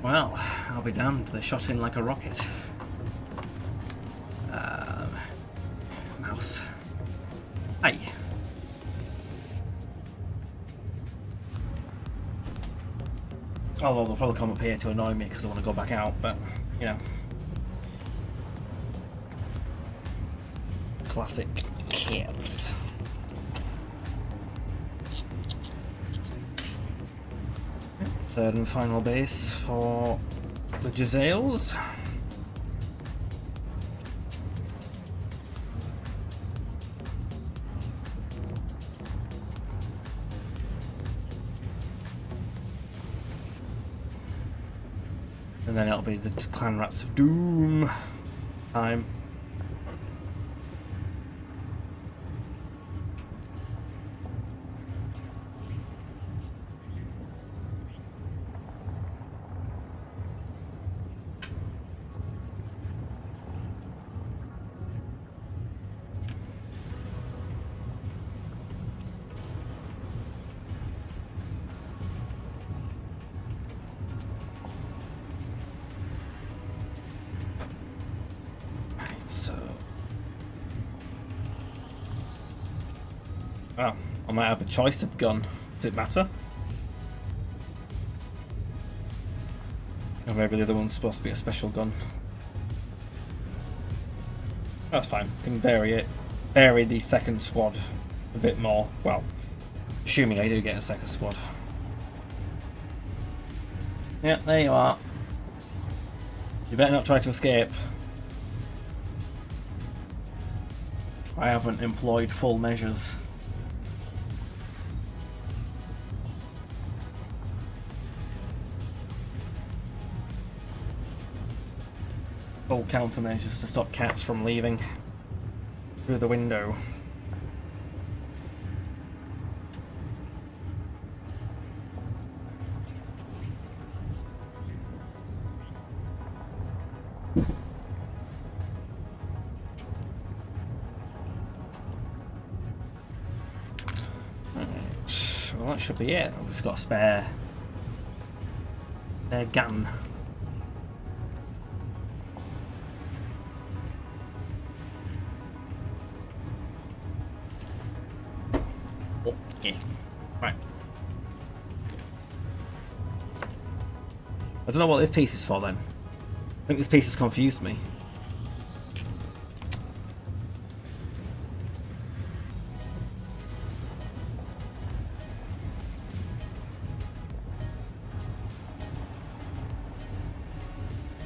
Well, I'll be damned. They shot in like a rocket. Mouse. Hey. Oh, well, they'll probably come up here to annoy me because I want to go back out, but, you know. Classic kids. Third and final base for the Giselles. And then it'll be the Clan Rats of Doom time. Oh, I might have a choice of gun. Does it matter? Or maybe the other one's supposed to be a special gun. That's fine. Can vary it. Vary the second squad a bit more. Well, assuming I do get a second squad. Yeah, there you are. You better not try to escape. I haven't employed full measures. Full countermeasures to stop cats from leaving through the window. Right. Well, that should be it. I've just got a spare gun. Right. I don't know what this piece is for then. I think this piece has confused me.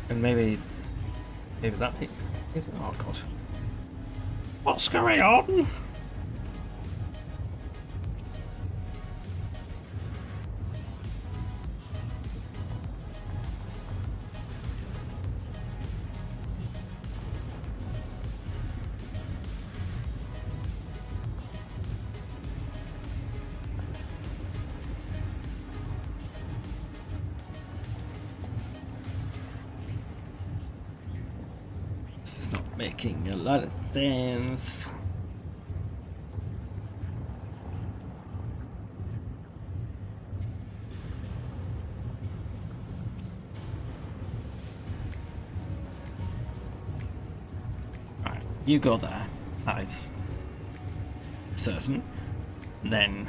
And maybe that piece. Oh god. What's going on? Making a lot of sense. Alright, you go there. That is certain. Then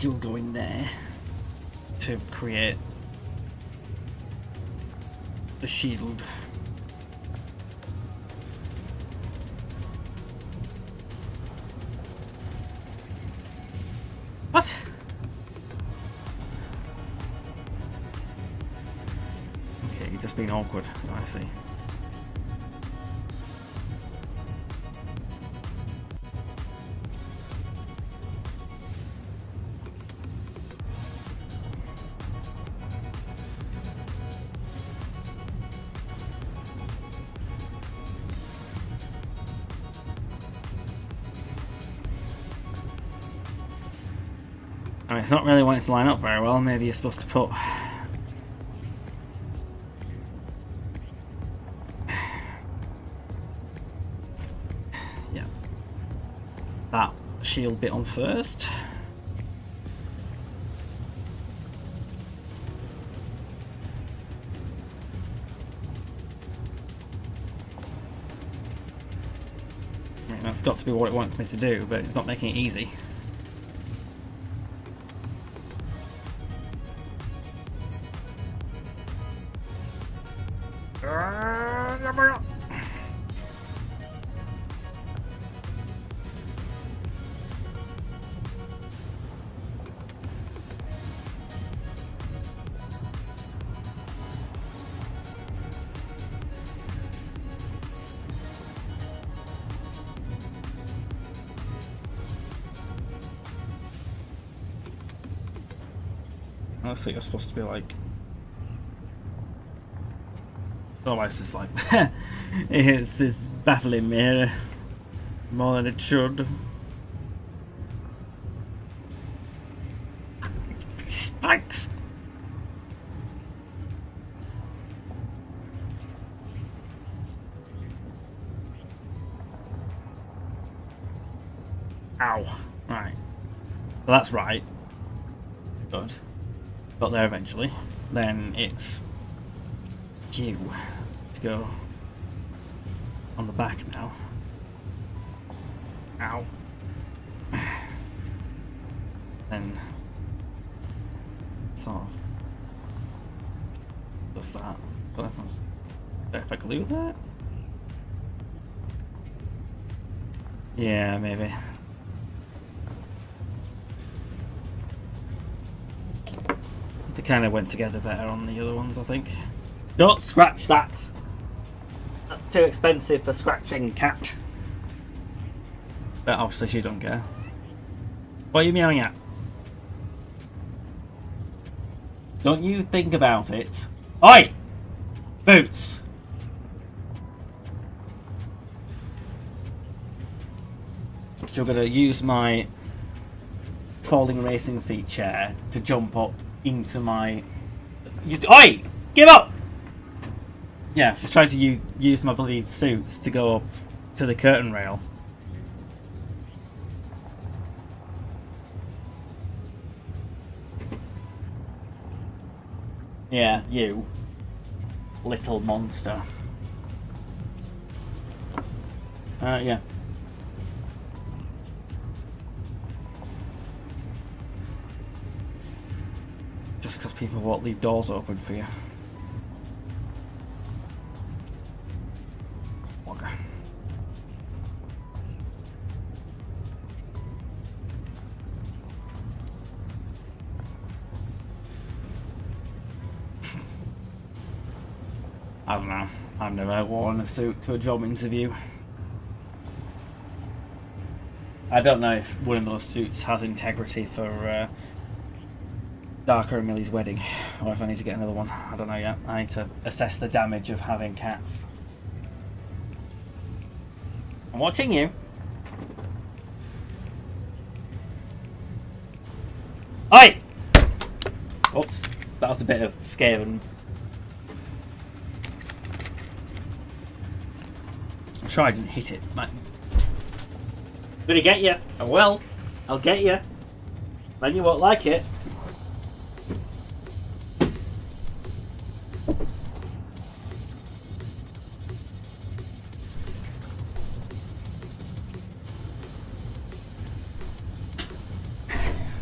you'll go in there to create the shield. What? Okay, you're just being awkward. I see. I mean, it's not really wanting to line up very well. Maybe you're supposed to put that shield bit on first. That's got to be what it wants me to do, but it's not making it easy. I think you're supposed to be like... Otherwise it's like... it's baffling me more than it should. Spikes! Ow. Right. So that's right. Good. Got there eventually. Then it's Q to go on the back now. Ow. Then sort of does that. I don't know if I can do that. Yeah, maybe. They kind of went together better on the other ones, I think. Don't scratch that! That's too expensive for scratching, cat. But obviously she don't care. What are you meowing at? Don't you think about it. Oi! Boots! So I'm going to use my falling racing seat chair to jump up into my... Oi! Give up! Yeah, she's trying to use my bloody suits to go up to the curtain rail. Yeah, you. Little monster. Yeah. Just because people won't leave doors open for you. Okay. I don't know. I've never worn a suit to a job interview. I don't know if one of those suits has integrity for Darker and Millie's wedding, or if I need to get another one. I don't know yet. I need to assess the damage of having cats. I'm watching you. Oi! Oops, that was a bit of Skaven. I'm sure I didn't hit it. I'm gonna get you. I will. I'll get you. Then you won't like it.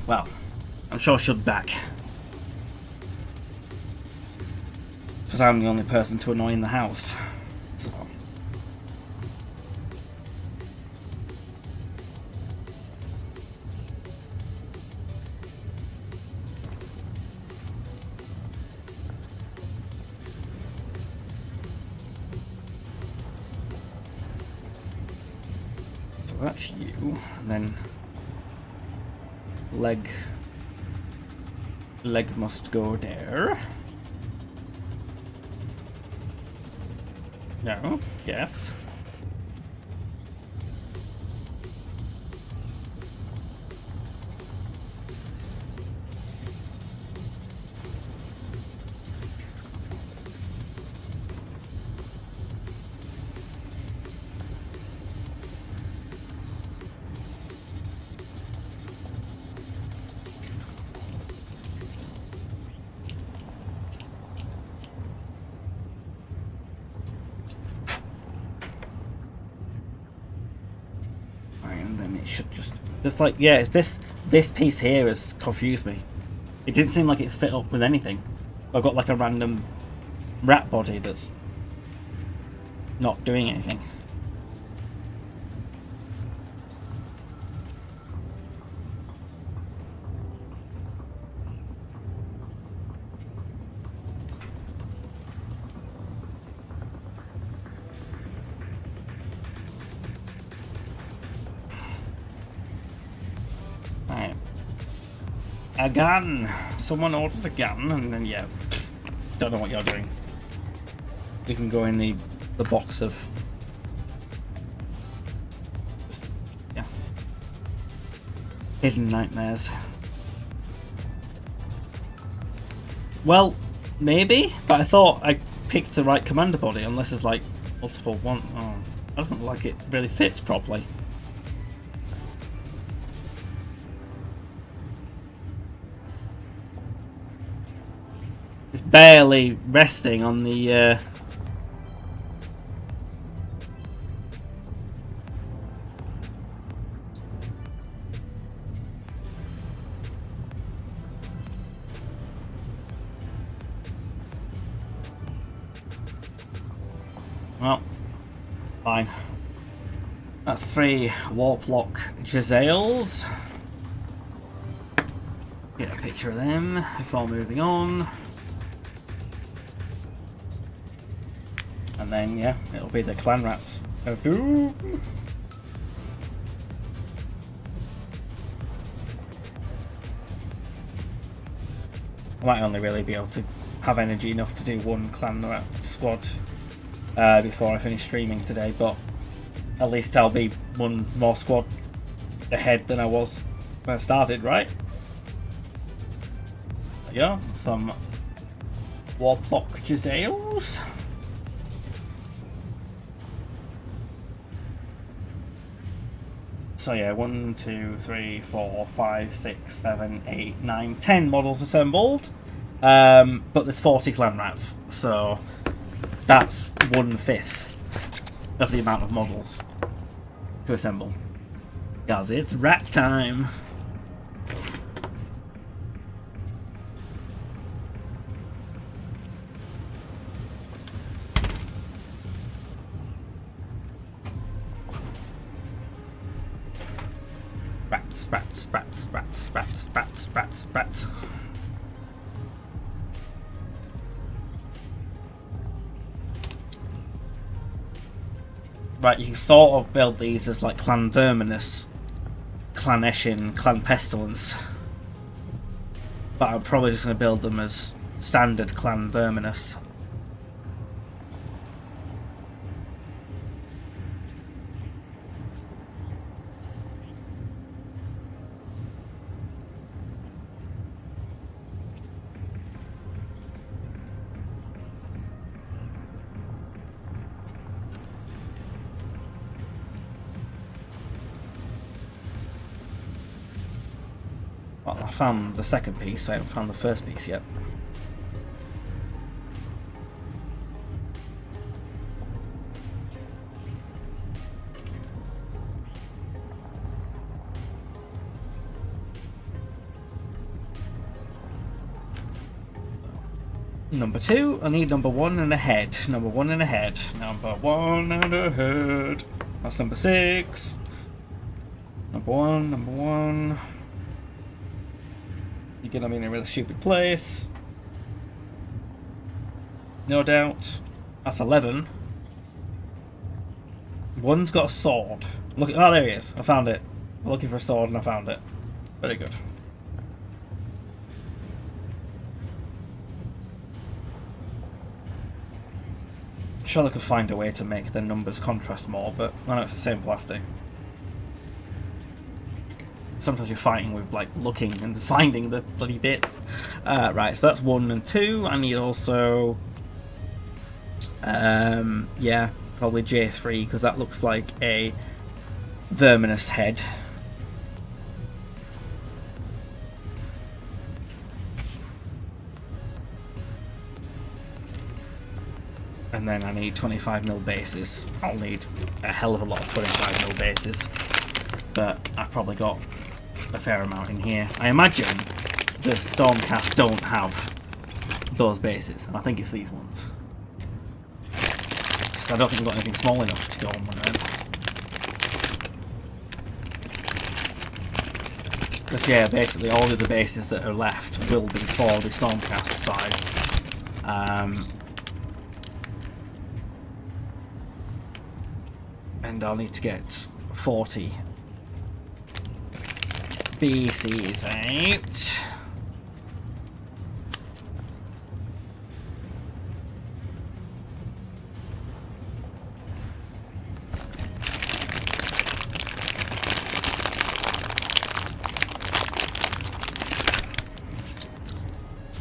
Well, I'm sure she'll be back. Because I'm the only person to annoy in the house. So. So that's you, and then leg must go there. No, yes. it should just like, yeah, it's this piece here has confused me. It didn't seem like it fit up with anything. I've got like a random rat body that's not doing anything. Right. A gun! Someone ordered a gun, and then, yeah, don't know what you're doing. You can go in the box of... just, yeah. Hidden nightmares. Well, maybe, but I thought I picked the right commander body, unless there's like multiple one. Oh, it doesn't look like it really fits properly. It's barely resting on the well, fine. That's 3 Warplock Giselles. Get a picture of them before moving on. And then, yeah, it'll be the clan rats of doom. I might only really be able to have energy enough to do 1 clan rat squad before I finish streaming today, but at least I'll be 1 more squad ahead than I was when I started, right? There you go, some Warplock Giselles. So yeah, 1, 2, 3, 4, 5, 6, 7, 8, 9, 10 models assembled. But there's 40 clan rats, so that's 1/5 of the amount of models to assemble. Because it's rat time. Rats, rats, rats, rats, rats, rats, rats, rats. Right, you can sort of build these as like Clan Verminous, Clan Eshin, Clan Pestilence. But I'm probably just going to build them as standard Clan Verminous. Well, I found the second piece, so I haven't found the first piece yet. Number 2, I need number 1 and a head. Number 1 and a head. Number 1 and a head. That's number 6. Number 1, number 1. You're gonna be in a really stupid place. No doubt. That's 11. One's got a sword. Look, oh, there he is. I found it. I'm looking for a sword and I found it. Very good. I'm sure I could find a way to make the numbers contrast more, but I know it's the same plastic. Sometimes you're fighting with like looking and finding the bloody bits. Right, so that's 1 and 2. I need also, yeah, probably J3 because that looks like a Verminous head. And then I need 25mm bases. I'll need a hell of a lot of 25mm bases. but I've probably got a fair amount in here. I imagine the Stormcast don't have those bases, and I think it's these ones. So I don't think we've got anything small enough to go on one of them. Because yeah, basically all of the bases that are left will be for the Stormcast side. And I'll need to get 40 BCs out.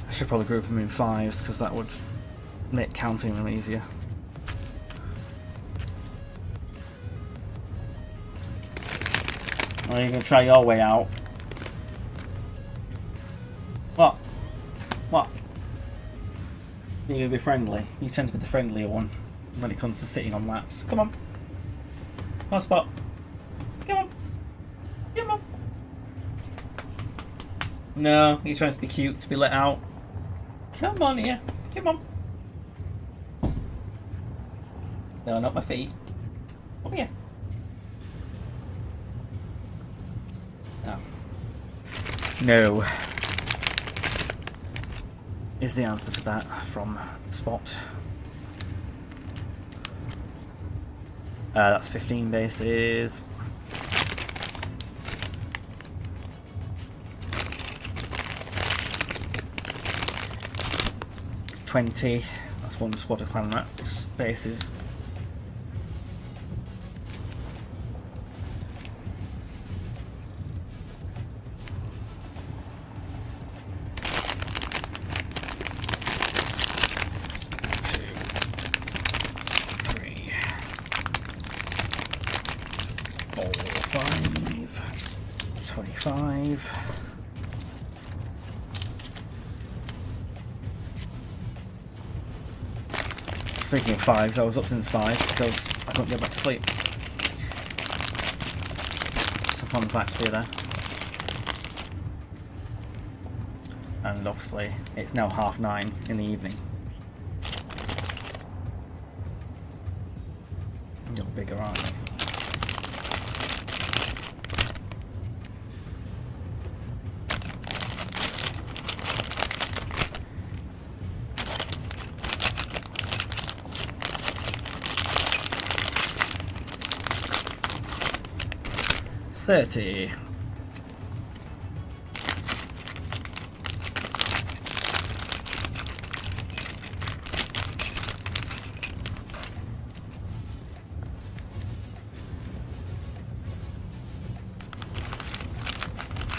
I should probably group them in 5s because that would make counting them easier. Are you going to try your way out? What? What? You're going to be friendly. You tend to be the friendlier one when it comes to sitting on laps. Come on. Come on, Spot. Come on. Come on. No, he's trying to be cute, to be let out. Come on here. Come on. No, not my feet. Over here. No is the answer to that from Spot. That's 15 bases. $20. That's one squad of clan rats bases. Speaking of 5s, I was up since 5 because I couldn't get back to sleep. It's a fun fact for you there. And obviously, it's now 9:30 in the evening. You're bigger, aren't you? $30.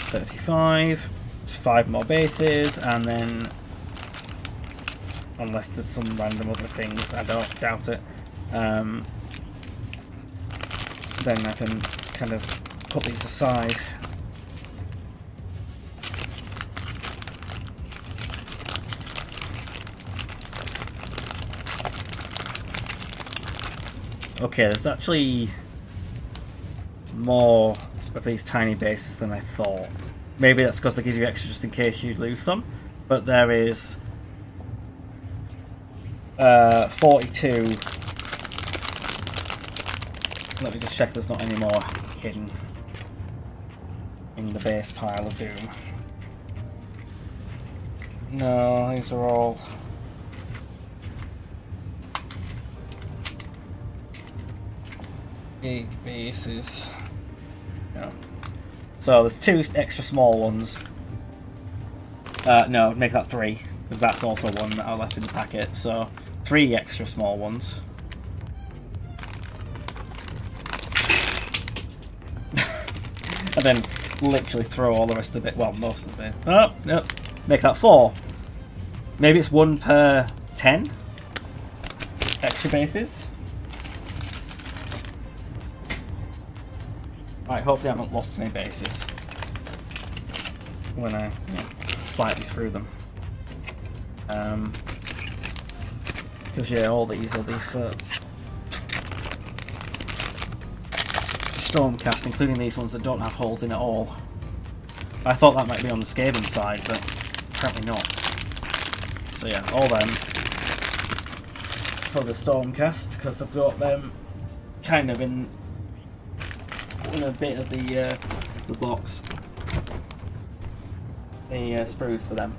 $35. It's 5 more bases, and then, unless there's some random other things, I don't doubt it. Then I can kind of put these aside. Okay, there's actually more of these tiny bases than I thought. Maybe that's because they give you extra just in case you lose some, but there is 42. Let me just check there's not any more hidden in the base pile of doom. No, these are all big bases. No. So there's 2 extra small ones. No, make that 3, because that's also one that I left in the packet. So 3 extra small ones. And then literally throw all the rest of the bit. Well, most of the bit. Oh, no. Make that 4. Maybe it's 1 per 10 extra bases. Right, hopefully I haven't lost any bases when I slightly through them. Because yeah, all these will be for Stormcast, including these ones that don't have holes in at all. I thought that might be on the Skaven side, but apparently not. So yeah, all them for the Stormcast, because I've got them kind of in a bit of the box. The sprues for them.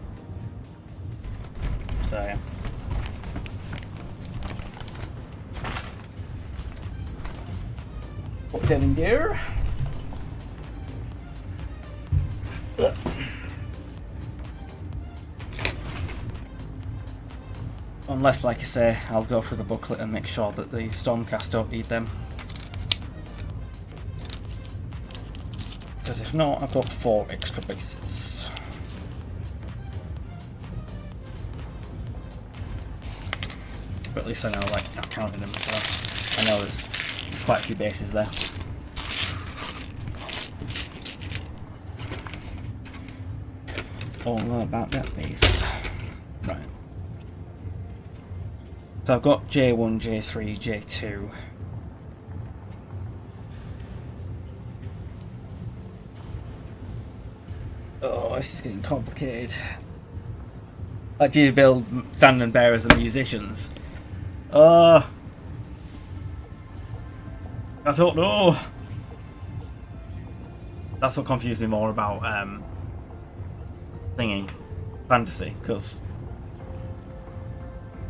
So yeah. Put them in there. Unless, like I say, I'll go through the booklet and make sure that the Stormcast don't need them. Because if not, I've got 4 extra bases. But at least I know, like, I've counted them, so I know there's quite a few bases there. All about that base. Right. So I've got J1, J3, J2. Oh, this is getting complicated. Like, do you build standard bearers and musicians? I don't know. That's what confused me more about thingy fantasy, because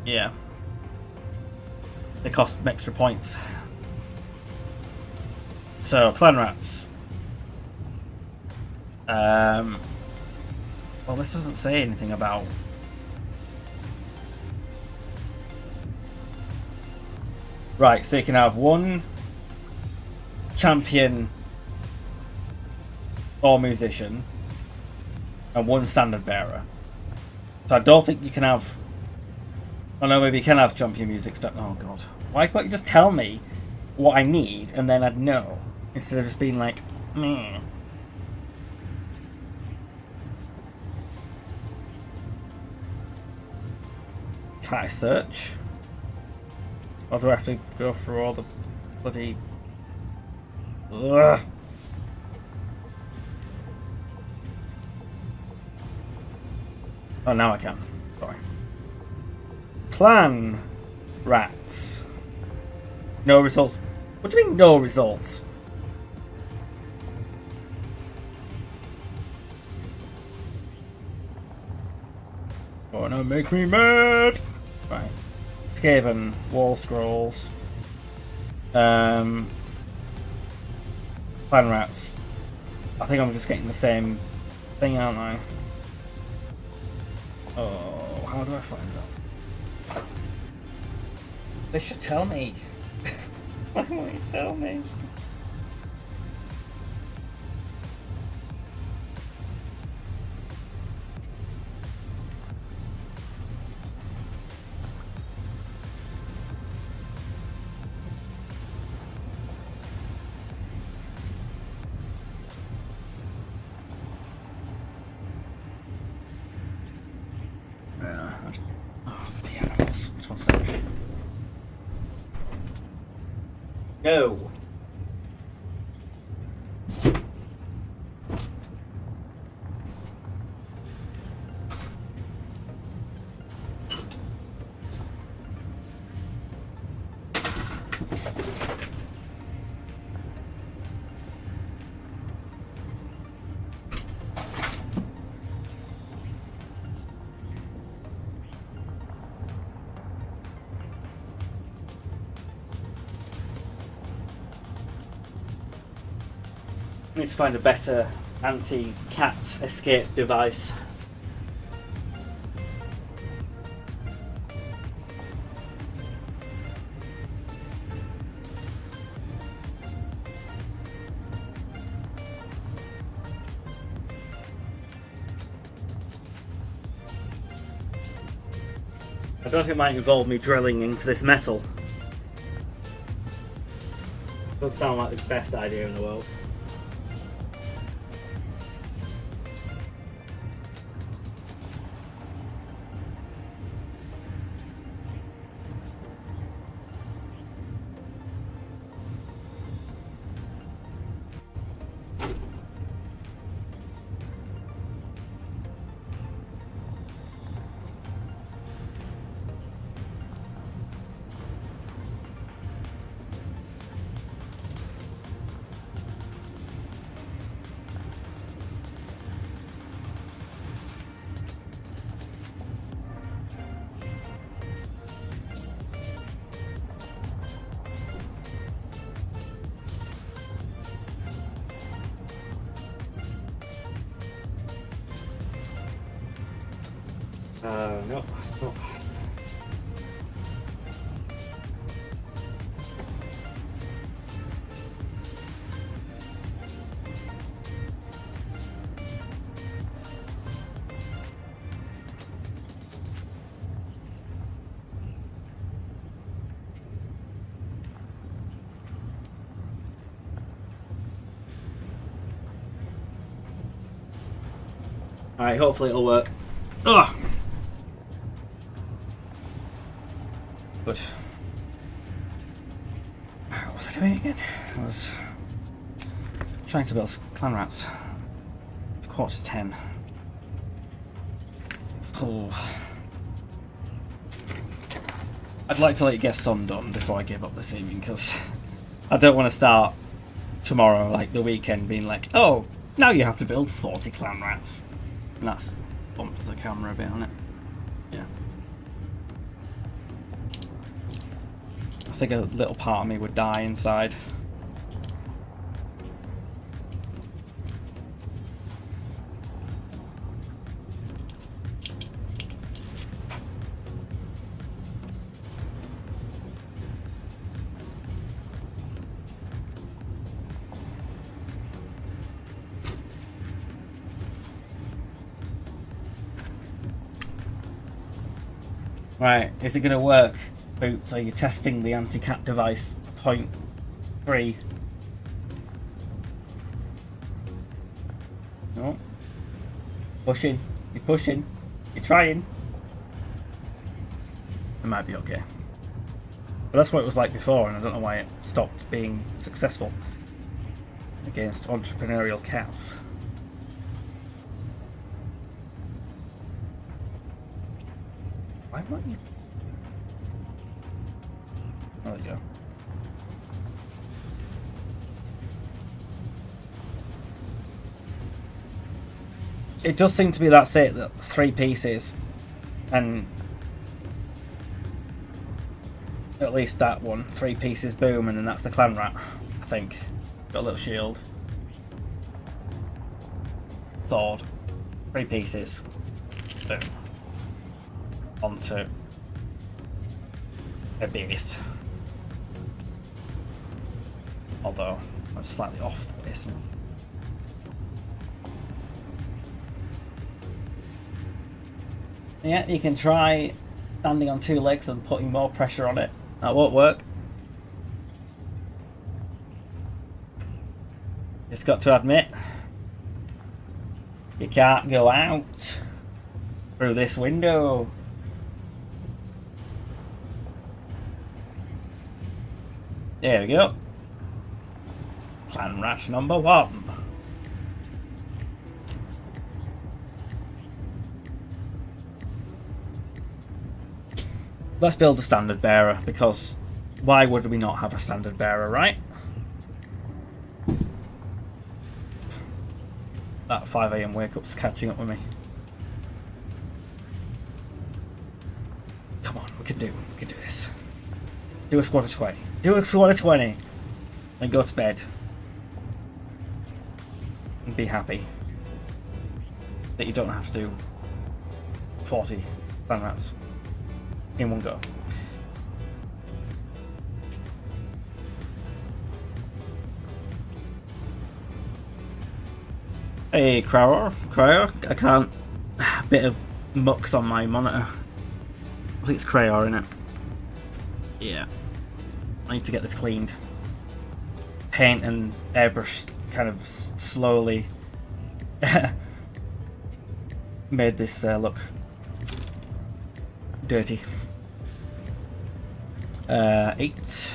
yeah, they cost extra points. So clan rats. Well, this doesn't say anything about. Right, so you can have one champion or musician and one standard bearer. So I don't think you can have. Oh no, maybe you can have champion music stuff. Oh god, why can't you just tell me what I need and then I'd know instead of just being like, meh. Can I search? Or do I have to go through all the bloody... Ugh. Oh, now I can. Sorry. Clan rats. No results. What do you mean no results? Oh no, make me mad! Right. Skaven, wall scrolls. Clan rats. I think I'm just getting the same thing, aren't I? Oh, how do I find that? They should tell me. Why won't you tell me? Just one second. Go. I need to find a better anti-cat escape device. I don't know if it might involve me drilling into this metal. Doesn't sound like the best idea in the world. No, that's not. Alright, hopefully it'll work. Ugh! Good. What was I doing again? I was trying to build clan rats. It's 9:45. Oh. I'd like to let you get some done before I give up this evening, because I don't want to start tomorrow, like the weekend, being like, oh, now you have to build 40 clan rats. And that's bumped the camera a bit on it. Yeah. I think a little part of me would die inside. Right, is it going to work, Boots? Are you testing the anti-cat device 0.3? No. Pushing. You're pushing. You're trying. It might be okay. But that's what it was like before, and I don't know why it stopped being successful against entrepreneurial cats. Why won't you? There we go. It does seem to be that's it, that 3 pieces, and at least that one, 3 pieces, boom, and then that's the clan rat, I think. Got a little shield. Sword. 3 pieces. Boom. Onto a beast. Although that's slightly off the base. Yeah, you can try standing on 2 legs and putting more pressure on it. That won't work. Just got to admit, you can't go out through this window. There we go. Clan rat number 1. Let's build a standard bearer, because why would we not have a standard bearer, right? That 5 AM wake up's catching up with me. Come on, we can do this. Do a squad of 20. Do a squad of 20. And go to bed. And be happy that you don't have to do 40 clan rats in one go. Hey, Crowder, I can't. A bit of mucks on my monitor. I think it's Crowder, innit? Yeah. I need to get this cleaned. Paint and airbrush kind of slowly made this look dirty. 8.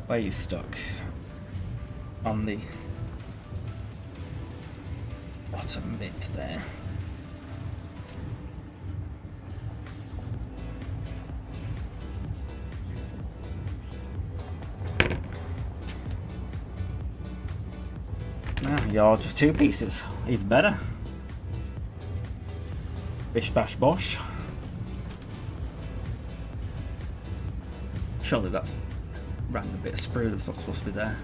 Where are you stuck? On the bottom bit there. Ah, you're just 2 pieces. Even better. Bish bash bosh. Surely that's random bit of sprue that's not supposed to be there.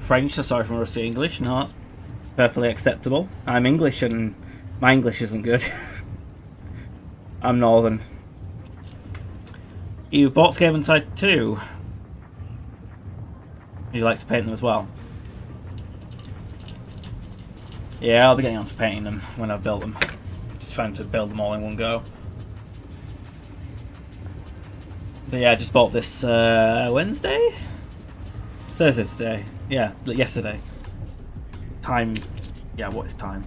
French, sorry for rusty English. No, that's perfectly acceptable. I'm English and my English isn't good. I'm Northern. You've bought Skaventide too. You like to paint them as well? Yeah, I'll be getting on to painting them when I've built them. Just trying to build them all in one go. But yeah, I just bought this Wednesday? It's Thursday today. Yeah, yesterday. Time. Yeah, what is time?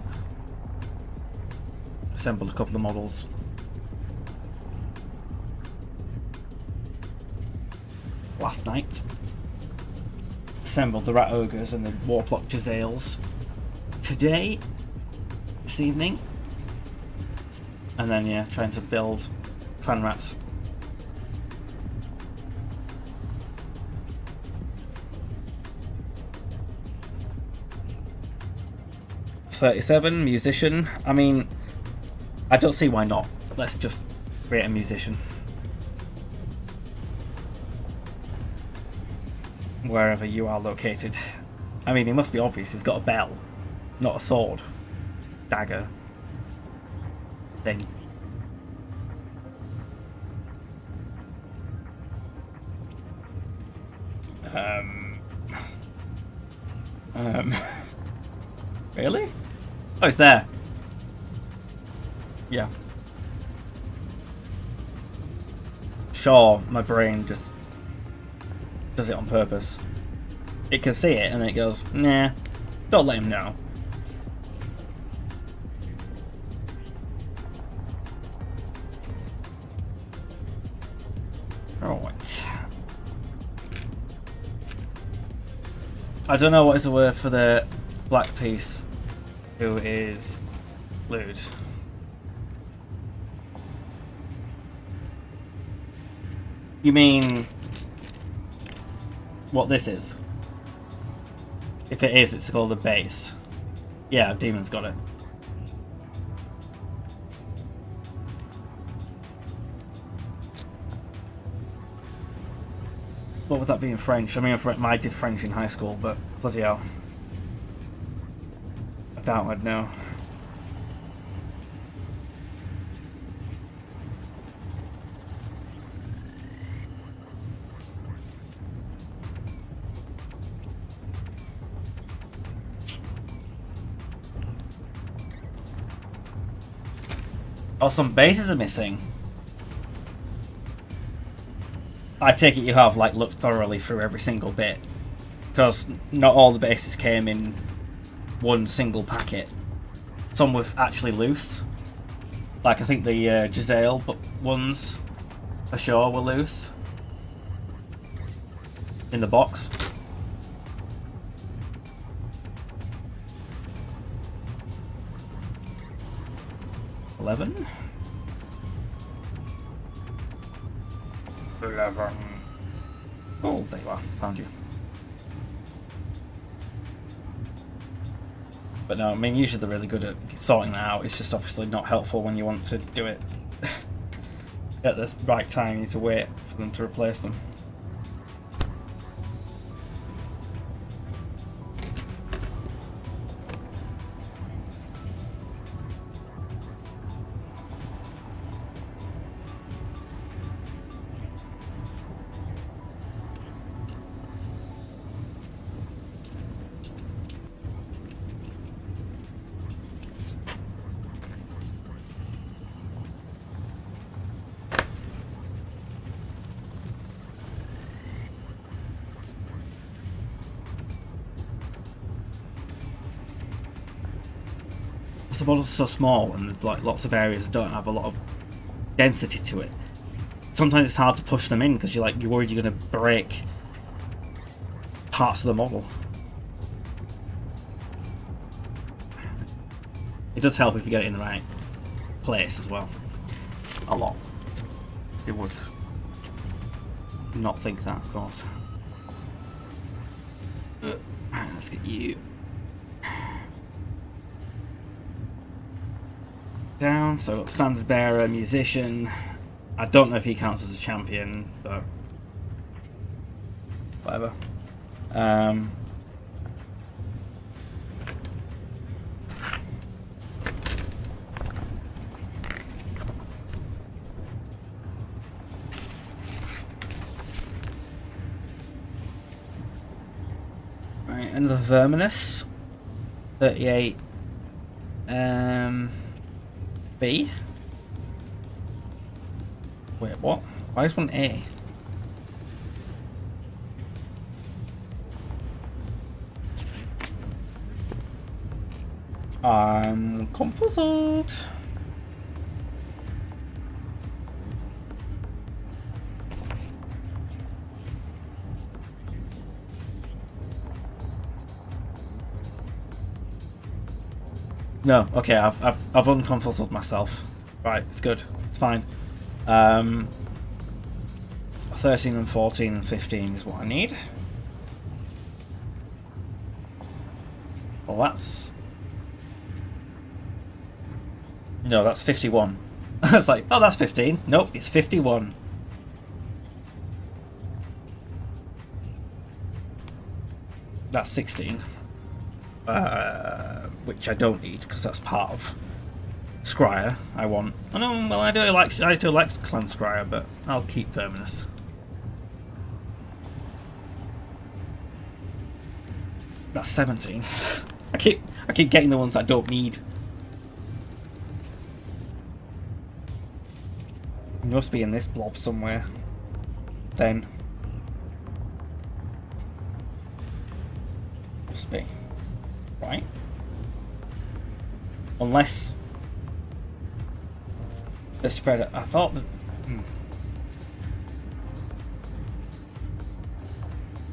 Assembled a couple of models. Last night. Assembled the Rat Ogres and the Warplock Jezzails. Today. This evening. And then, yeah, trying to build Clan Rats. $37, musician. I mean, I don't see why not. Let's just create a musician. Wherever you are located. I mean, it must be obvious. He's got a bell, not a sword. Dagger. Thing. Really? Oh, it's there. Yeah. Sure, my brain just does it on purpose. It can see it and then it goes, nah, don't let him know. Alright. I don't know what is the word for the black piece who is lewd. You mean what this is? If it is, it's called the base. Yeah, Demon's got it. What would that be in French? I mean, I did French in high school, but bloody hell. I doubt I'd know. Oh, some bases are missing. I take it you have like looked thoroughly through every single bit, because not all the bases came in one single packet. Some were actually loose. Like I think the Jezzail ones for sure were loose in the box. $11. Oh, there you are. Found you. But no, I mean, usually they're really good at sorting that out. It's just obviously not helpful when you want to do it at the right time. You need to wait for them to replace them. because the model's so small and there's like lots of areas that don't have a lot of density to it, sometimes it's hard to push them in because you're worried you're going to break parts of the model. It does help if you get it in the right place as well. A lot. It would not think that, of course. Alright, let's get you down. So standard bearer, musician. I don't know if he counts as a champion, but whatever. Right, another Verminous. 38 B. Wait, what? Why is one A? I'm confused. No, okay, I've unconfuzzled myself. Right, it's good. It's fine. 13 and 14 and 15 is what I need. Well, that's... No, that's 51. It's like, oh, that's 15. Nope, it's 51. That's 16. Which I don't need because that's part of Scryer. I want. I know. Well, I do like Clan Scryer, but I'll keep Verminous. That's 17. I keep getting the ones that I don't need. It must be in this blob somewhere. Then must be. Right. Unless the spreader. I thought that.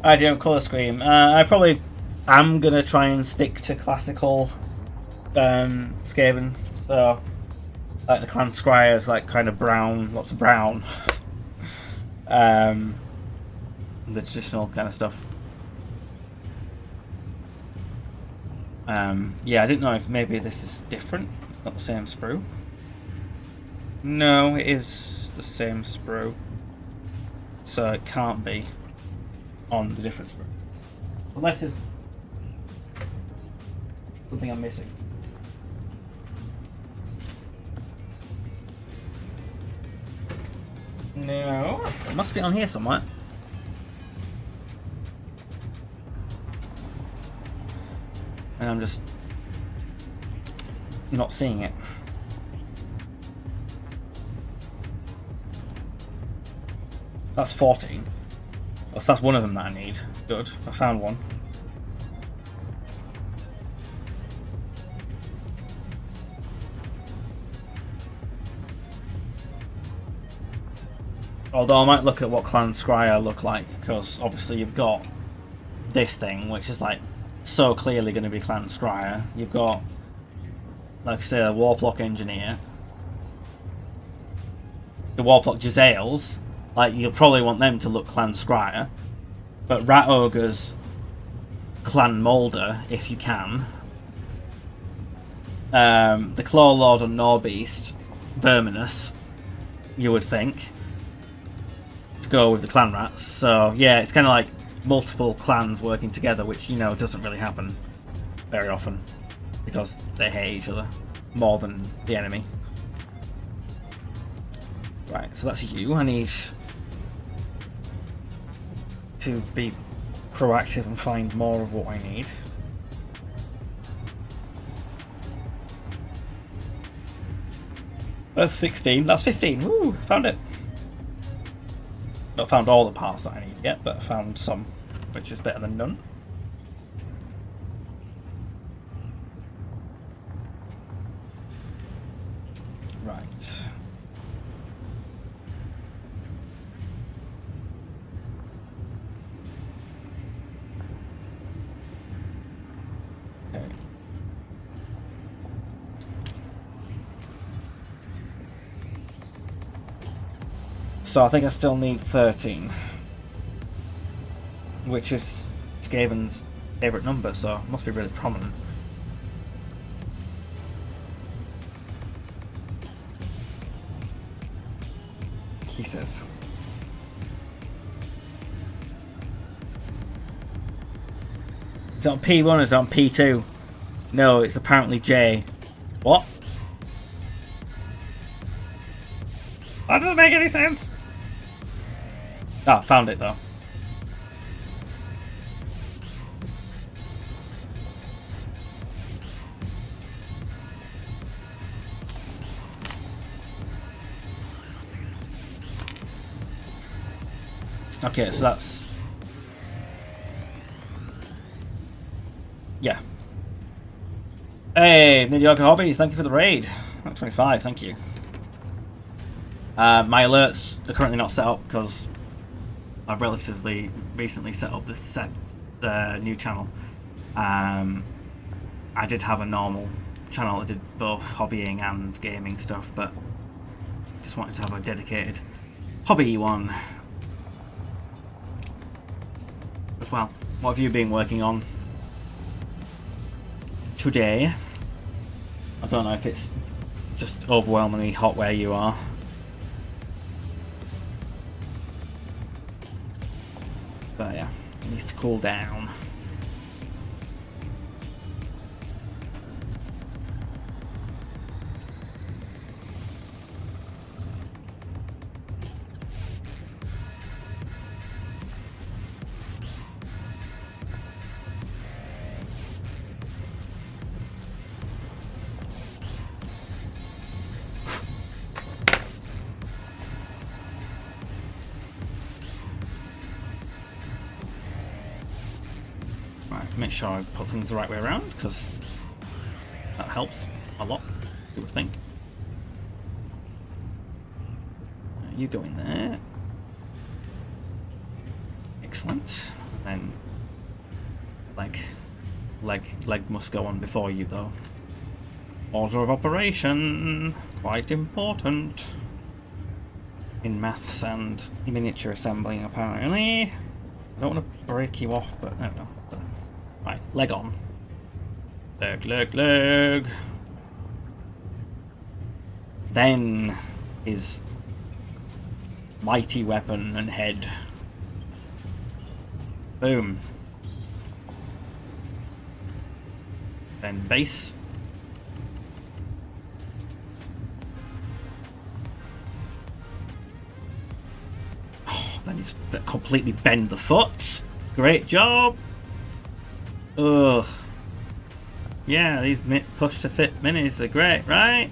I do colour scheme. I probably am gonna try and stick to classical Skaven. So like the Clan Scryers, like kind of brown, lots of brown. The traditional kind of stuff. Yeah, I didn't know if maybe this is different. It's not the same sprue. No, it is the same sprue. So it can't be on the different sprue. Unless there's something I'm missing. No, it must be on here somewhere. And I'm just not seeing it. That's 14. Oh, so that's one of them that I need. Good, I found one. Although I might look at what Clan Scryer look like, because obviously you've got this thing, which is like so clearly going to be Clan Scryer. You've got, like I say, a Warplock Engineer. The Warplock Jezzails, like you'll probably want them to look Clan Scryer. But Rat Ogres, Clan Moulder, if you can. The Claw Lord and Norbeast, Verminous, you would think, to go with the Clan Rats. So yeah, it's kind of like multiple clans working together, which, you know, doesn't really happen very often because they hate each other more than the enemy. Right, so that's you. I need to be proactive and find more of what I need. That's 16. That's 15. Woo! Found it. Not found all the parts that I need yet, but I found some, which is better than none. Right. Okay. So I think I still need 13, which is Skaven's favourite number, so it must be really prominent. He says. Is it on P1 or is it on P2? No, it's apparently J. What? That doesn't make any sense. Ah, found it though. Okay, so that's... yeah. Hey, Mediocre Hobbies, thank you for the raid. 25, thank you. My alerts are currently not set up because I've relatively recently set up this new channel. I did have a normal channel that did both hobbying and gaming stuff, but just wanted to have a dedicated hobby one as well. What have you been working on today? I don't know if it's just overwhelmingly hot where you are. But yeah, it needs to cool down. Make sure I put things the right way around, because that helps a lot, you would think. You go in there. Excellent. And then leg must go on before you though. Order of operation, quite important in maths and miniature assembling apparently. I don't want to break you off, but I don't know. Right, leg on. Leg. Then his mighty weapon and head. Boom. Then base. Oh, then you just completely bend the foot. Great job. Ugh. Yeah, these push to fit minis are great, right?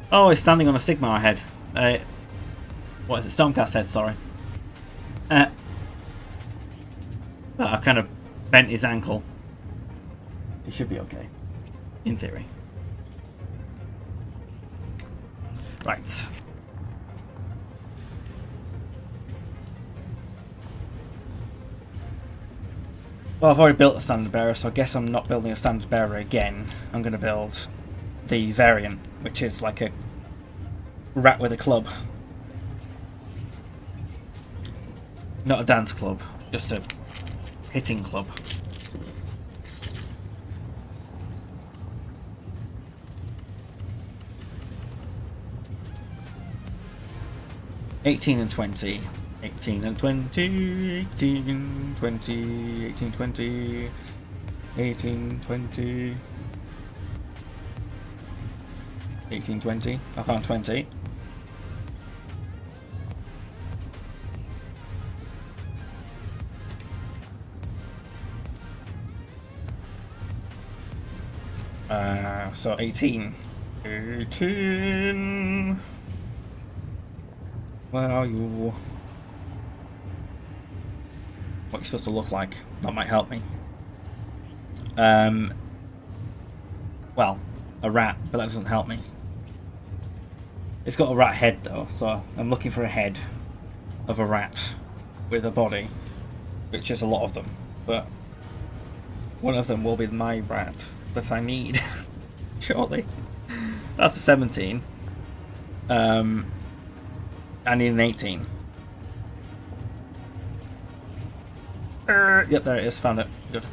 Oh, he's standing on a Sigmar head. What is it? Stormcast head, sorry. I kind of bent his ankle. He should be okay. In theory. Right. Well, I've already built a standard bearer, so I guess I'm not building a standard bearer again. I'm going to build the variant, which is like a rat with a club. Not a dance club, just a hitting club. $18 and $20. 18 and 20, 18, 20, 18, 20, 18, 20, 18, 20. I found 20. So 18. 18. Where are you? What you're supposed to look like. That might help me. Well, a rat, but that doesn't help me. It's got a rat head though, so I'm looking for a head of a rat with a body, which is a lot of them, but one of them will be my rat that I need shortly. That's a 17. I need an 18. Yep, there it is. Found it. Good.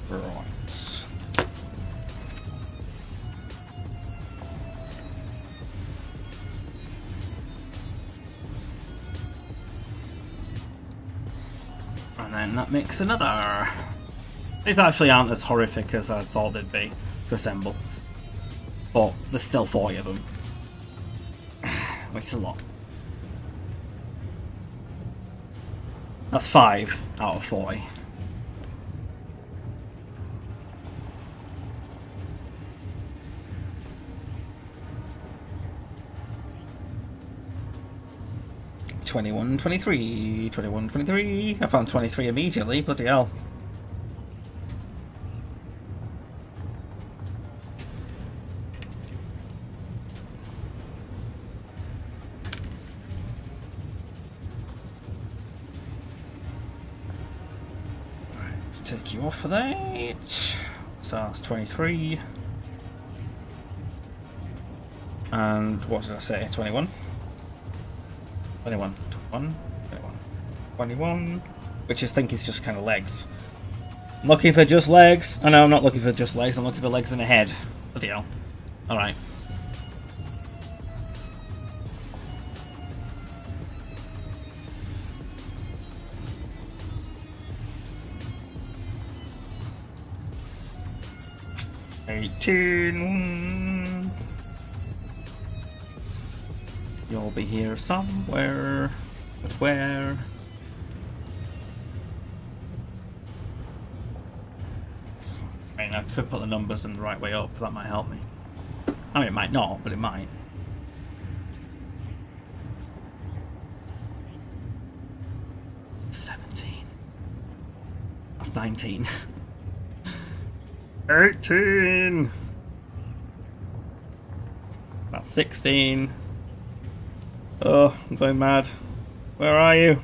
Right. And then that makes another. These actually aren't as horrific as I thought they'd be to assemble. But there's still 40 of them. Which is a lot. That's 5 out of 40. $21, $23, $21, $23. I found 23 immediately, bloody hell. Let's take you off for that. So that's 23. And what did I say? 21? 21, 21, 21, 21, which I think is just kind of legs. I'm looking for just legs. I know I'm not looking for just legs, I'm looking for legs and a head. Bloody hell. Alright. $18. You'll be here somewhere, but where? I mean, I could put the numbers in the right way up, that might help me. I mean, it might not, but it might. $17. That's 19. 18. That's 16. Oh, I'm going mad. Where are you?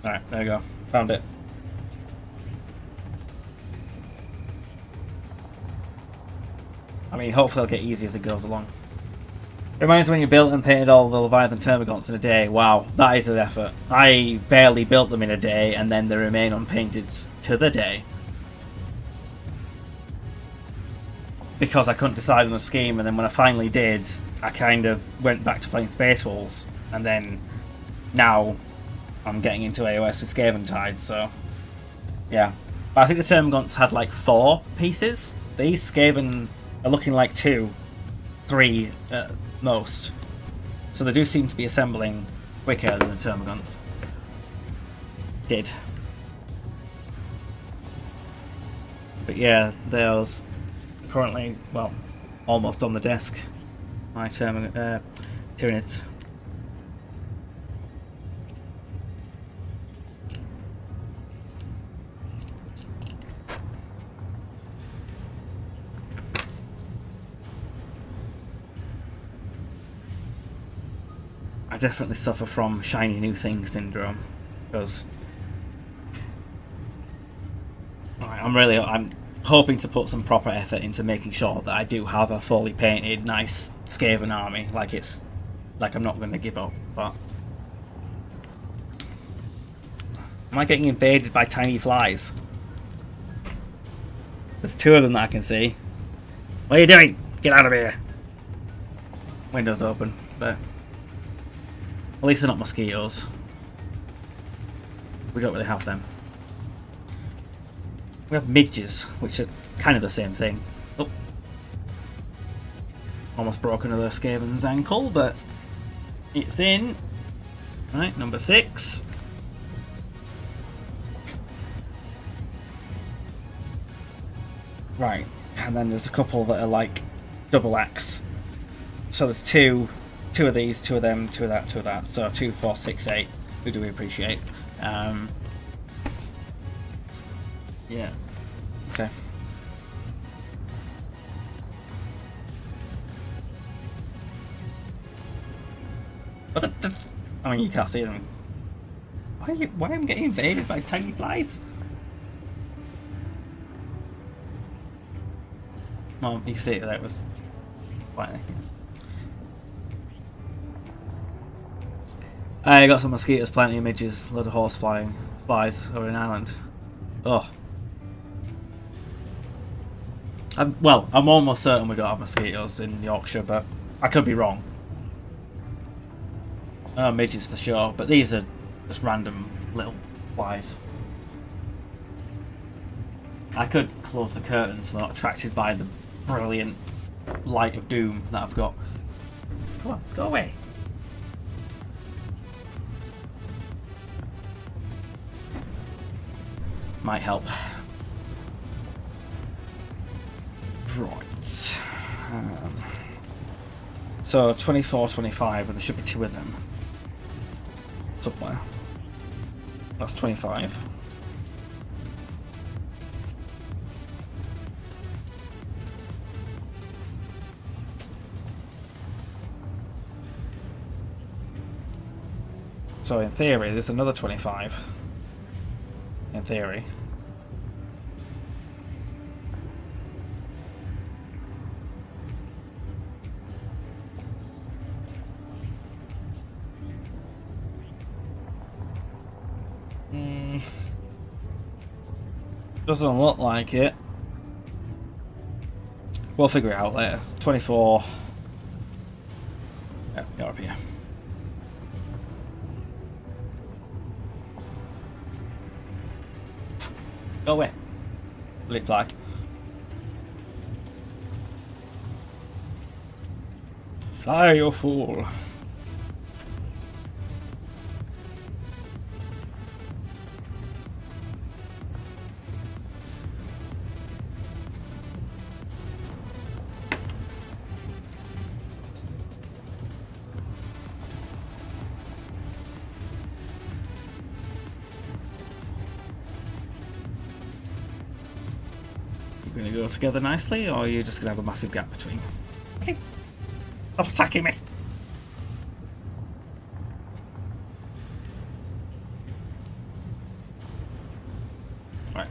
Alright, there we go. Found it. I mean, hopefully it'll get easy as it goes along. Reminds me when you built and painted all the Leviathan Termagants in a day. Wow, that is an effort. I barely built them in a day, and then they remain unpainted to the day. Because I couldn't decide on a scheme, and then when I finally did, I kind of went back to playing Space Wolves, and then now I'm getting into AOS with Skaventide, so yeah. But I think the Termagants had like 4 pieces. These Skaven are looking like 2, 3 at most. So they do seem to be assembling quicker than the Termagants did. But yeah, those currently, well, almost on the desk. My Tyranids. I definitely suffer from shiny new thing syndrome because I'm hoping to put some proper effort into making sure that I do have a fully painted, nice Skaven army. Like I'm not going to give up. But am I getting invaded by tiny flies? There's 2 of them that I can see. What are you doing? Get out of here! Windows open, but at least they're not mosquitoes. We don't really have them. We have midges, which are kind of the same thing. Oh. Almost broke another Skaven's ankle, but it's in. Right, number 6. Right, and then there's a couple that are like double X. So there's two of these, two of them, two of that, two of that. So 2, 4, 6, 8. We do appreciate. Yeah. Okay. But I mean, you can't see them. Why am I getting invaded by tiny flies? Well, you can see that was quite. I got some mosquitoes, plenty of midges, a load of horse flies over an island. Oh. I'm almost certain we don't have mosquitoes in Yorkshire, but I could be wrong. Midges for sure, but these are just random little flies. I could close the curtains so they're not attracted by the brilliant light of doom that I've got. Come on, go away. Might help. Right. So 24, 25, and there should be 2 of them somewhere. That's 25. So in theory, there's another 25. In theory. Doesn't look like it. We'll figure it out later. 24. Yeah, you're up here. Go away. Will it fly? Fly, you fool. Going to go together nicely, or are you just going to have a massive gap between? Stop attacking me! Right.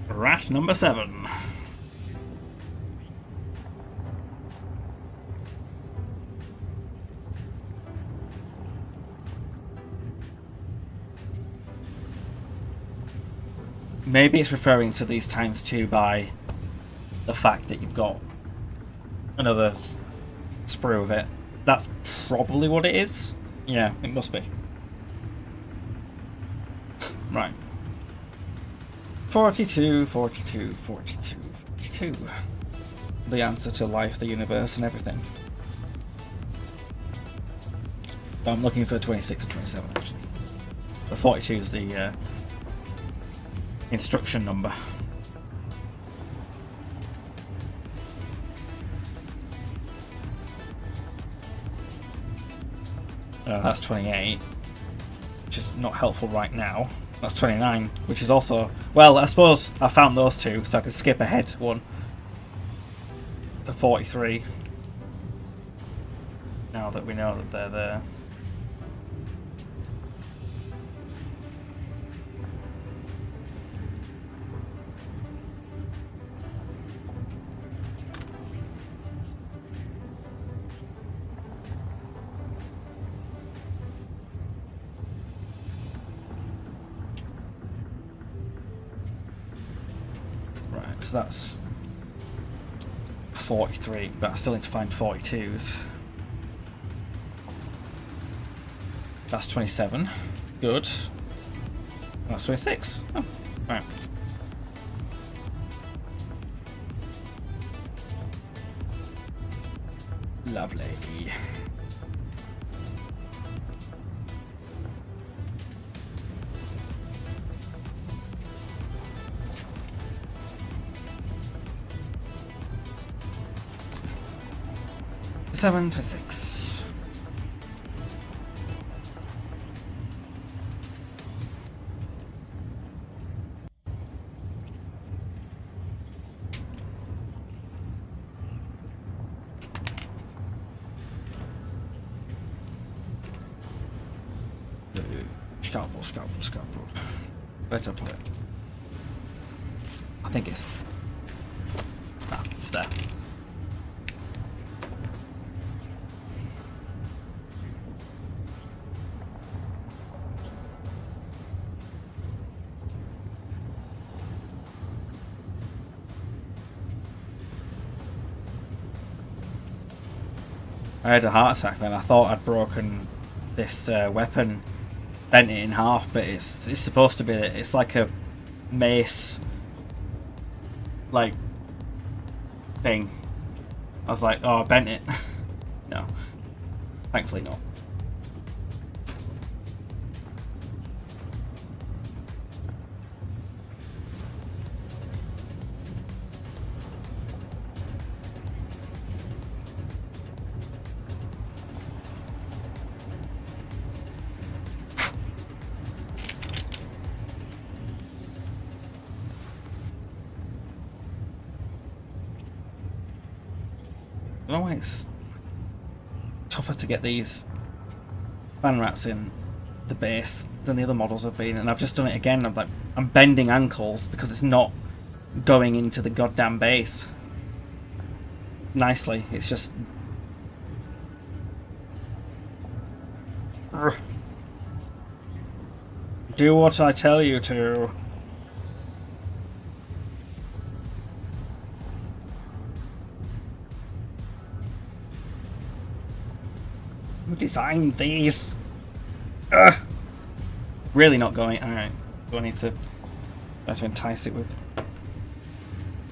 Rat number 7. Maybe it's referring to these times 2 by the fact that you've got another sprue of it. That's probably what it is. Yeah, it must be. Right. 42, 42, 42, 42. The answer to life, the universe, and everything. But I'm looking for 26 and 27, actually. The 42 is the instruction number. That's 28, which is not helpful right now. That's 29, which is also... Well, I suppose I found those 2, so I could skip ahead 1 to 43. Now that we know that they're there. So that's 43, but I still need to find 42s. That's 27. Good. That's 26. Oh, right. Lovely. 27 to 6. Scalpel. Better play. I think it's... it's there. I had a heart attack then. I thought I'd broken this weapon, bent it in half, but it's supposed to be, it's like a mace like thing. I was like, oh, I bent it. No, thankfully not. I don't know why it's tougher to get these fan rats in the base than the other models have been, and I've just done it again. I'm bending ankles because it's not going into the goddamn base nicely. It's just do what I tell you to. Who designed these? Ugh. Really not going. Alright. Do I need to try to entice it with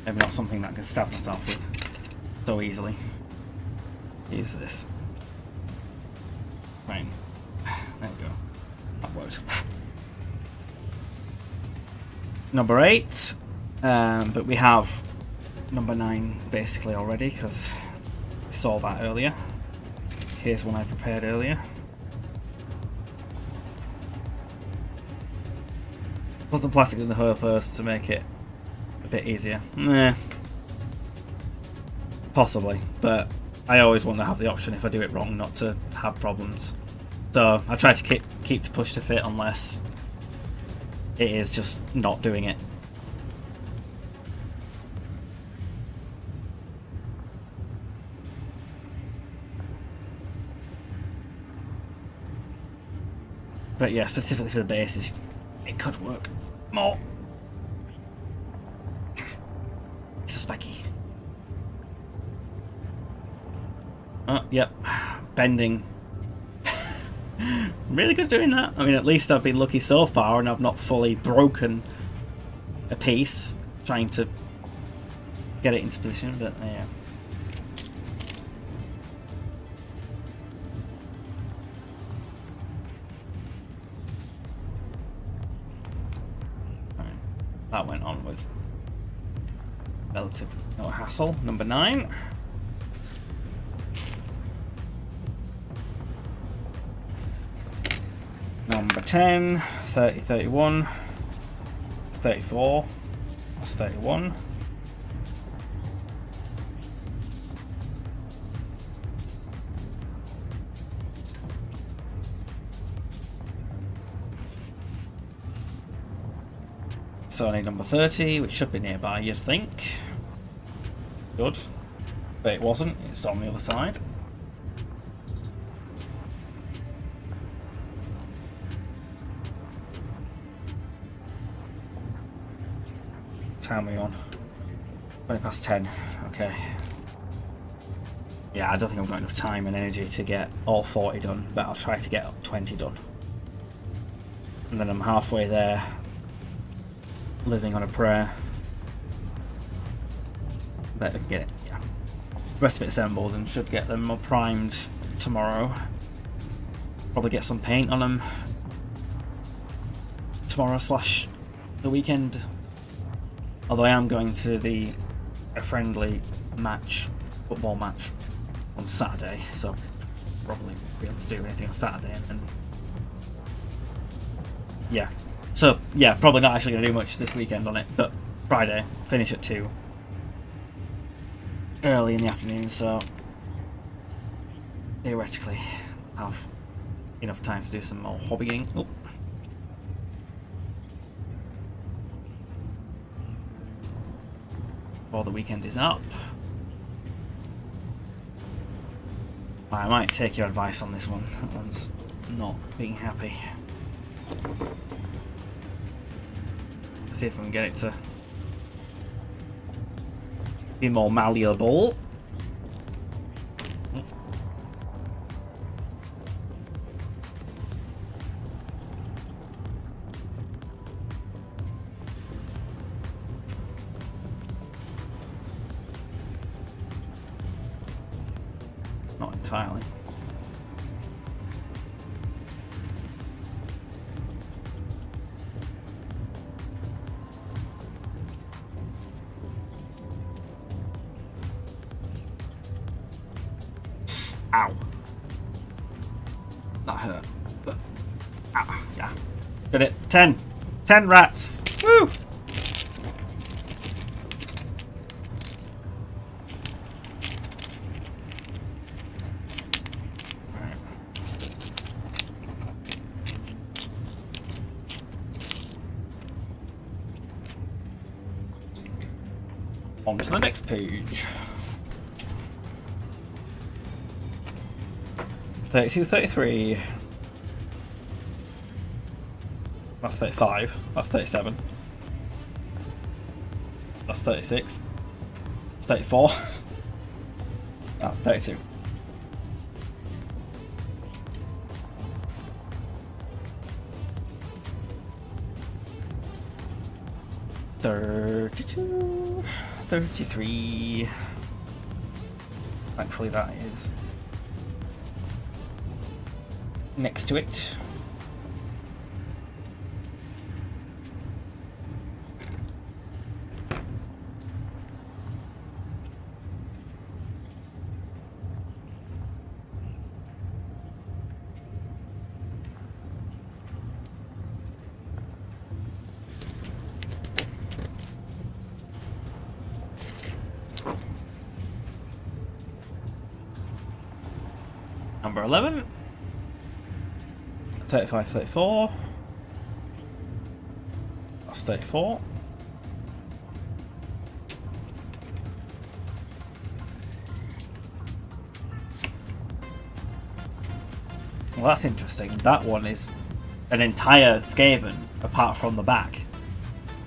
maybe not something that I can stab myself with so easily? Use this. Fine. There we go. That worked. Number 8. But we have number 9 basically already because we saw that earlier. Here's one I prepared earlier. Put some plastic in the hull first to make it a bit easier. Possibly, but I always want to have the option if I do it wrong not to have problems. So I try to keep to push to fit unless it is just not doing it. But yeah, specifically for the bases, it could work more. It's a spiky. Oh, yep. Bending. Really good doing that. I mean, at least I've been lucky so far and I've not fully broken a piece trying to get it into position, but yeah. That went on with relative no hassle. Number 9. Number 10, 30, 31, 34, that's 31. So I need number 30, which should be nearby, you'd think. Good. But it wasn't, it's on the other side. Time we on? 20 past 10, okay. Yeah, I don't think I've got enough time and energy to get all 40 done, but I'll try to get 20 done. And then I'm halfway there. Living on a prayer. Bet I can get it, yeah. The rest of it assembled and should get them more primed tomorrow. Probably get some paint on them tomorrow / the weekend. Although I am going to a friendly match, football match, on Saturday, so probably won't be able to do anything on Saturday, and then yeah. So yeah, probably not actually going to do much this weekend on it, but Friday finish at 2 early in the afternoon, so theoretically have enough time to do some more hobbying. Oh. Before the weekend is up. I might take your advice on this one. That one's not being happy. See if I can get it to be more malleable. Not entirely. Ow. That hurt. But yeah. Did it. 10. 10 rats. Woo! Right. On to the next page. 32, 33. That's 35. That's 37. That's 36. 34. Ah, 32. $32. $33. Thankfully that is next to it. Number 11. 35, 34. That's 34. Well, that's interesting. That one is an entire Skaven, apart from the back.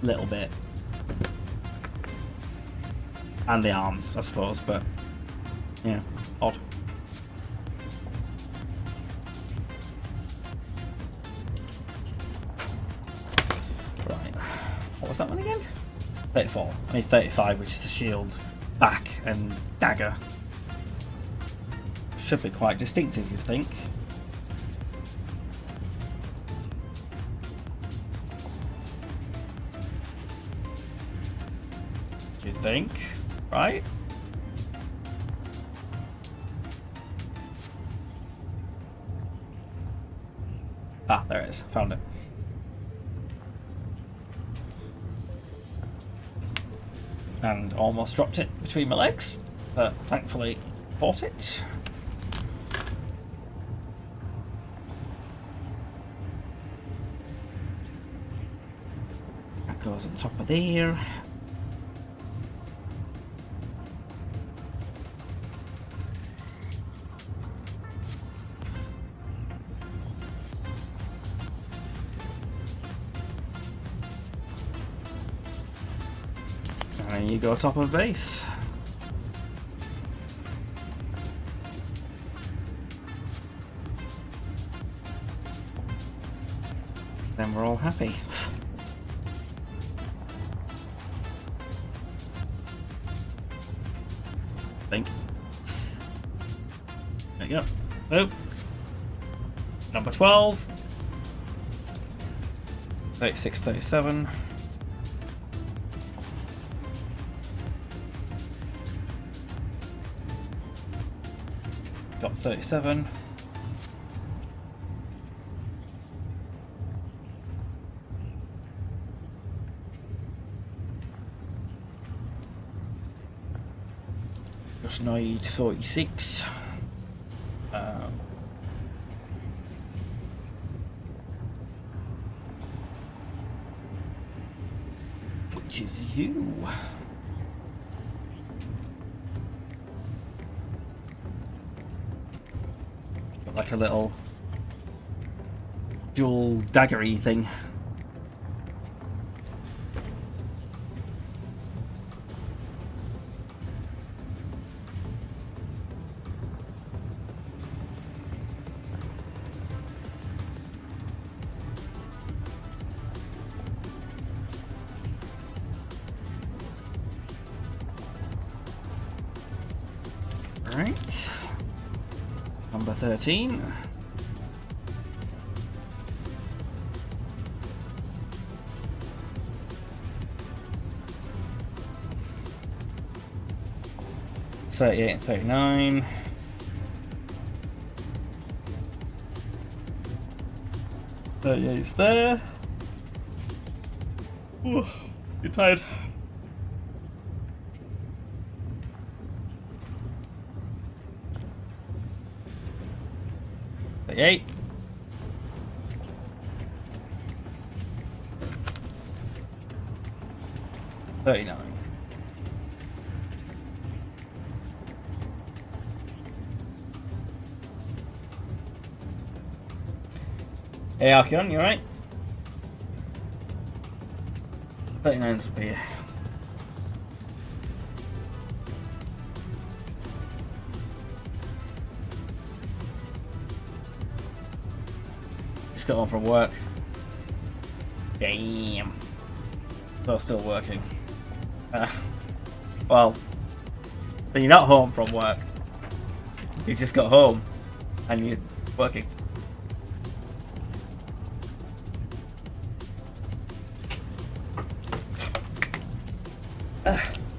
Little bit. And the arms, I suppose, but yeah, odd. What was that one again? 34. I need 35, which is the shield, back, and dagger. Should be quite distinctive, you think. You'd think, right? Ah, there it is. Found it. And almost dropped it between my legs, but thankfully caught it. That goes on top of there. And you go top of base. Then we're all happy. I think. There you go. Oh. Number 12. 36, 37. got 37. Just need 46. Which is you. Got like a little dual daggery thing. Right, number 13. $38 and $39. $38's there. Ooh, you're tired. $38. $39. Hey Archeon, you alright? 39's up here. Just got home from work. Damn. They're still working. Well, then you're not home from work. You just got home and you're working.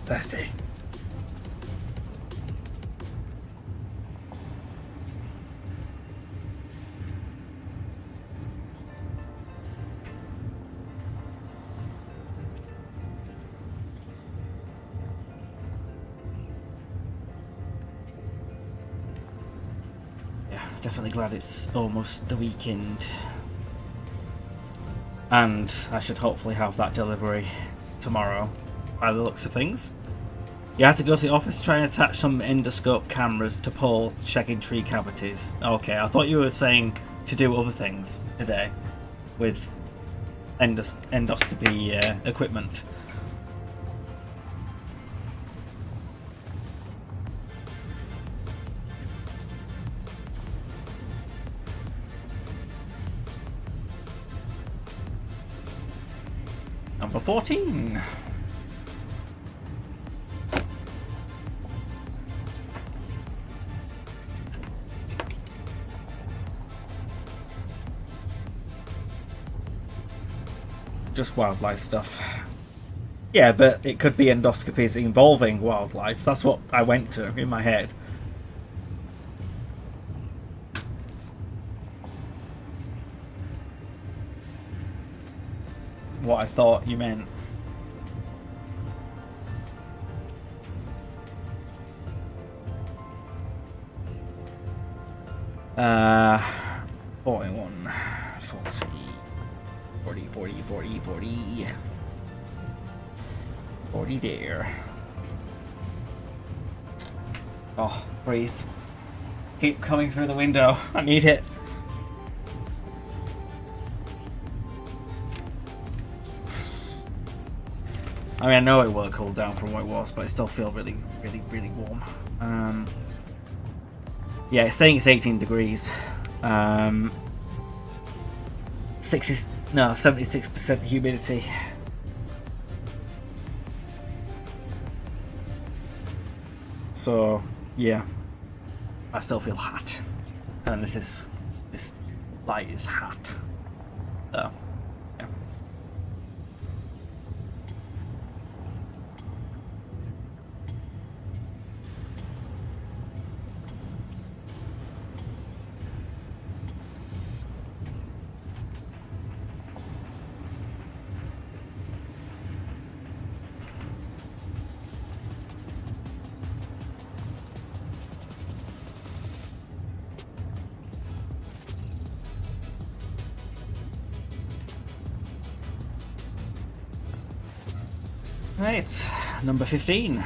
Thirsty. Yeah, definitely glad it's almost the weekend. And I should hopefully have that delivery tomorrow, by the looks of things. You had to go to the office to try and attach some endoscope cameras to poles checking tree cavities. Okay, I thought you were saying to do other things today with endoscopy equipment. Number 14. Just wildlife stuff. Yeah, but it could be endoscopies involving wildlife. That's what I went to in my head. What I thought you meant. Uh, 41, 40. 40 there. Oh, breathe. Keep coming through the window. I need it. I mean, I know it will cool down from what it was, but I still feel really warm. Yeah, it's saying it's 18 degrees. 76% humidity. So yeah, I still feel hot, and this light is hot. So yeah. Right, number 15.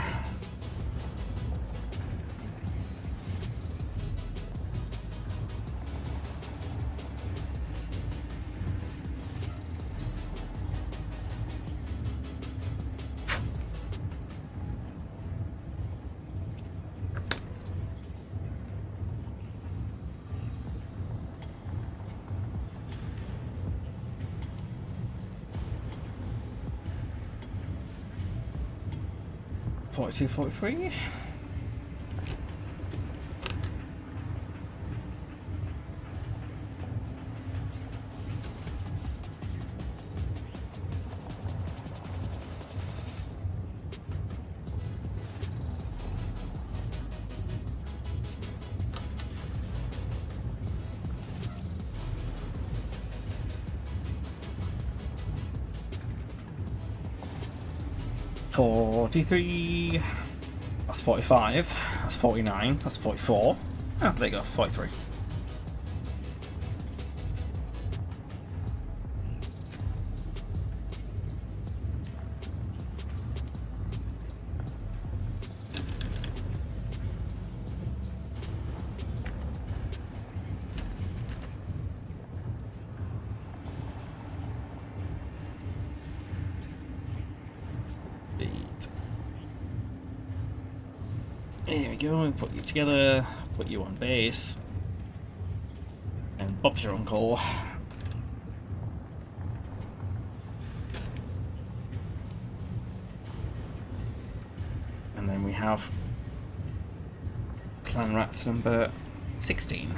Forty-two, 43. $43. That's 45. That's 49. That's 44. Oh, there you go. 43. Here we go, put you together, put you on base, and Bob's your uncle. And then we have Clan Rats number 16.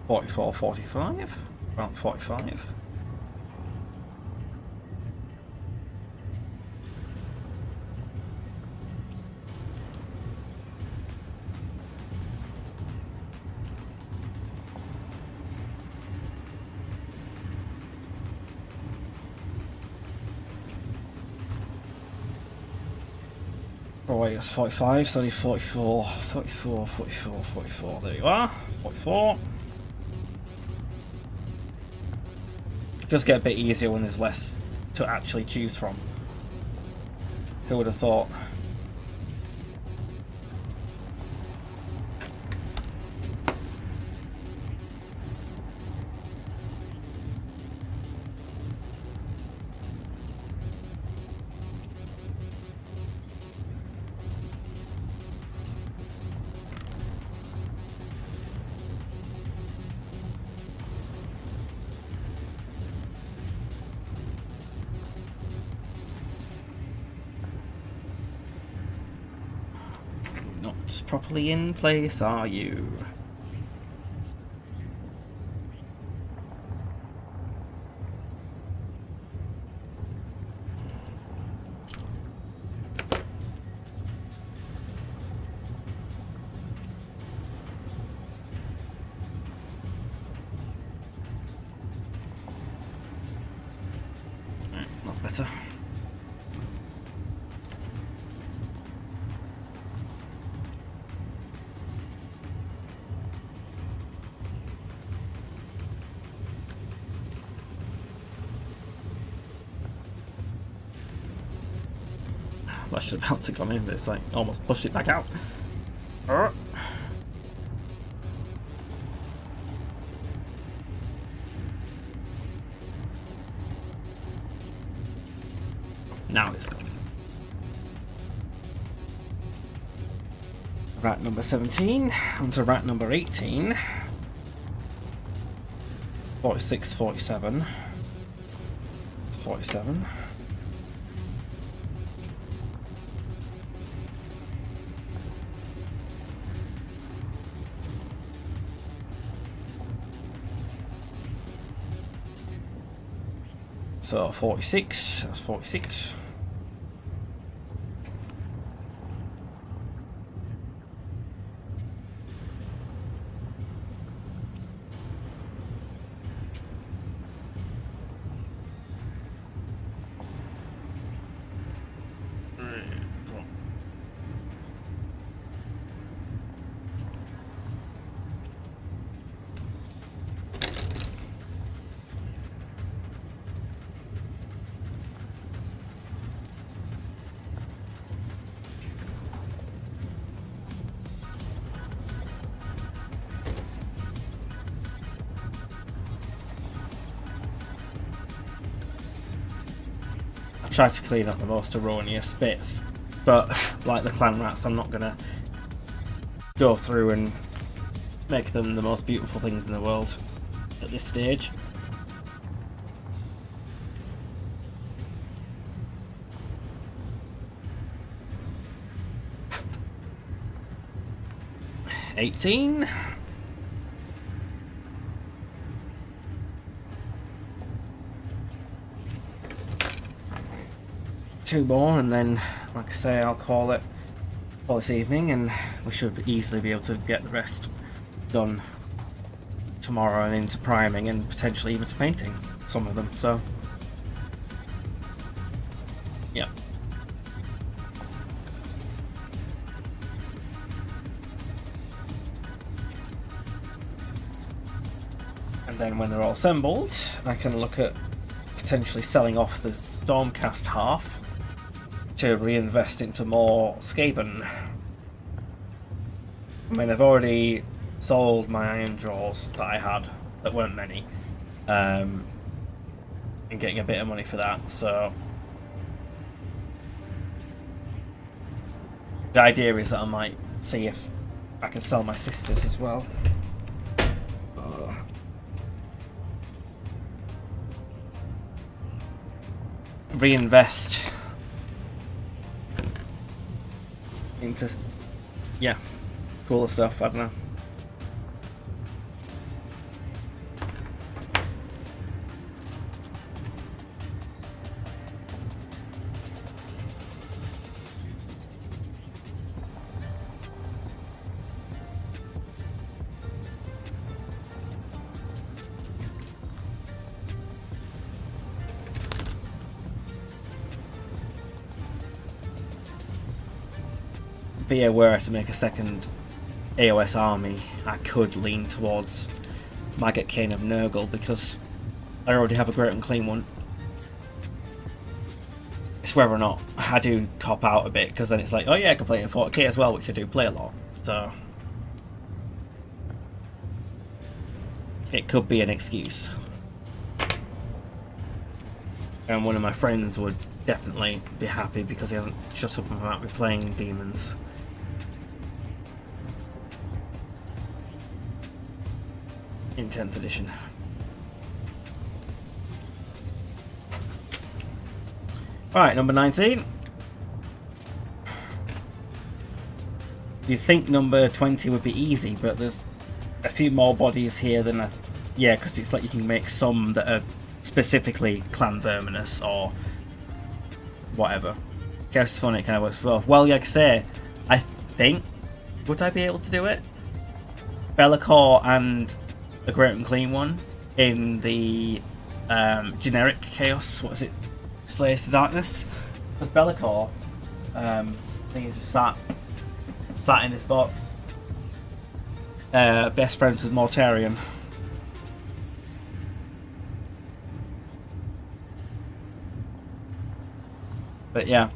$44, 45, around 45. Oh wait, that's 45, so only 44, 44, 44, 44, there you are, 44. It does get a bit easier when there's less to actually choose from. Who would have thought? Not properly in place, are you? Right, that's better. I should have about to come in, but it's like almost pushed it back out. Now it's gone. Rat number 17 onto rat number 18. 46, 47. It's 47. So 46, that's 46. try to clean up the most erroneous bits, but like the clan rats, I'm not gonna go through and make them the most beautiful things in the world at this stage. $18. Two more, and then, like I say, I'll call it for this evening, and we should easily be able to get the rest done tomorrow and into priming and potentially even to painting some of them. So, yeah. And then when they're all assembled, I can look at potentially selling off the Stormcast half to reinvest into more Skaven. I mean, I've already sold my iron jaws that I had, that weren't many, and getting a bit of money for that, so the idea is that I might see if I can sell my sisters as well. Reinvest into, yeah, cooler stuff, I don't know. Be aware to make a second AOS army, I could lean towards Maggot Cane of Nurgle because I already have a Great Unclean one. It's whether or not I do cop out a bit, because then it's like, oh yeah, I can play in 40k as well, which I do play a lot. So it could be an excuse. And one of my friends would definitely be happy because he hasn't shut up about me playing demons. In 10th edition. Right, number 19. You think number 20 would be easy, but there's a few more bodies here than yeah, because it's like you can make some that are specifically Clan Verminous or whatever. Guess it's funny, it kind of works well. Well, like I say, I think, would I be able to do it? Be'lakor and the Great Unclean one in the generic Chaos, what is it? Slayers to Darkness. With Be'lakor, I think he's just sat in this box. Best friends with Mortarion. But yeah.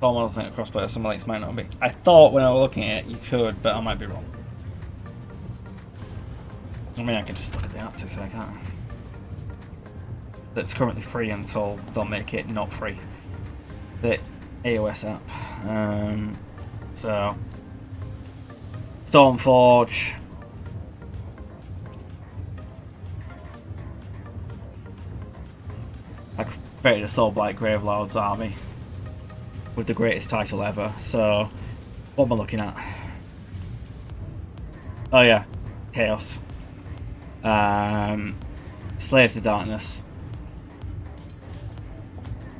All models think a crossbow some likes might not be. I thought when I was looking at it you could, but I might be wrong. I mean, I can just look at the app too, if I can't. That's currently free until they'll make it not free. The AOS app. So Stormforge. I created a Soulblight Gravelord's army with the greatest title ever. So what am I looking at? Oh yeah, Chaos. Slave to Darkness.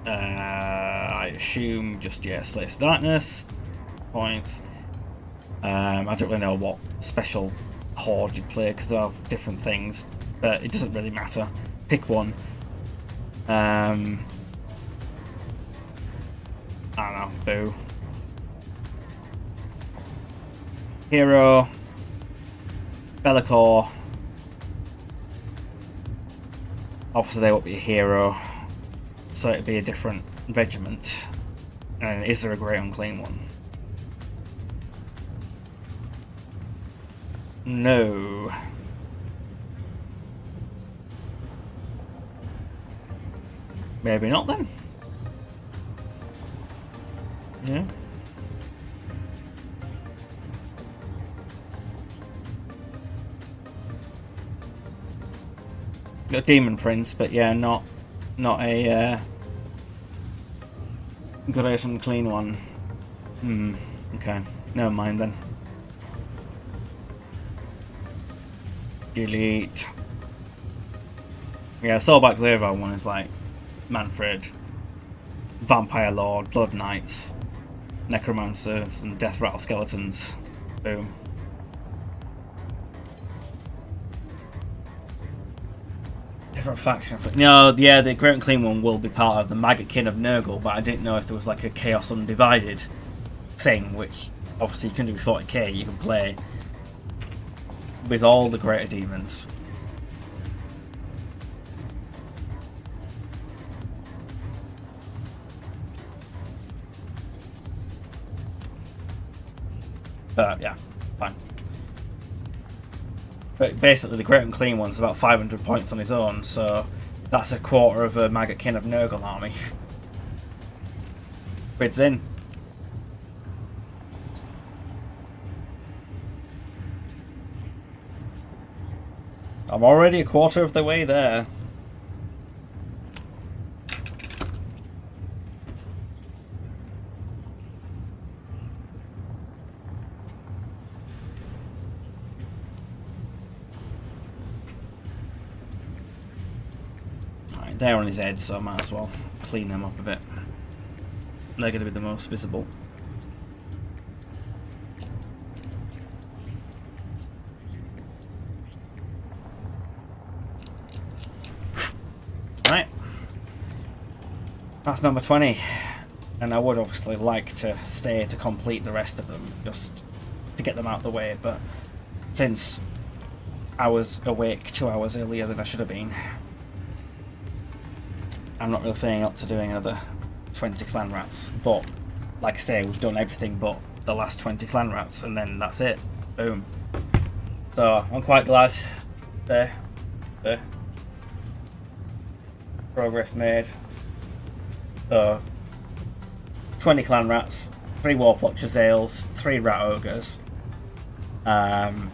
I assume just, yeah, Slave to Darkness. Points. I don't really know what special horde you play because they have different things, but it doesn't really matter. Pick one. I don't know, boo. Hero. Be'lakor. Obviously they won't be a hero, so it'd be a different regiment. And is there a Great Unclean one? No. Maybe not then. Yeah. A demon prince, but yeah, not a good as unclean one. Okay. Never mind then. Delete. Yeah, Soulback Lero one is like Manfred, Vampire Lord, Blood Knights, Necromancers, and Death Rattle Skeletons. Boom. Different faction. No, yeah, the Great and Clean one will be part of the Maggot Kin of Nurgle, but I didn't know if there was like a Chaos Undivided thing, which obviously you can do with 40k. You can play with all the greater demons. Yeah, fine. But basically, the Great and Clean one's about 500 points on his own, so that's a quarter of a Maggot Kin of Nurgle army. Bids in. I'm already a quarter of the way there. Alright, they're on his head, so I might as well clean them up a bit. They're going to be the most visible. Right, that's number 20, and I would obviously like to stay to complete the rest of them, just to get them out of the way, but since I was awake 2 hours earlier than I should have been, I'm not really feeling up to doing another 20 clan rats. But like I say, we've done everything but the last 20 clan rats, and then that's it. Boom. So I'm quite glad there. Progress made. So 20 clan rats, 3 warplock Chazales, 3 rat ogres, and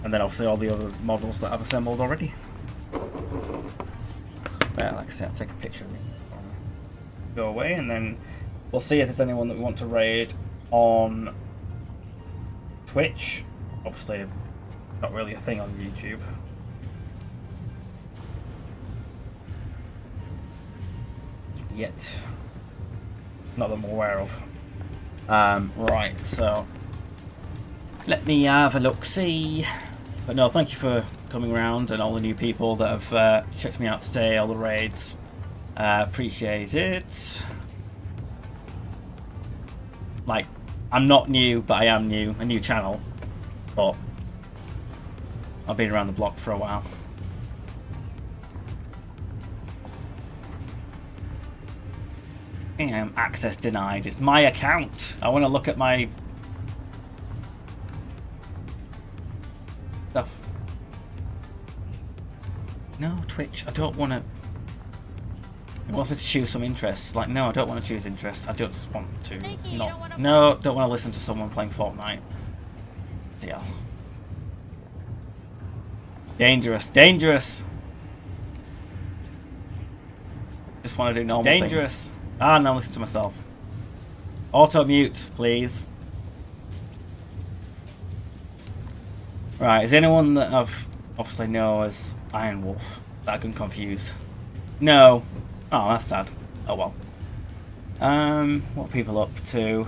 then obviously all the other models that I've assembled already. But like I said, I'll take a picture of it. Go away, and then we'll see if there's anyone that we want to raid on Twitch. Obviously, not really a thing on YouTube. Yet. Not that I'm aware of. Right, so let me have a look-see. But no, thank you for coming around and all the new people that have checked me out today, all the raids. Appreciate it. Like, I'm not new, but I am new. A new channel. But I've been around the block for a while. Access denied. It's my account. I want to look at my stuff. No, Twitch. I don't want to. It wants me to choose some interests. Like, no, I don't want to choose interests. I just want to not. No, don't want to listen to someone playing Fortnite. Deal. Dangerous. Dangerous. Just want to do normal dangerous things. Ah, no, listen to myself. Auto mute, please. Right, is anyone that I've obviously know as Iron Wolf that I can confuse? No. Oh, that's sad. Oh well. What are people up to?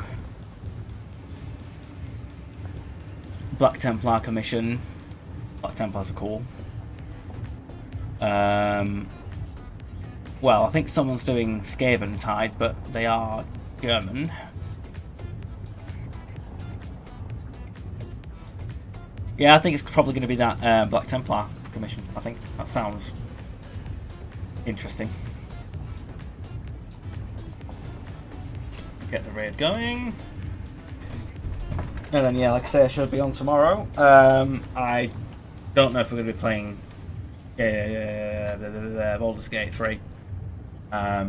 Black Templar Commission. Black Templars are cool. Well, I think someone's doing Skaventide, but they are German. Yeah, I think it's probably going to be that Black Templar Commission. I think that sounds interesting. Get the raid going. And then, yeah, like I say, I should be on tomorrow. I don't know if we're going to be playing Baldur's Gate 3. I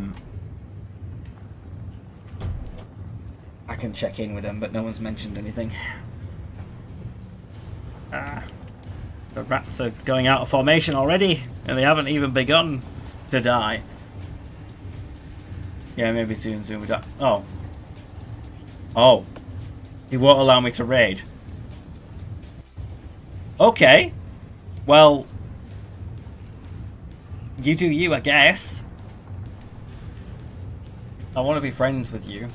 can check in with them, but no one's mentioned anything. The rats are going out of formation already, and they haven't even begun to die. Yeah, maybe soon we die. Oh. Oh. He won't allow me to raid. Okay. Well, you do you, I guess. I want to be friends with you.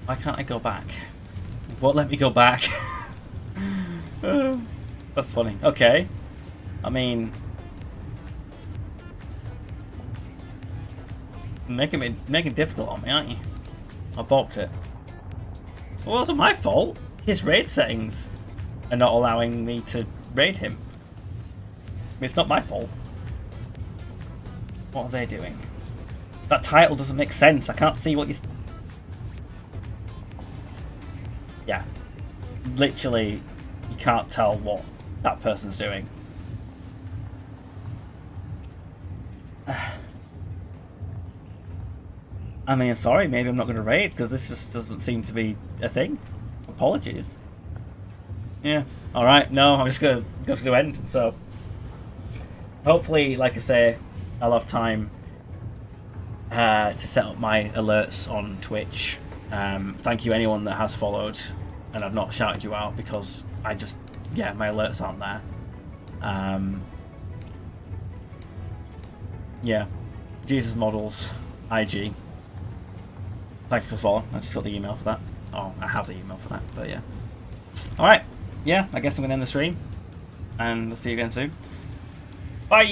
Why can't I go back? It won't let me go back. That's funny. Okay. I mean, making it difficult on me, aren't you? I balked it. Well, it wasn't my fault. His raid settings are not allowing me to raid him. I mean, it's not my fault. What are they doing? That title doesn't make sense. I can't see what you... Yeah. Literally, you can't tell what that person's doing. I mean, sorry, maybe I'm not going to raid, because this just doesn't seem to be a thing. Apologies. Yeah, alright, no, I'm just going to end, so... Hopefully, like I say, I'll have time to set up my alerts on Twitch. Thank you anyone that has followed, and I've not shouted you out, because I just... Yeah, my alerts aren't there. Yeah. Jesus Models, IG. Thank you for following. I just got the email for that. Oh, I have the email for that, but yeah. Alright. Yeah, I guess I'm going to end the stream. And I'll see you again soon. Bye!